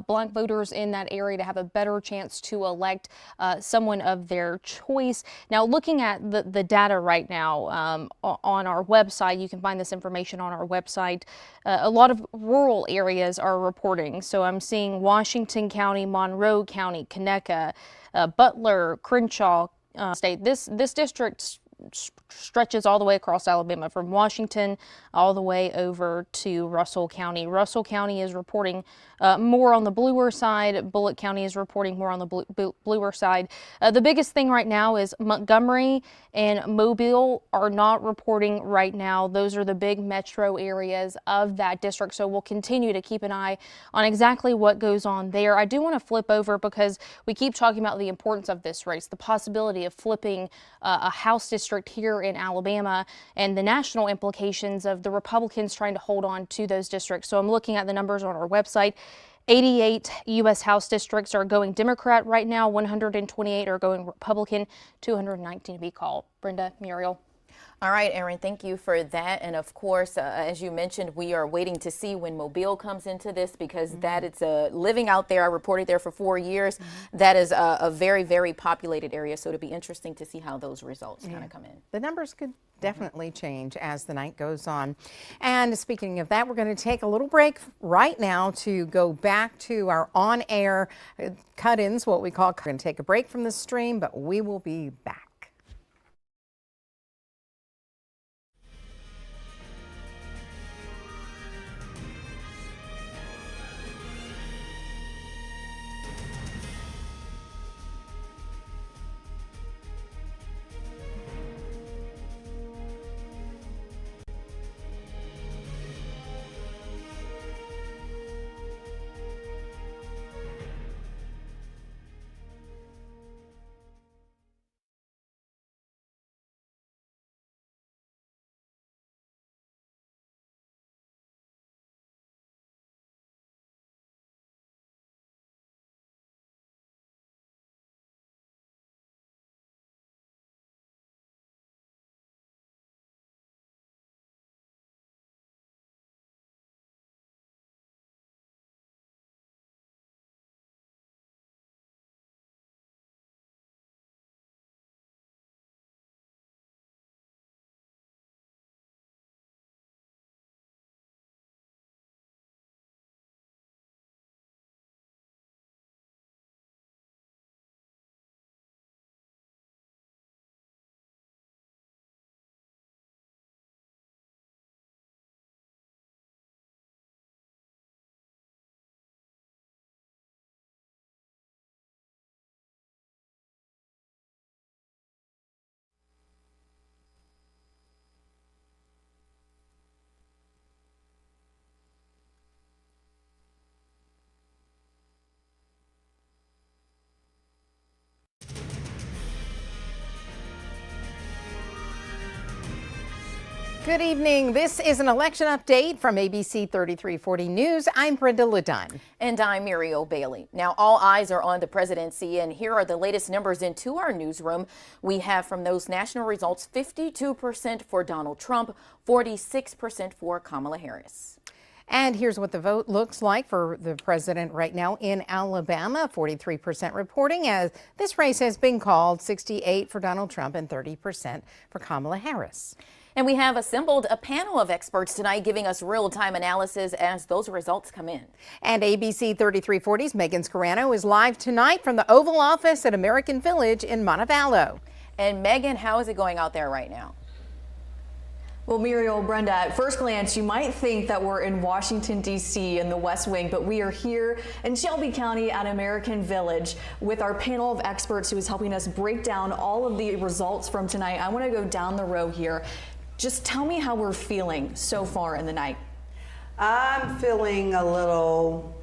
Black voters in that area to have a better chance to elect someone of their choice. Now, looking at the data right now on our website, you can find this information on our website. A lot of rural areas are reporting. So I'm seeing Washington County, Monroe County, Conecuh, Butler, Crenshaw State. This district stretches all the way across Alabama, from Washington all the way over to Russell County. Russell County is reporting more on the bluer side. Bullitt County is reporting more on the bluer side. The biggest thing right now is Montgomery and Mobile are not reporting right now. Those are the big metro areas of that district. So we'll continue to keep an eye on exactly what goes on there. I do want to flip over because we keep talking about the importance of this race, the possibility of flipping a House district here in Alabama, and the national implications of the Republicans trying to hold on to those districts. So I'm looking at the numbers on our website. 88 U.S. House districts are going Democrat right now. 128 are going Republican. 219 to be called. Brenda, Muriel. All right, Erin, thank you for that. And of course, as you mentioned, we are waiting to see when Mobile comes into this, because that it's living out there. I reported there for 4 years. That is a very, very populated area. So it'll be interesting to see how those results kind of come in. The numbers could definitely change as the night goes on. And speaking of that, we're going to take a little break right now to go back to our on-air cut-ins, what we call. We're going to take a break from the stream, but we will be back. Good evening. This is an election update from ABC 3340 News. I'm Brenda Ledun. And I'm Muriel Bailey. Now, all eyes are on the presidency, and here are the latest numbers into our newsroom. We have from those national results 52% for Donald Trump, 46% for Kamala Harris. And here's what the vote looks like for the president right now in Alabama. 43% reporting as this race has been called, 68% for Donald Trump and 30% for Kamala Harris. And we have assembled a panel of experts tonight giving us real-time analysis as those results come in. And ABC 3340's Megan Scarano is live tonight from the Oval Office at American Village in Montevallo. And Megan, how is it going out there right now? Well, Muriel, Brenda, at first glance, you might think that we're in Washington, D.C. in the West Wing, but we are here in Shelby County at American Village with our panel of experts who is helping us break down all of the results from tonight. I want to go down the row here. Just tell me how we're feeling so far in the night. I'm feeling a little,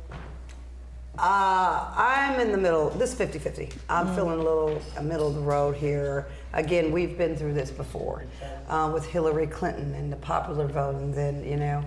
I'm in the middle, this is 50-50. I'm feeling a little middle of the road here. Again, we've been through this before with Hillary Clinton and the popular vote, and then, you know,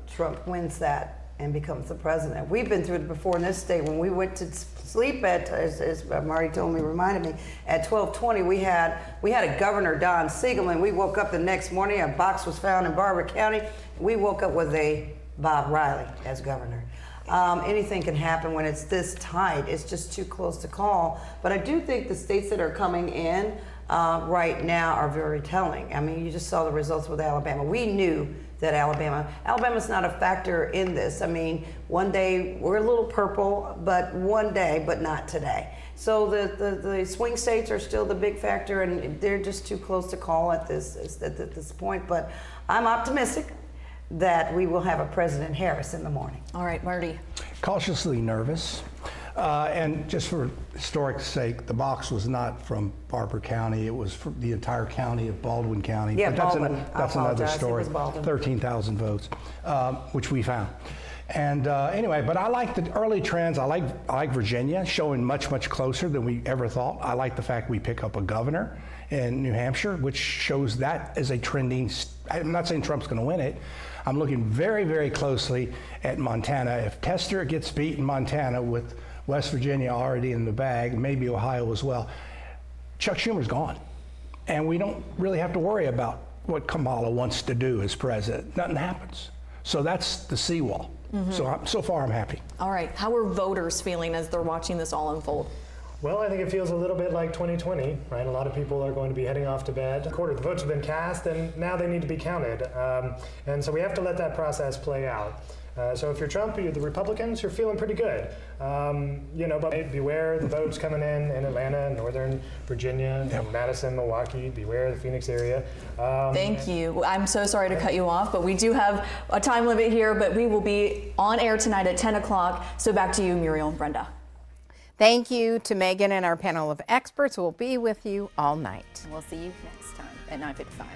Trump wins that and becomes the president. We've been through it before in this state. When we went to sleep at, as Marty told me, reminded me, at 12:20 we had a governor, Don Siegelman. We woke up the next morning, a box was found in Barber County. We woke up with a Bob Riley as governor. Anything can happen when it's this tight. It's just too close to call. But I do think the states that are coming in right now are very telling. I mean, you just saw the results with Alabama. We knew that Alabama's not a factor in this. I mean, one day we're a little purple, but one day, but not today. So the swing states are still the big factor, and they're just too close to call at this point. But I'm optimistic that we will have a President Harris in the morning. All right, Marty. Cautiously nervous. And just for historic sake, the box was not from Barber County. It was from the entire county of Baldwin County. Yeah, but that's another story. 13,000 votes, which we found. And anyway, but I like the early trends. I like Virginia showing much closer than we ever thought. I like the fact we pick up a governor in New Hampshire, which shows that as a trending. I'm not saying Trump's going to win it. I'm looking very closely at Montana. If Tester gets beat in Montana with West Virginia already in the bag, maybe Ohio as well, Chuck Schumer's gone. And we don't really have to worry about what Kamala wants to do as president. Nothing happens. So that's the seawall. So far I'm happy. All right, how are voters feeling as they're watching this all unfold? Well, I think it feels a little bit like 2020, right? A lot of people are going to be heading off to bed. A quarter of the votes have been cast, and now they need to be counted. And so we have to let that process play out. So if you're Trump, you're the Republicans, you're feeling pretty good. You know, but beware the votes coming in Atlanta, Northern Virginia, and Madison, Milwaukee. Beware the Phoenix area. Thank you. I'm so sorry to cut you off, but we do have a time limit here, but we will be on air tonight at 10 o'clock. So back to you, Muriel and Brenda. Thank you to Megan and our panel of experts who will be with you all night. We'll see you next time at 9:55.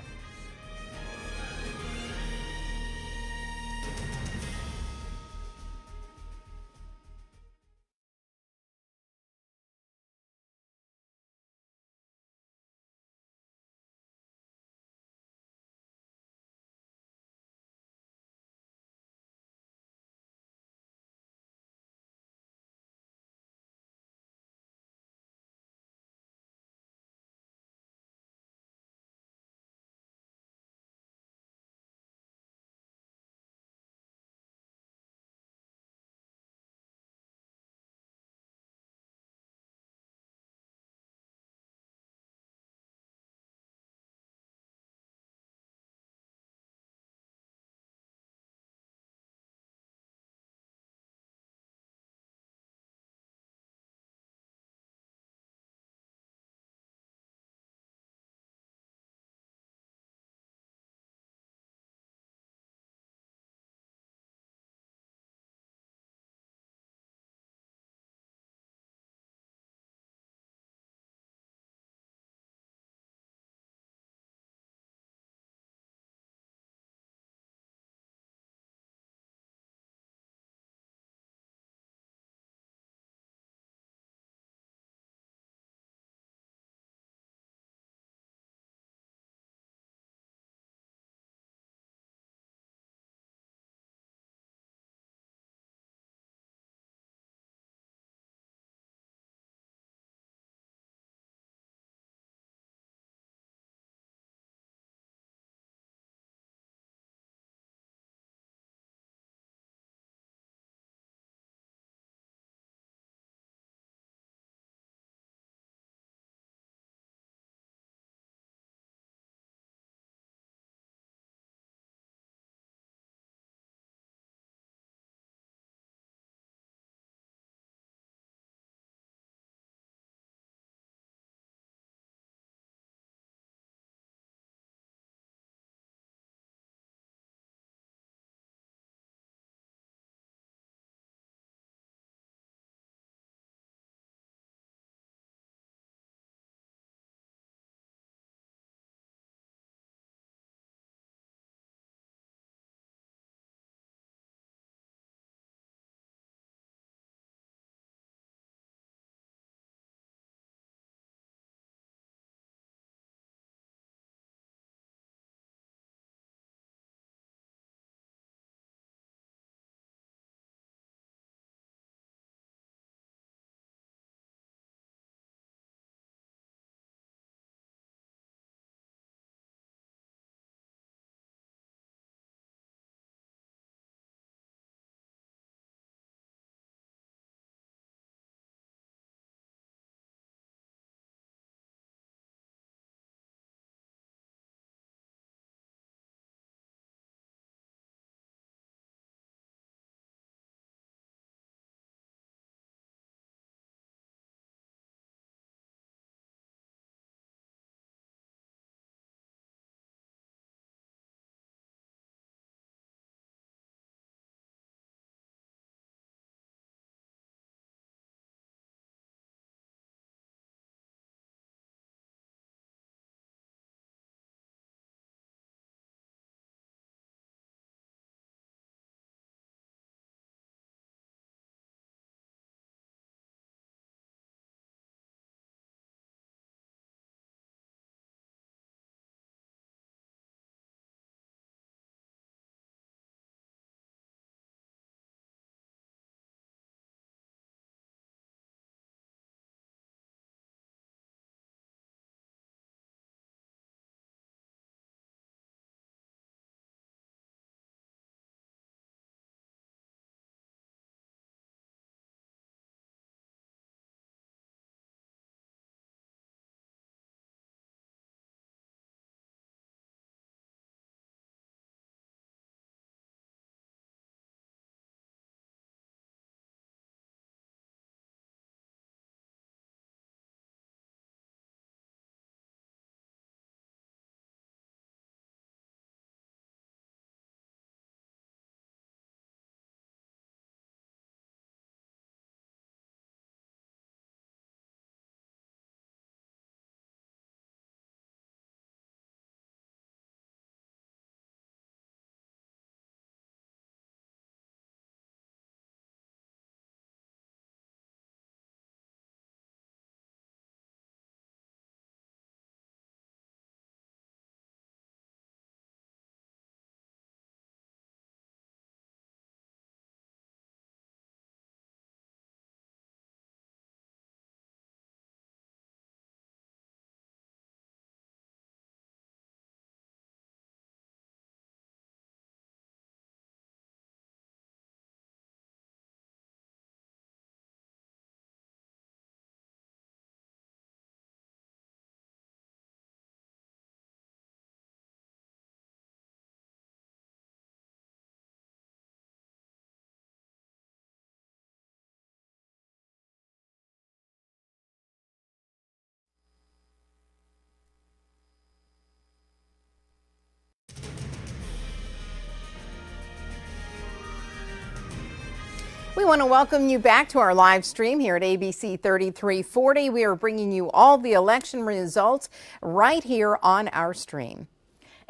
We want to welcome you back to our live stream here at ABC 3340. We are bringing you all the election results right here on our stream.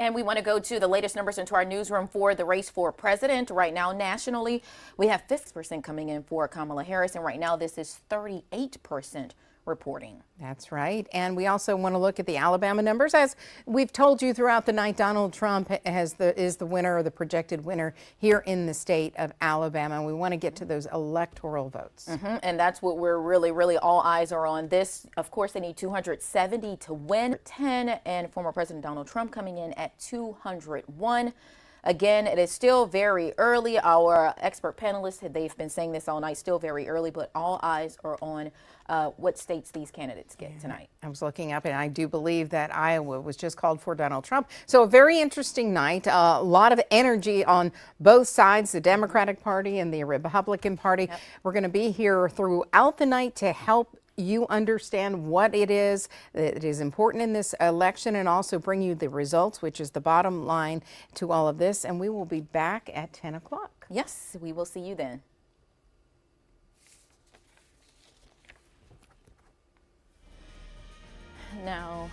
And we want to go to the latest numbers into our newsroom for the race for president. Right now, nationally, we have 50% coming in for Kamala Harris, and right now this is 38% reporting. That's right. And we also want to look at the Alabama numbers. As we've told you throughout the night, Donald Trump is the winner, or the projected winner here in the state of Alabama. We want to get to those electoral votes. And that's what we're really all eyes are on. This, of course, they need 270 to win 10, and former President Donald Trump coming in at 201. Again, it is still very early. Our expert panelists, they've been saying this all night, still very early, but all eyes are on what states these candidates get tonight. I was looking up, and I do believe that Iowa was just called for Donald Trump. So a very interesting night, a lot of energy on both sides, the Democratic Party and the Republican Party. We're going to be here throughout the night to help you understand what it is that is important in this election, and also bring you the results, which is the bottom line to all of this. And we will be back at 10 o'clock. Yes, we will see you then. Now,